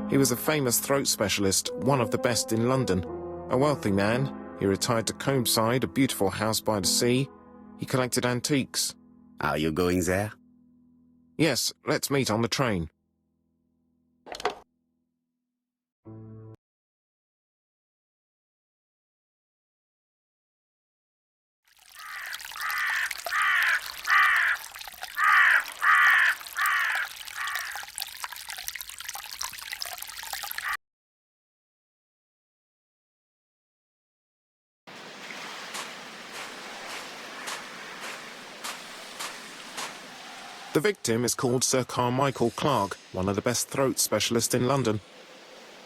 He was a famous throat specialist, one of the best in London. A wealthy man, he retired to Combside, a beautiful house by the sea. He collected antiques. Are you going there? Yes, let's meet on the train. The victim is called Sir Carmichael Clark, one of the best throat specialists in London.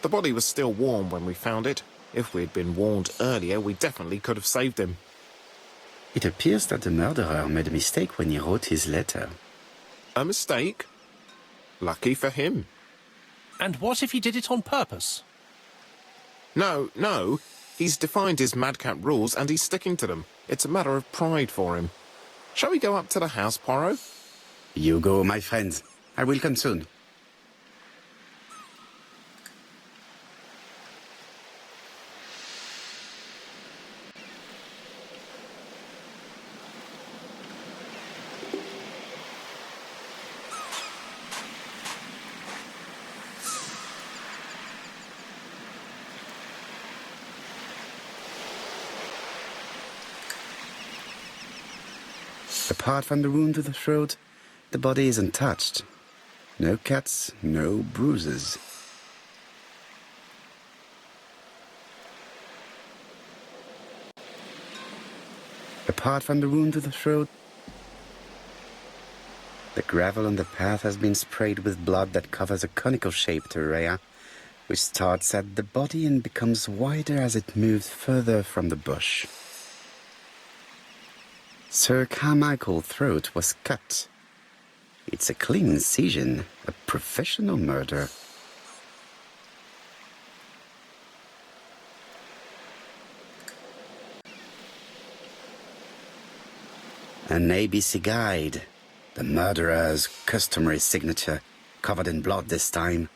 The body was still warm when we found it. If we'd been warned earlier, we definitely could have saved him. It appears that the murderer made a mistake when he wrote his letter. A mistake? Lucky for him. And what if he did it on purpose? No. He's defined his madcap rules and he's sticking to them. It's a matter of pride for him. Shall we go up to the house, Poirot? You go, my friend. I will come soon. Apart from the wound to the throat, the body is untouched. No cuts, no bruises. Apart from the wound to the throat, the gravel on the path has been sprayed with blood that covers a conical-shaped area, which starts at the body and becomes wider as it moves further from the bush. Sir Carmichael's throat was cut. It's a clean incision, a professional murder. An ABC guide. The murderer's customary signature, covered in blood this time.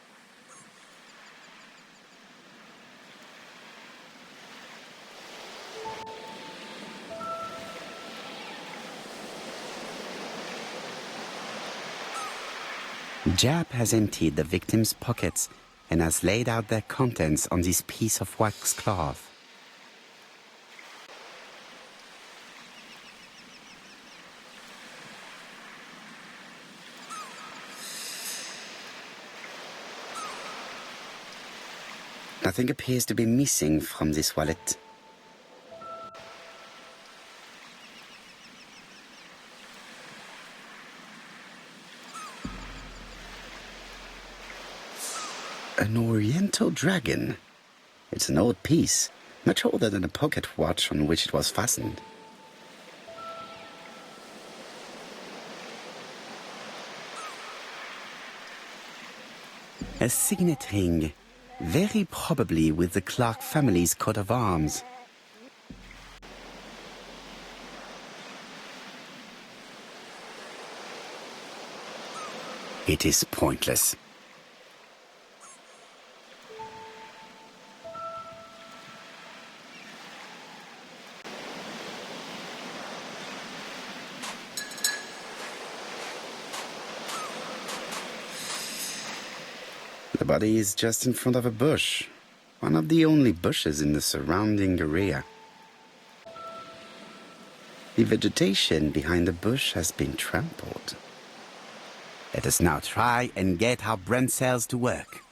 Jap has emptied the victim's pockets and has laid out their contents on this piece of wax cloth. Nothing appears to be missing from this wallet. An oriental dragon. It's an old piece, much older than the pocket watch on which it was fastened. A signet ring, very probably with the Clark family's coat of arms. It is pointless. The body is just in front of a bush, one of the only bushes in the surrounding area. The vegetation behind the bush has been trampled. Let us now try and get our brain cells to work.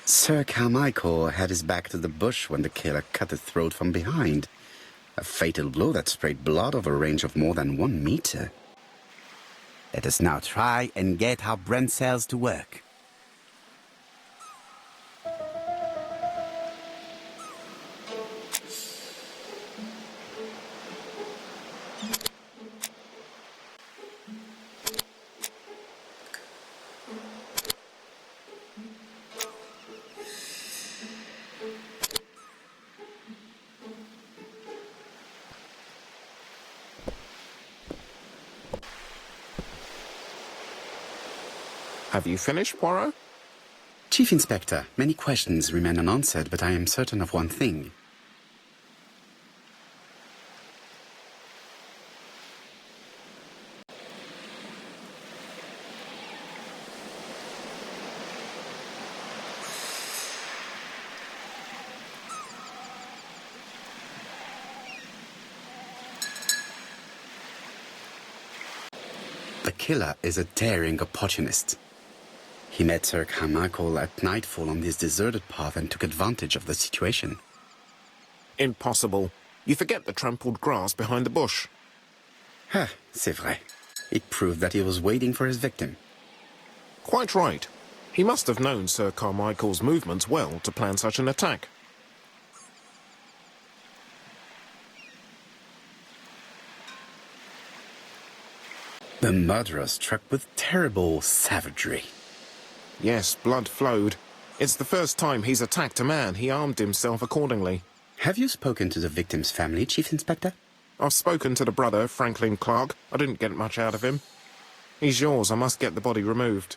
Sir Carmichael had his back to the bush when the killer cut the throat from behind. A fatal blow that sprayed blood over a range of more than 1 meter. Let us now try and get our brain cells to work. Have you finished, Poirot? Chief Inspector, many questions remain unanswered, but I am certain of one thing. The killer is a daring opportunist. He met Sir Carmichael at nightfall on this deserted path and took advantage of the situation. Impossible. You forget the trampled grass behind the bush. Ah, c'est vrai. It proved that he was waiting for his victim. Quite right. He must have known Sir Carmichael's movements well to plan such an attack. The murderer struck with terrible savagery. Yes, blood flowed. It's the first time he's attacked a man. He armed himself accordingly. Have you spoken to the victim's family, Chief Inspector? I've spoken to the brother, Franklin Clark. I didn't get much out of him. He's yours. I must get the body removed.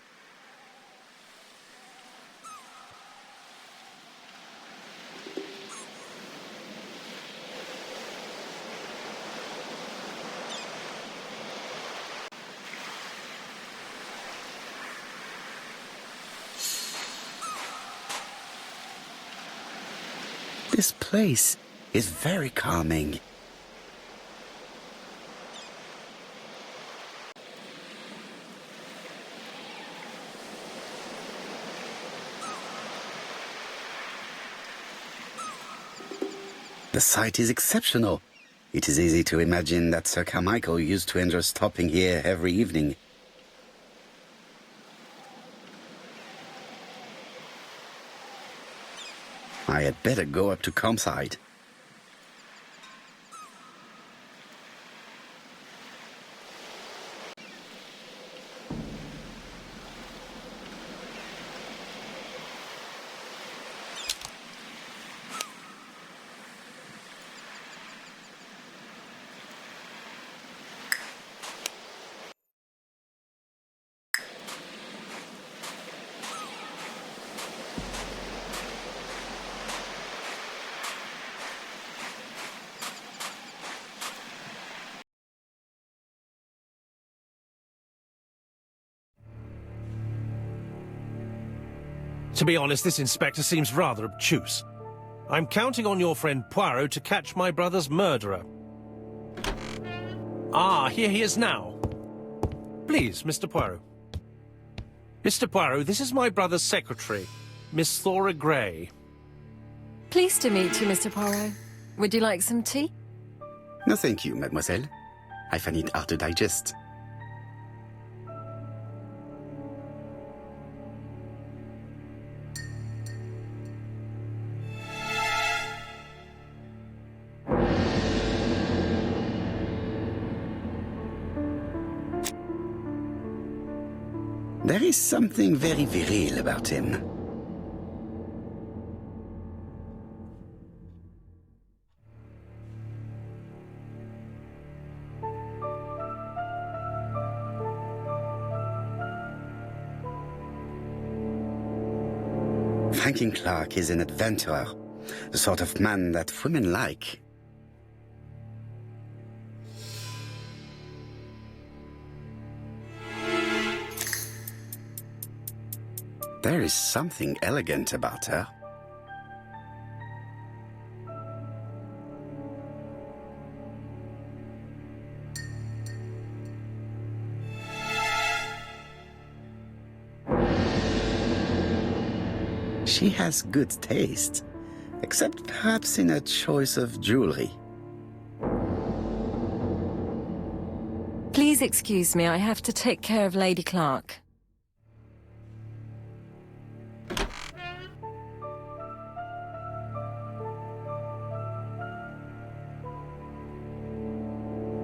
This place is very calming. The site is exceptional. It is easy to imagine that Sir Carmichael used to enjoy stopping here every evening. I had better go up to campsite. To be honest, this inspector seems rather obtuse. I'm counting on your friend Poirot to catch my brother's murderer. Ah, here he is now. Please, Mr. Poirot. Mr. Poirot, this is my brother's secretary, Miss Thora Gray. Pleased to meet you, Mr. Poirot. Would you like some tea? No, thank you, mademoiselle. I find it hard to digest. There is something very viril about him. Franklin Clark is an adventurer, the sort of man that women like. There is something elegant about her. She has good taste, except perhaps in her choice of jewelry. Please excuse me, I have to take care of Lady Clark.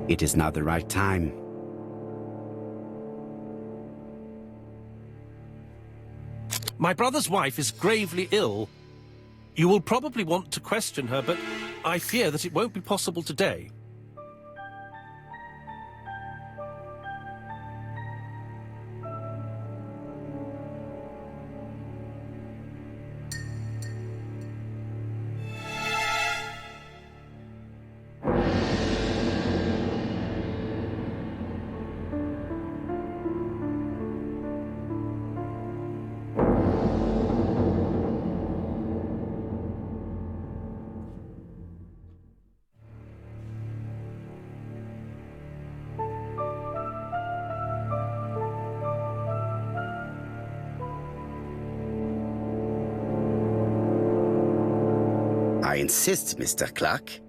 It is not the right time. My brother's wife is gravely ill. You will probably want to question her, but I fear that it won't be possible today. insist, Mr. Clark.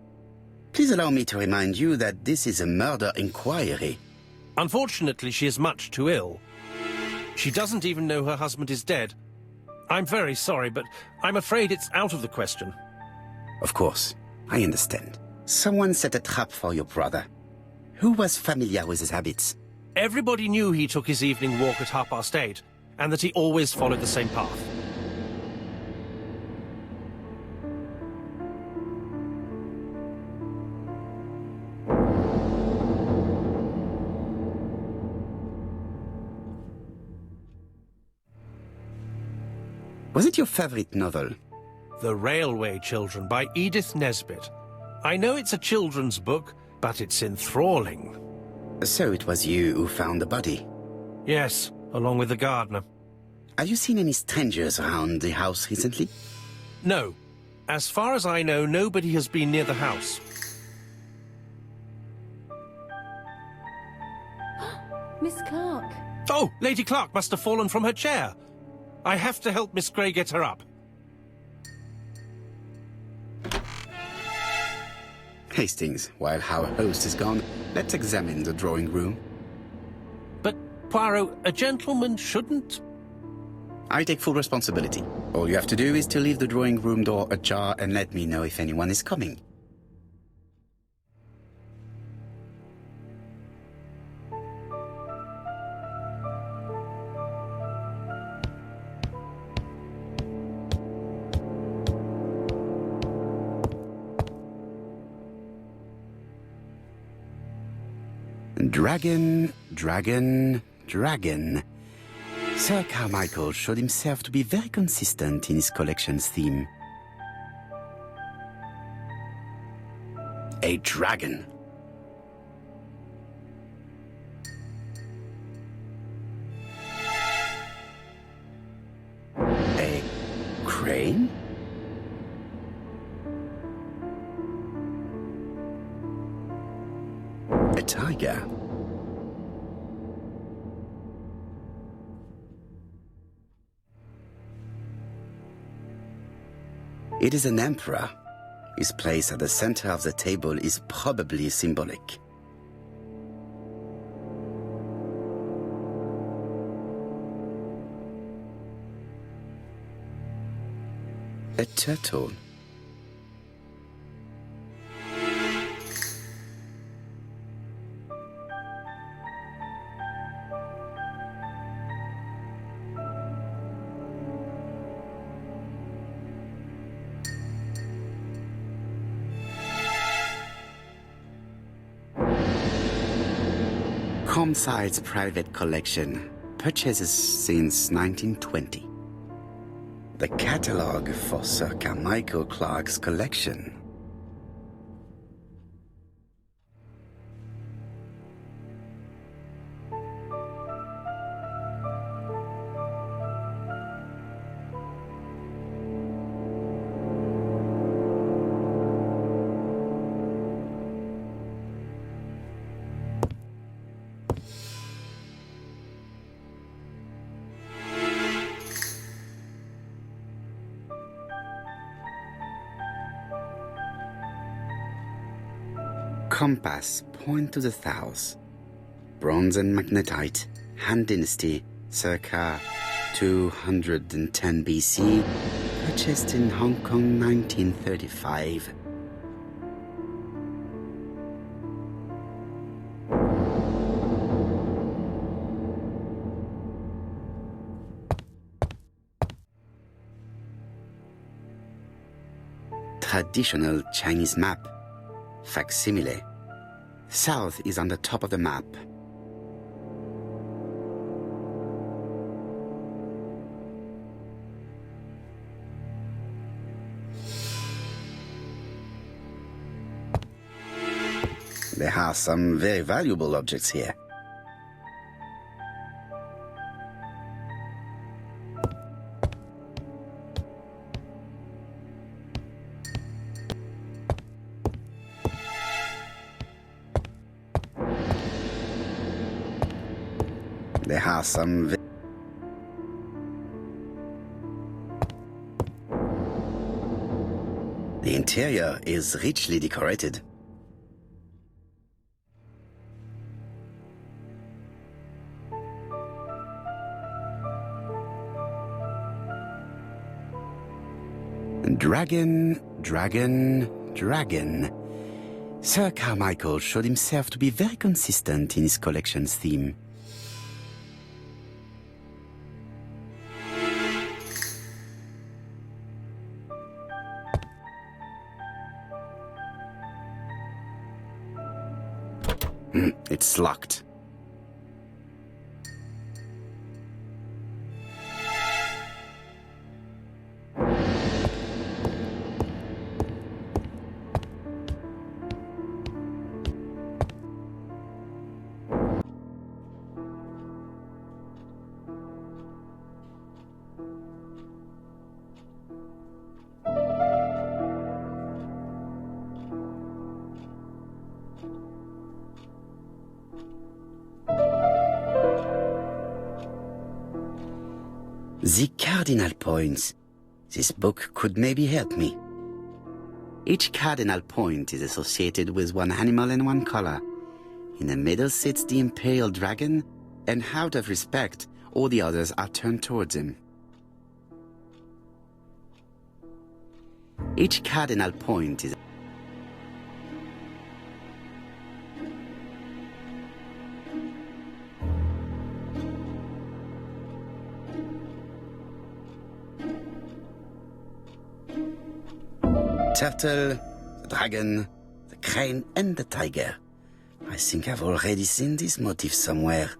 Please allow me to remind you that this is a murder inquiry. Unfortunately, she is much too ill. She doesn't even know her husband is dead. I'm very sorry, but I'm afraid it's out of the question. Of course, I understand. Someone set a trap for your brother. Who was familiar with his habits? Everybody knew he took his evening walk at 8:30, and that he always followed the same path. Was it your favorite novel? The Railway Children by Edith Nesbit. I know it's a children's book, but it's enthralling. So it was you who found the body? Yes, along with the gardener. Have you seen any strangers around the house recently? No. As far as I know, nobody has been near the house. Miss Clark. Oh, Lady Clark must have fallen from her chair. I have to help Miss Grey get her up. Hastings, while our host is gone, let's examine the drawing room. But, Poirot, a gentleman shouldn't... I take full responsibility. All you have to do is to leave the drawing room door ajar and let me know if anyone is coming. Dragon, dragon, dragon. Sir Carmichael showed himself to be very consistent in his collection's theme. A dragon. A crane? A tiger. It is an emperor. His place at the center of the table is probably symbolic. A turtle. Comside's private collection, purchases since 1920. The catalogue for Sir Carmichael Clark's collection. Compass, point to the south. Bronze and magnetite, Han Dynasty, circa 210 BC, purchased in Hong Kong 1935. Traditional Chinese map. Facsimile. South is on the top of the map. There are some very valuable objects here. There are some... The The interior is richly decorated. Dragon, dragon, dragon. Sir Carmichael showed himself to be very consistent in his collection's theme. It's locked. The cardinal points. This book could maybe help me. Each cardinal point is associated with one animal and one color. In the middle sits the imperial dragon, and out of respect, all the others are turned towards him. Each cardinal point is turtle, the dragon, the crane, and the tiger. I think I've already seen this motif somewhere.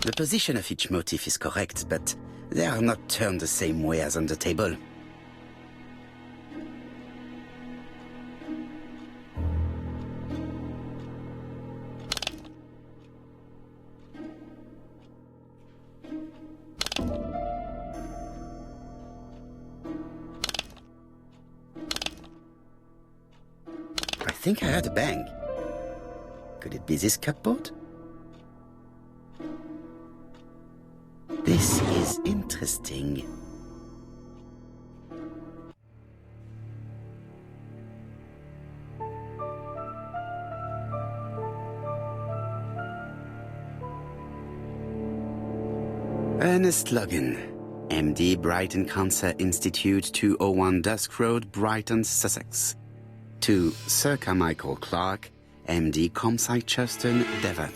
The position of each motif is correct, but they are not turned the same way as on the table. I think I heard a bang. Could it be this cupboard? This is interesting. Ernest Logan, MD, Brighton Cancer Institute, 201 Dusk Road, Brighton, Sussex. To Sir Carmichael Clark, MD, Comside Churstone, Devon.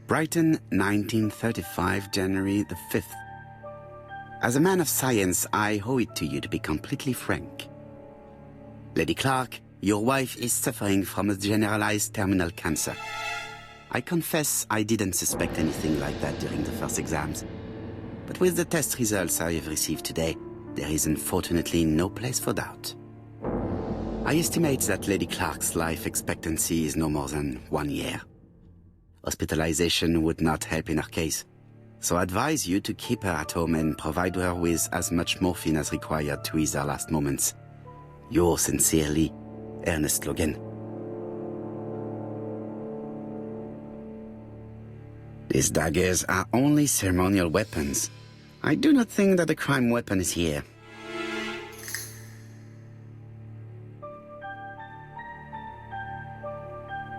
Brighton, 1935, January the 5th. As a man of science, I owe it to you to be completely frank. Lady Clark, your wife is suffering from a generalized terminal cancer. I confess I didn't suspect anything like that during the first exams. But with the test results I have received today, there is unfortunately no place for doubt. I estimate that Lady Clark's life expectancy is no more than 1 year. Hospitalization would not help in her case, so I advise you to keep her at home and provide her with as much morphine as required to ease her last moments. Yours sincerely, Ernest Logan. These daggers are only ceremonial weapons. I do not think that the crime weapon is here.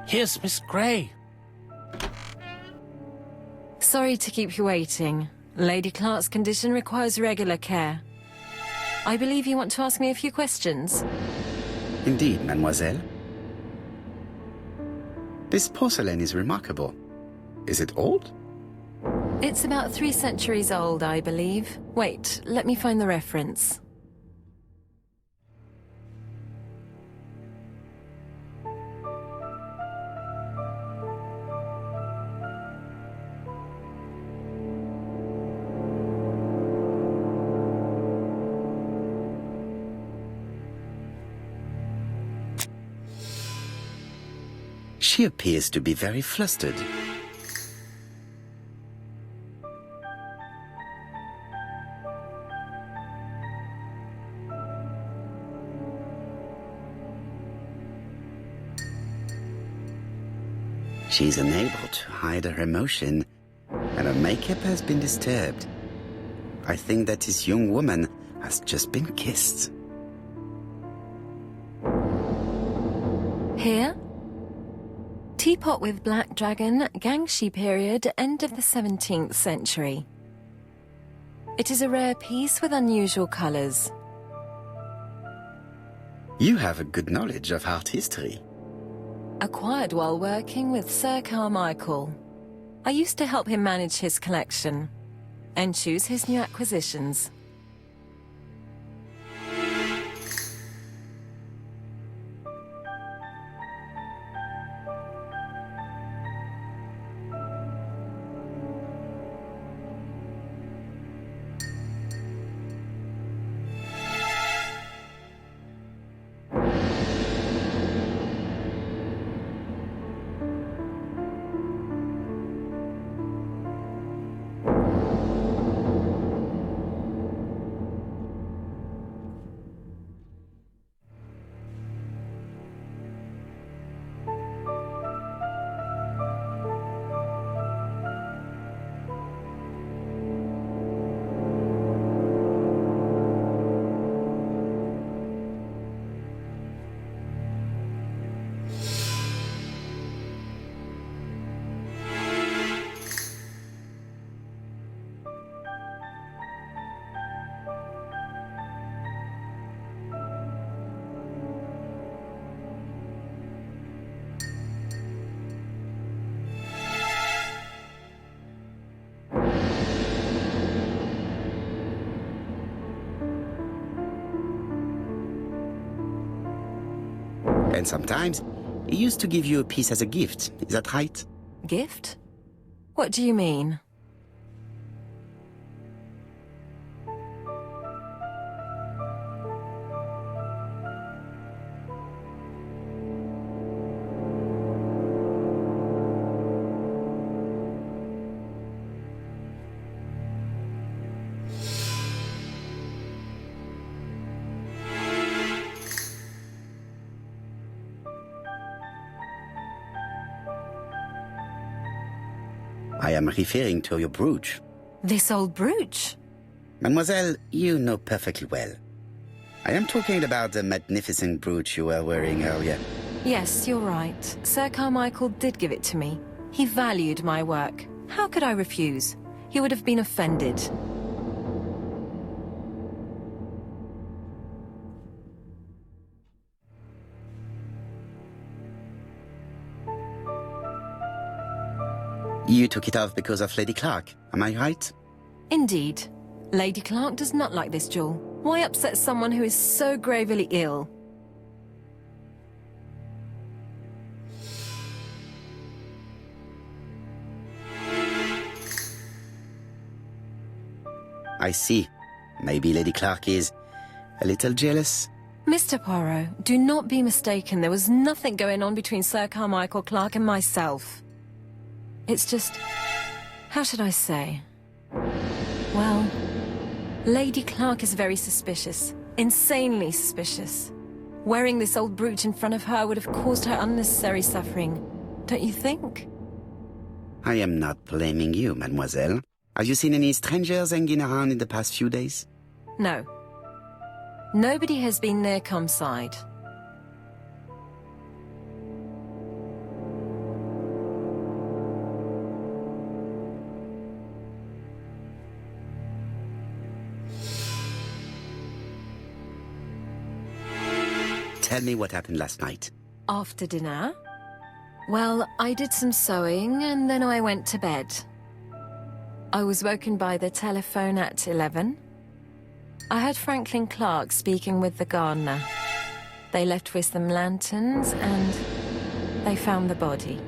Here's Miss Grey. Sorry to keep you waiting. Lady Clark's condition requires regular care. I believe you want to ask me a few questions. Indeed, mademoiselle. This porcelain is remarkable. Is it old? It's about 3 centuries old, I believe. Wait, let me find the reference. She appears to be very flustered. She is unable to hide her emotion, and her makeup has been disturbed. I think that this young woman has just been kissed. Here? Teapot with black dragon, Gangxi period, end of the 17th century. It is a rare piece with unusual colours. You have a good knowledge of art history. Acquired while working with Sir Carmichael. I used to help him manage his collection and choose his new acquisitions. And sometimes, he used to give you a piece as a gift. Is that right? Gift? What do you mean? I am referring to your brooch. This old brooch? Mademoiselle, you know perfectly well. I am talking about the magnificent brooch you were wearing earlier. Yes, you're right. Sir Carmichael did give it to me. He valued my work. How could I refuse? He would have been offended. You took it off because of Lady Clark, am I right? Indeed. Lady Clark does not like this jewel. Why upset someone who is so gravely ill? I see. Maybe Lady Clark is a little jealous. Mr. Poirot, do not be mistaken. There was nothing going on between Sir Carmichael Clark and myself. It's just... how should I say? Well, Lady Clark is very suspicious. Insanely suspicious. Wearing this old brooch in front of her would have caused her unnecessary suffering. Don't you think? I am not blaming you, mademoiselle. Have you seen any strangers hanging around in the past few days? No. Nobody has been near Comside. Tell me what happened last night. After dinner? Well, I did some sewing and then I went to bed. I was woken by the telephone at 11. I heard Franklin Clark speaking with the gardener. They left with some lanterns and they found the body.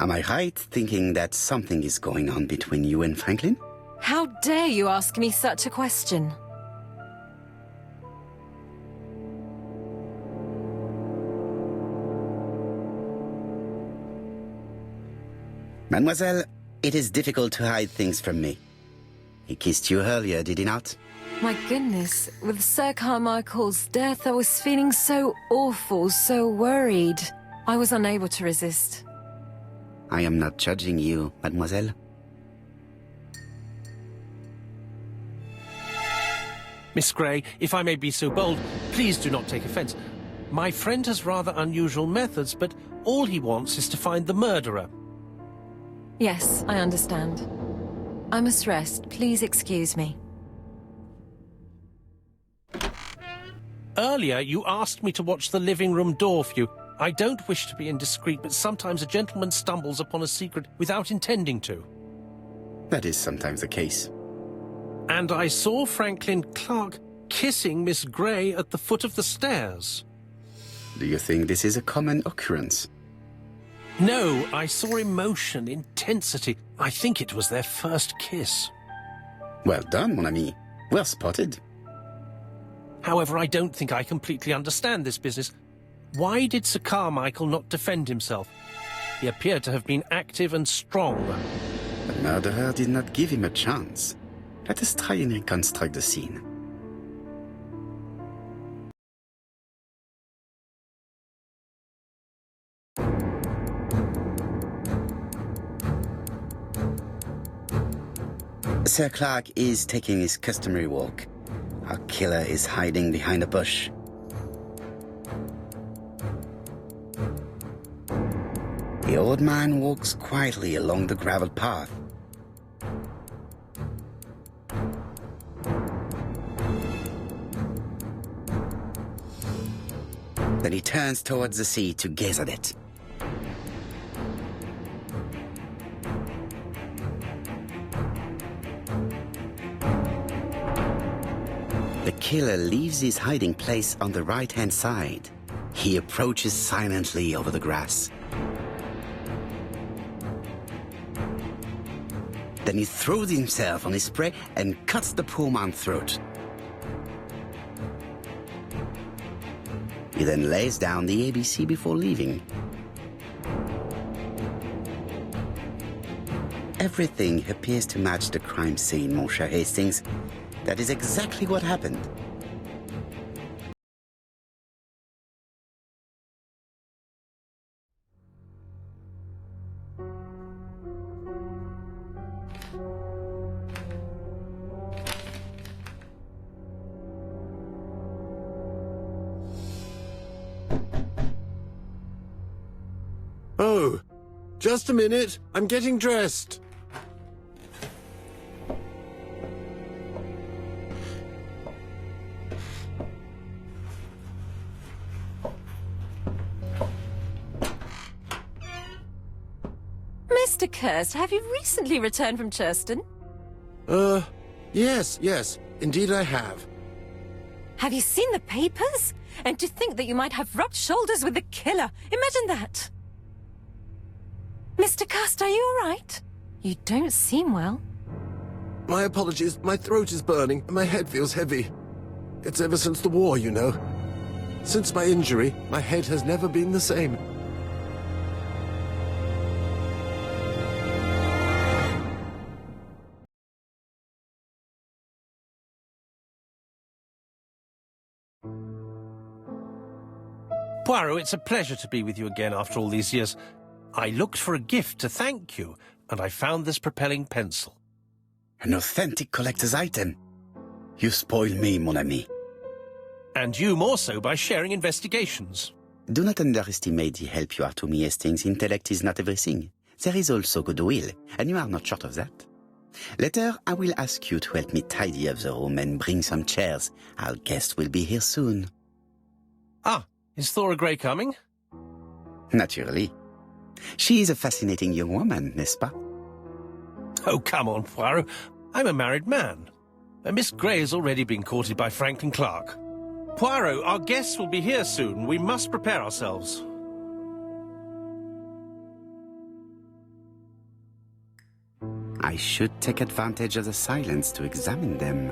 Am I right thinking that something is going on between you and Franklin? How dare you ask me such a question? Mademoiselle, it is difficult to hide things from me. He kissed you earlier, did he not? My goodness, with Sir Carmichael's death, I was feeling so awful, so worried. I was unable to resist. I am not judging you, mademoiselle. Miss Grey, if I may be so bold, please do not take offence. My friend has rather unusual methods, but all he wants is to find the murderer. Yes, I understand. I must rest. Please excuse me. Earlier, you asked me to watch the living room door for you. I don't wish to be indiscreet, but sometimes a gentleman stumbles upon a secret without intending to. That is sometimes the case. And I saw Franklin Clark kissing Miss Grey at the foot of the stairs. Do you think this is a common occurrence? No, I saw emotion, intensity. I think it was their first kiss. Well done, mon ami. Well spotted. However, I don't think I completely understand this business. Why did Sir Carmichael not defend himself? He appeared to have been active and strong. The murderer did not give him a chance. Let us try and reconstruct the scene. Sir Clark is taking his customary walk. Our killer is hiding behind a bush. The old man walks quietly along the gravel path. Then he turns towards the sea to gaze at it. The killer leaves his hiding place on the right-hand side. He approaches silently over the grass. Then he throws himself on his prey and cuts the poor man's throat. He then lays down the ABC before leaving. Everything appears to match the crime scene, mon cher Hastings. That is exactly what happened. Oh, just a minute. I'm getting dressed. Mr. Kirst, have you recently returned from Churston? Yes. Indeed I have. Have you seen the papers? And to think that you might have rubbed shoulders with the killer. Imagine that. Mr. Kirst, are you all right? You don't seem well. My apologies. My throat is burning and my head feels heavy. It's ever since the war, you know. Since my injury, my head has never been the same. Poirot, it's a pleasure to be with you again after all these years. I looked for a gift to thank you, and I found this propelling pencil. An authentic collector's item. You spoil me, mon ami. And you more so by sharing investigations. Do not underestimate the help you are to me, Hastings. Intellect is not everything. There is also goodwill, and you are not short of that. Later, I will ask you to help me tidy up the room and bring some chairs. Our guest will be here soon. Ah, is Thora Grey coming? Naturally. She is a fascinating young woman, n'est-ce pas? Oh, come on, Poirot. I'm a married man. And Miss Grey has already been courted by Franklin Clark. Poirot, our guests will be here soon. We must prepare ourselves. I should take advantage of the silence to examine them.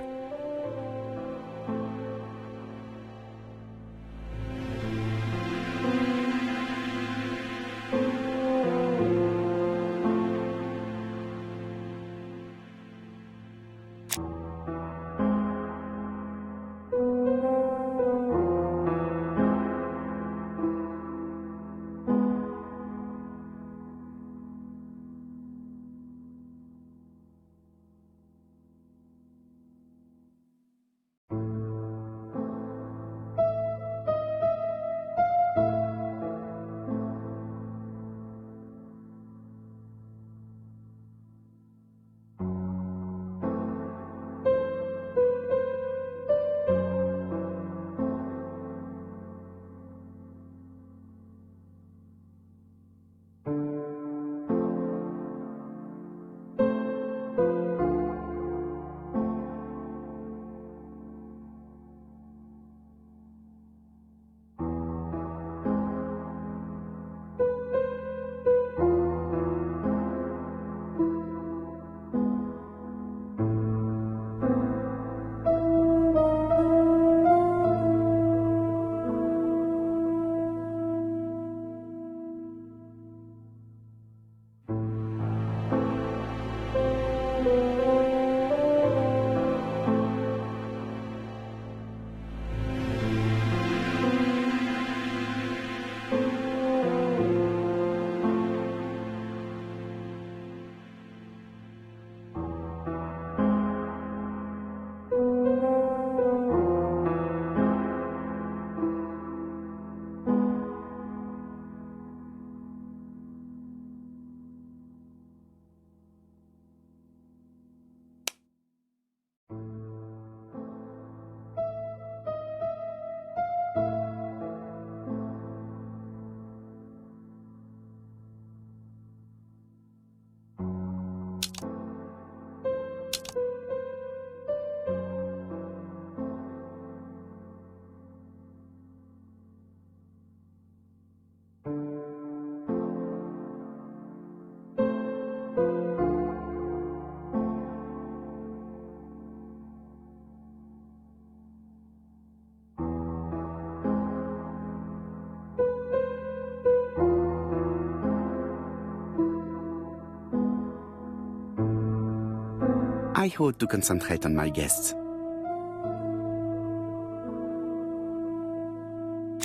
I ought to concentrate on my guests.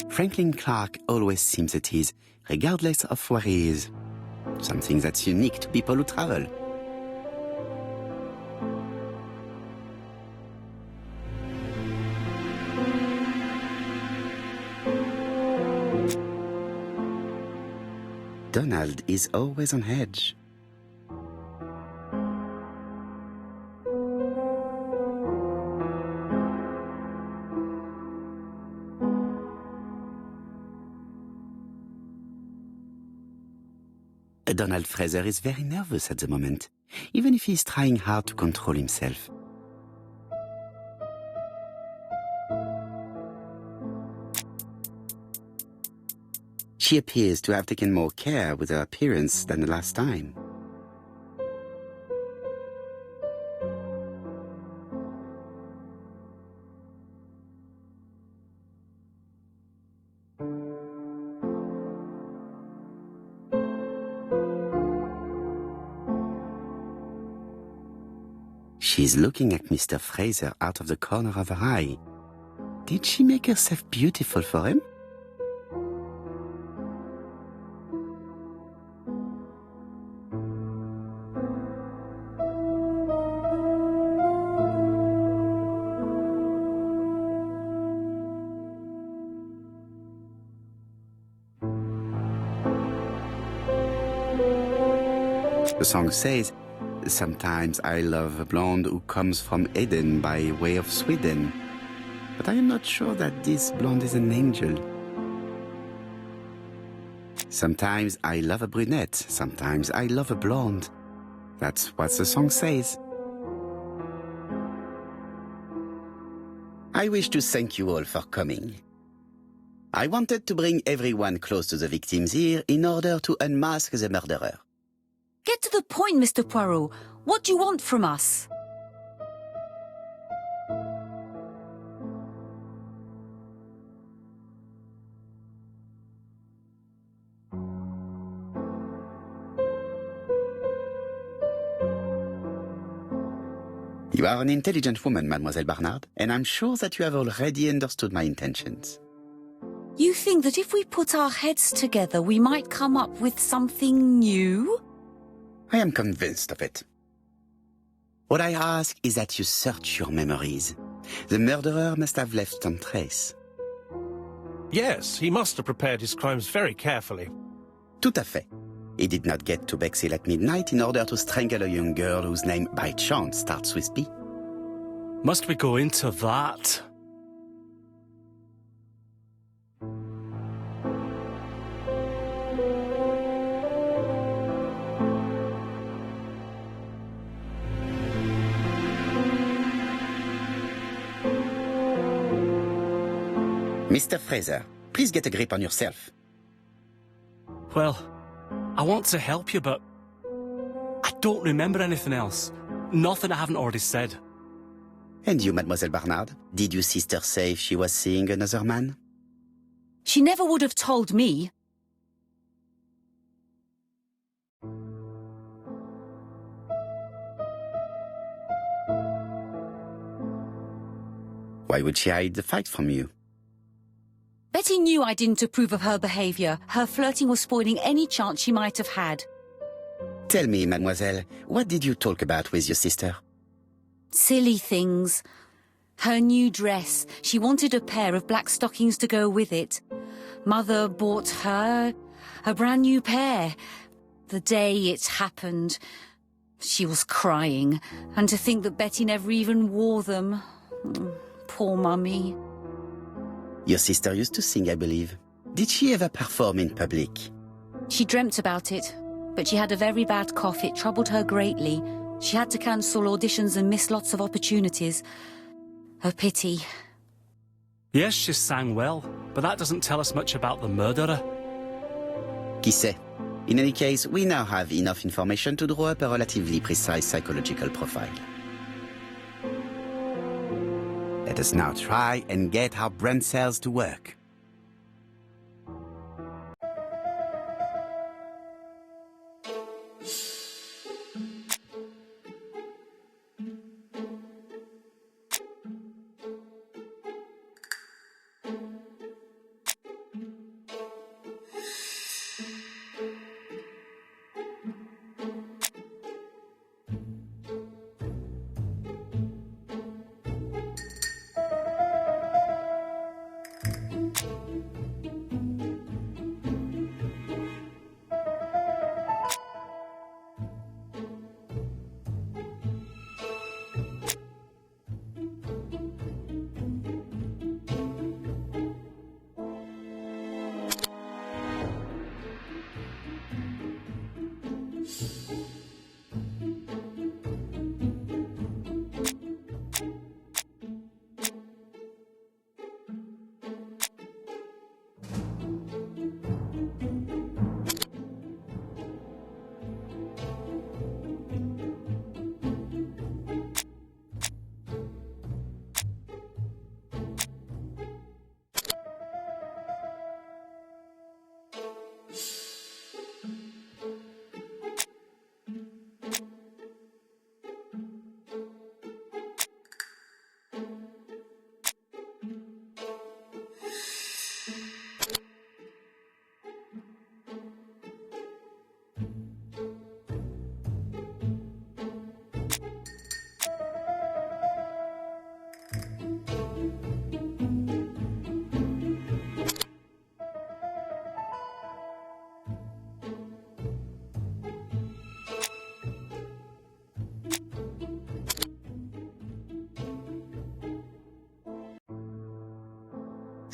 Franklin Clark always seems at ease, regardless of where he is. Something that's unique to people who travel. Donald is always on edge. Donald Fraser is very nervous at the moment, even if he is trying hard to control himself. She appears to have taken more care with her appearance than the last time. She's looking at Mr. Fraser out of the corner of her eye. Did she make herself beautiful for him? The song says, "Sometimes I love a blonde who comes from Eden by way of Sweden. But I am not sure that this blonde is an angel. Sometimes I love a brunette, sometimes I love a blonde." That's what the song says. I wish to thank you all for coming. I wanted to bring everyone close to the victims here in order to unmask the murderer. Get to the point, Mr. Poirot. What do you want from us? You are an intelligent woman, Mademoiselle Barnard, and I'm sure that you have already understood my intentions. You think that if we put our heads together, we might come up with something new? I am convinced of it. What I ask is that you search your memories. The murderer must have left some trace. Yes, he must have prepared his crimes very carefully. Tout à fait. He did not get to Bexhill at midnight in order to strangle a young girl whose name by chance starts with P. Must we go into that? Mr. Fraser, please get a grip on yourself. Well, I want to help you, but I don't remember anything else. Nothing I haven't already said. And you, Mademoiselle Barnard, did your sister say if she was seeing another man? She never would have told me. Why would she hide the fact from you? Betty knew I didn't approve of her behaviour. Her flirting was spoiling any chance she might have had. Tell me, mademoiselle, what did you talk about with your sister? Silly things. Her new dress. She wanted a pair of black stockings to go with it. Mother bought her a brand new pair. The day it happened, she was crying. And to think that Betty never even wore them. Poor Mummy. Your sister used to sing, I believe. Did she ever perform in public? She dreamt about it, but she had a very bad cough. It troubled her greatly. She had to cancel auditions and miss lots of opportunities. A pity. Yes, she sang well, but that doesn't tell us much about the murderer. Qui sait? In any case, we now have enough information to draw up a relatively precise psychological profile. Let us now try and get our brain cells to work.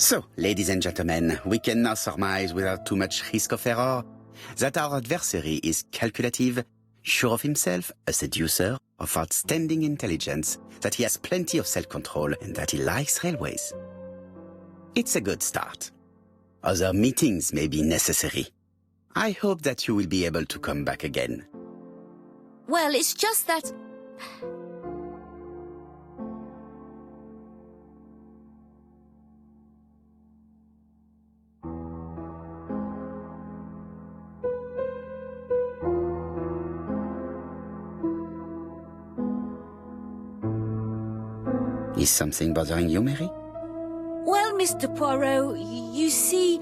So, ladies and gentlemen, we can now surmise without too much risk of error that our adversary is calculative, sure of himself, a seducer, of outstanding intelligence, that he has plenty of self-control, and that he likes railways. It's a good start. Other meetings may be necessary. I hope that you will be able to come back again. Well, it's just that... Is something bothering you, Mary? Well, Mr. Poirot, you see,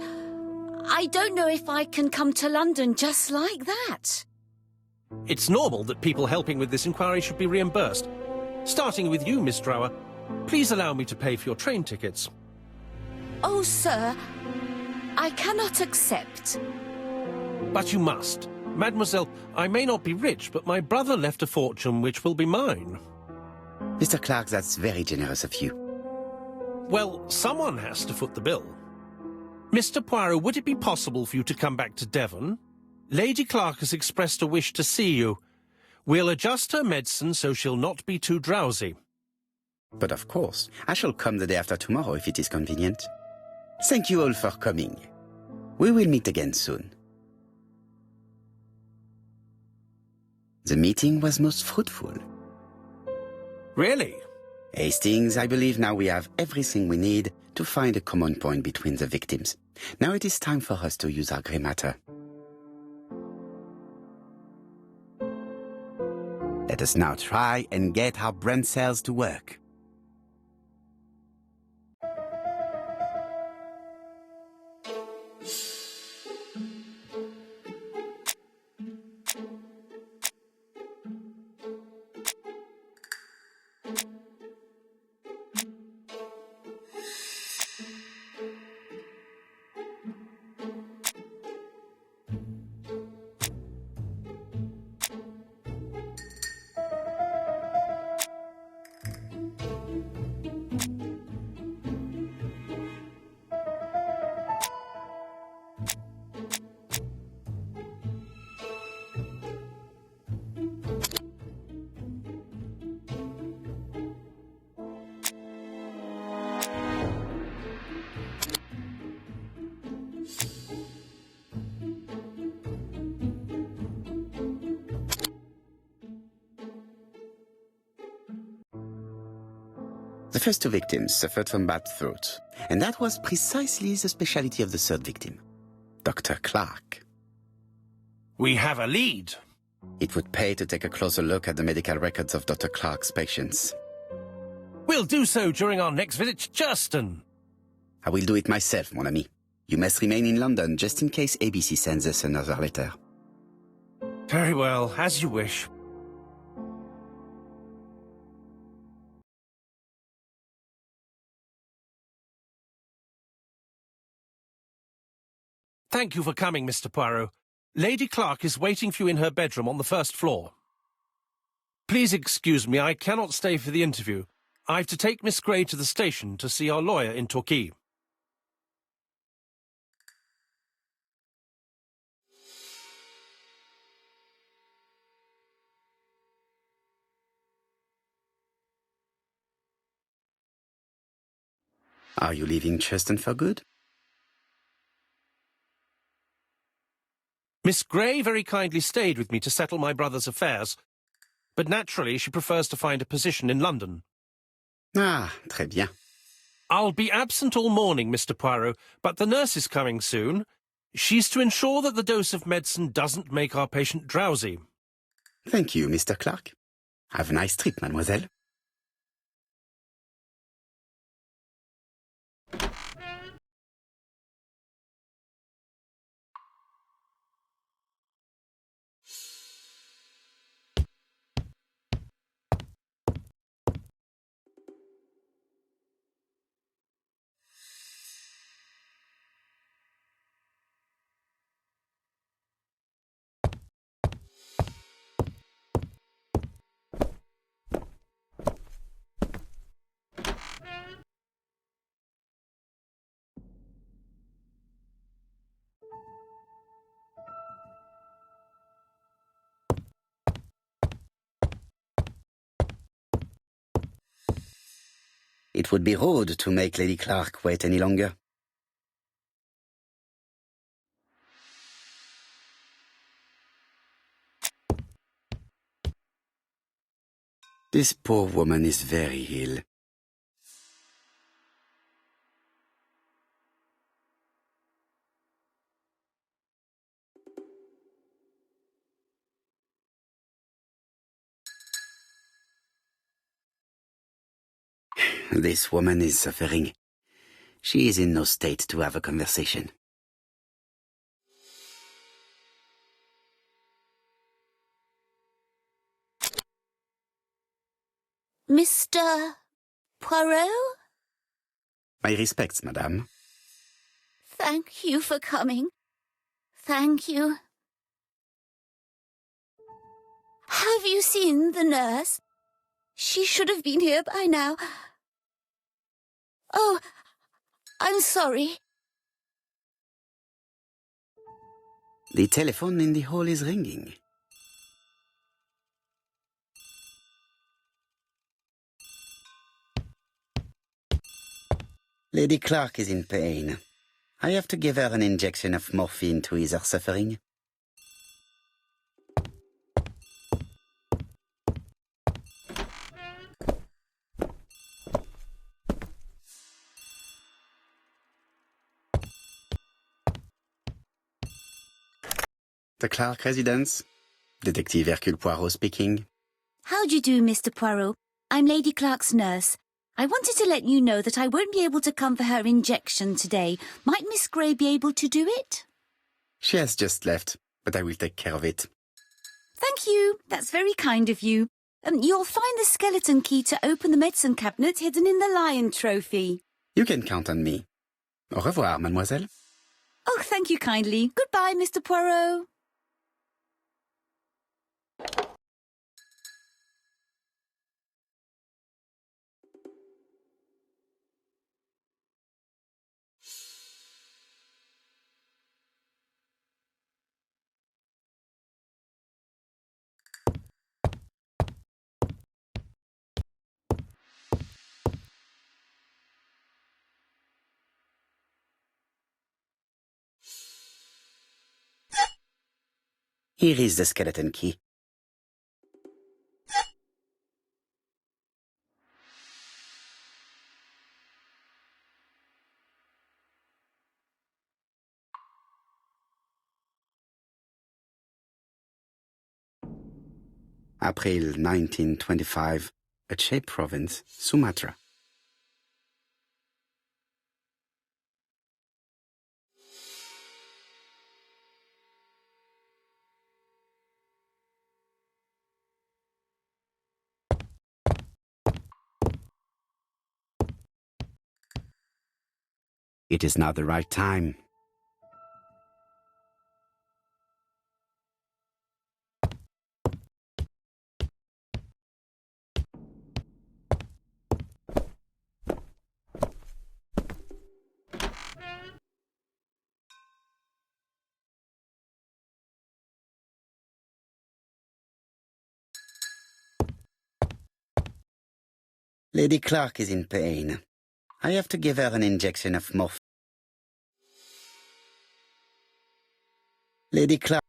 I don't know if I can come to London just like that. It's normal that people helping with this inquiry should be reimbursed. Starting with you, Miss Drower. Please allow me to pay for your train tickets. Oh, sir, I cannot accept. But you must. Mademoiselle, I may not be rich, but my brother left a fortune which will be mine. Mr. Clark, that's very generous of you. Well, someone has to foot the bill. Mr. Poirot, would it be possible for you to come back to Devon? Lady Clark has expressed a wish to see you. We'll adjust her medicine so she'll not be too drowsy. But of course, I shall come the day after tomorrow if it is convenient. Thank you all for coming. We will meet again soon. The meeting was most fruitful. Really? Hastings, I believe now we have everything we need to find a common point between the victims. Now it is time for us to use our grey matter. Let us now try and get our brain cells to work. The first two victims suffered from bad throats, and that was precisely the specialty of the third victim, Dr. Clark. We have a lead. It would pay to take a closer look at the medical records of Dr. Clark's patients. We'll do so during our next visit to Churston. I will do it myself, mon ami. You must remain in London just in case ABC sends us another letter. Very well, as you wish. Thank you for coming, Mr. Poirot. Lady Clark is waiting for you in her bedroom on the first floor. Please excuse me, I cannot stay for the interview. I've to take Miss Gray to the station to see our lawyer in Torquay. Are you leaving Churston for good? Miss Gray very kindly stayed with me to settle my brother's affairs, but naturally she prefers to find a position in London. Ah, très bien. I'll be absent all morning, Mr. Poirot, but the nurse is coming soon. She's to ensure that the dose of medicine doesn't make our patient drowsy. Thank you, Mr. Clark. Have a nice trip, mademoiselle. It would be rude to make Lady Clark wait any longer. This poor woman is very ill. This woman is suffering. She is in no state to have a conversation. Mr. Poirot? My respects, madame. Thank you for coming. Thank you. Have you seen the nurse? She should have been here by now. Oh, I'm sorry. The telephone in the hall is ringing. Lady Clark is in pain. I have to give her an injection of morphine to ease her suffering. The Clark residence. Detective Hercule Poirot speaking. How do you do, Mr. Poirot? I'm Lady Clark's nurse. I wanted to let you know that I won't be able to come for her injection today. Might Miss Grey be able to do it? She has just left, but I will take care of it. Thank you. That's very kind of you. You'll find the skeleton key to open the medicine cabinet hidden in the lion trophy. You can count on me. Au revoir, mademoiselle. Oh, thank you kindly. Goodbye, Mr. Poirot. Here is the skeleton key. April 1925, Aceh Province, Sumatra. It is not the right time. Lady Clark is in pain. I have to give her an injection of morphine. Lady Clark.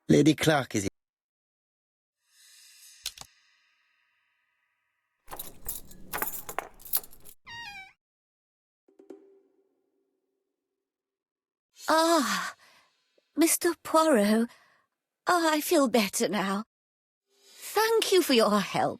Lady Clark is in... Ah, Mr. Poirot. Oh, I feel better now. Thank you for your help.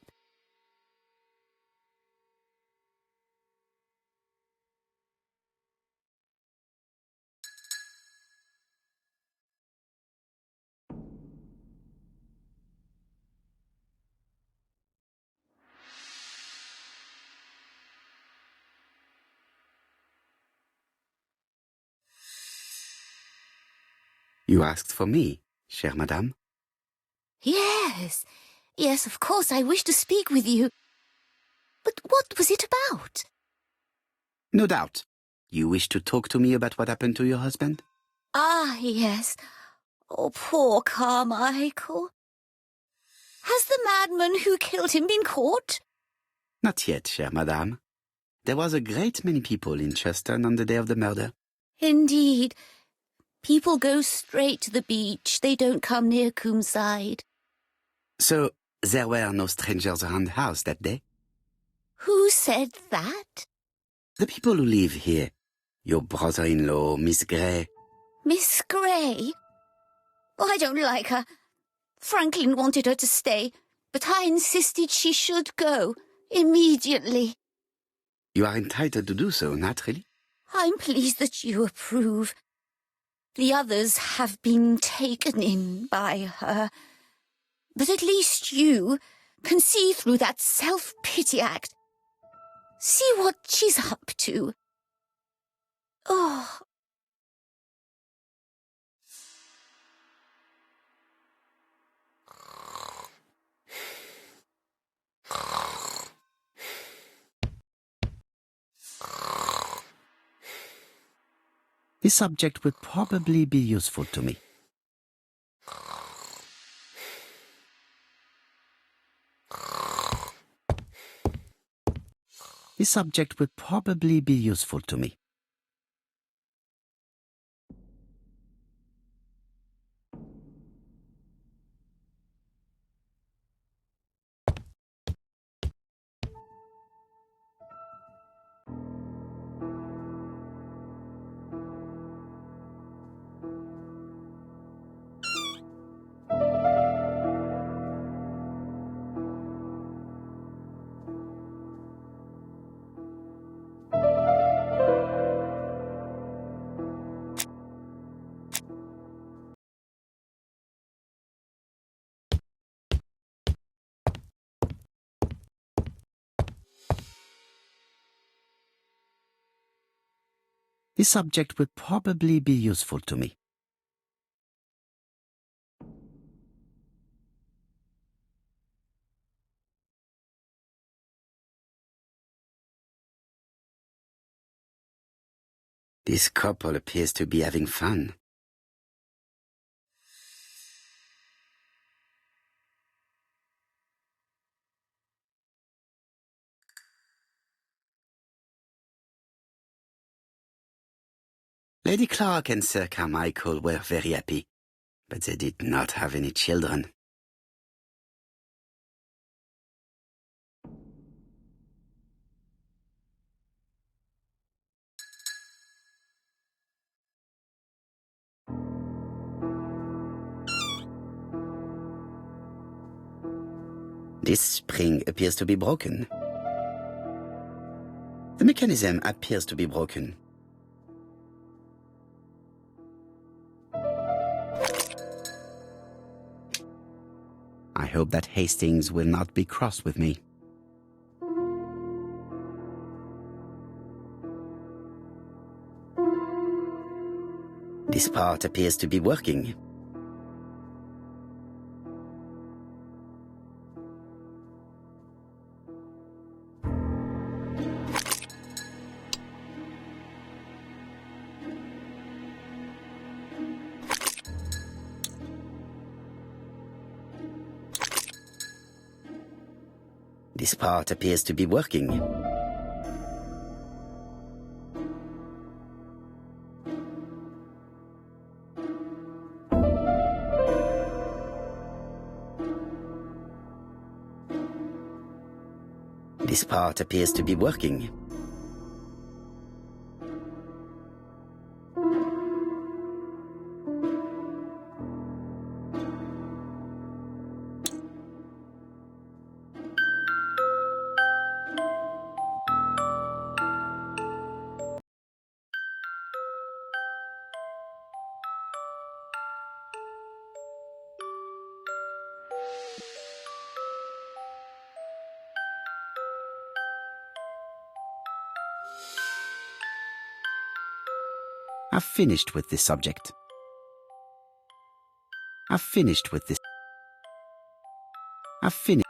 You asked for me, chère madame? Yes, of course, I wish to speak with you. But what was it about? No doubt. You wish to talk to me about what happened to your husband? Ah, yes. Oh, poor Carmichael. Has the madman who killed him been caught? Not yet, chère madame. There was a great many people in Cheston on the day of the murder. Indeed. People go straight to the beach. They don't come near Coomside. So, there were no strangers around the house that day? Who said that? The people who live here. Your brother-in-law, Miss Gray. Miss Gray? Oh, I don't like her. Franklin wanted her to stay, but I insisted she should go, immediately. You are entitled to do so, naturally. I'm pleased that you approve. The others have been taken in by her. But at least you can see through that self-pity act. See what she's up to. Oh. This subject would probably be useful to me. This subject would probably be useful to me. This subject would probably be useful to me. This couple appears to be having fun. Lady Clark and Sir Carmichael were very happy, but they did not have any children. This spring appears to be broken. The mechanism appears to be broken. I hope that Hastings will not be cross with me. This part appears to be working. This part appears to be working. This part appears to be working. I've finished with this subject. I've finished with this. I've finished.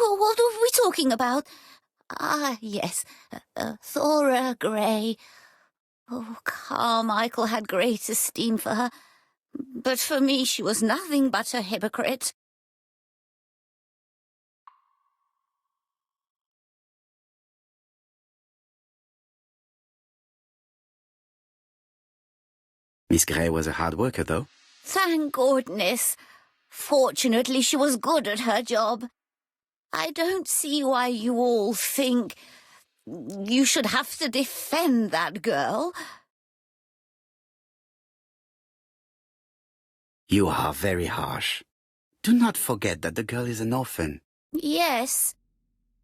Oh, what are we talking about? Ah, yes, Thora Grey. Oh, Carmichael had great esteem for her, but for me she was nothing but a hypocrite. Miss Grey was a hard worker, though. Thank goodness. Fortunately, she was good at her job. I don't see why you all think you should have to defend that girl. You are very harsh. Do not forget that the girl is an orphan. Yes,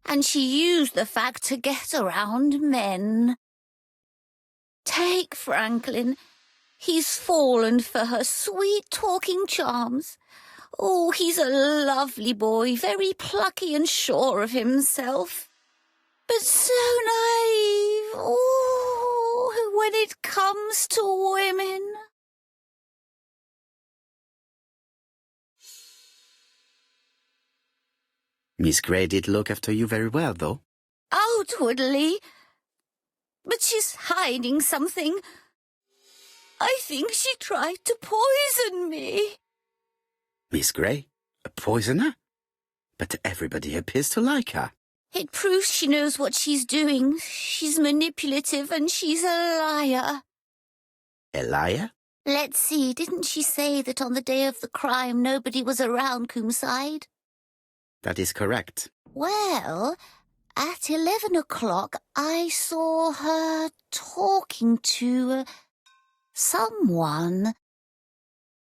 and she used the fact to get around men. Take Franklin. He's fallen for her sweet-talking charms. Oh, he's a lovely boy, very plucky and sure of himself. But so naive, oh, when it comes to women. Miss Grey did look after you very well, though. Outwardly. But she's hiding something. I think she tried to poison me. Miss Grey? A poisoner? But everybody appears to like her. It proves she knows what she's doing. She's manipulative and she's a liar. A liar? Let's see, didn't she say that on the day of the crime nobody was around Coomside? That is correct. Well, at 11 o'clock I saw her talking to someone.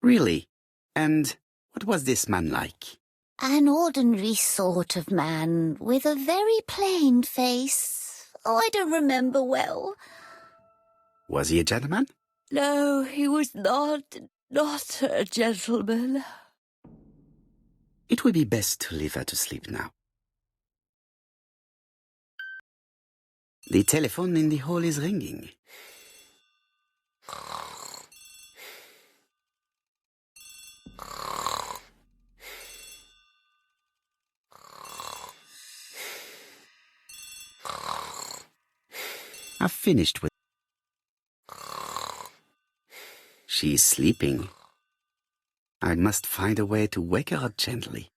Really? And what was this man like? An ordinary sort of man with a very plain face. Oh, I don't remember well. Was he a gentleman? No, he was not a gentleman. It would be best to leave her to sleep now. The telephone in the hall is ringing. I've finished with... She's sleeping. I must find a way to wake her up gently.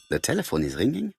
The telephone is ringing.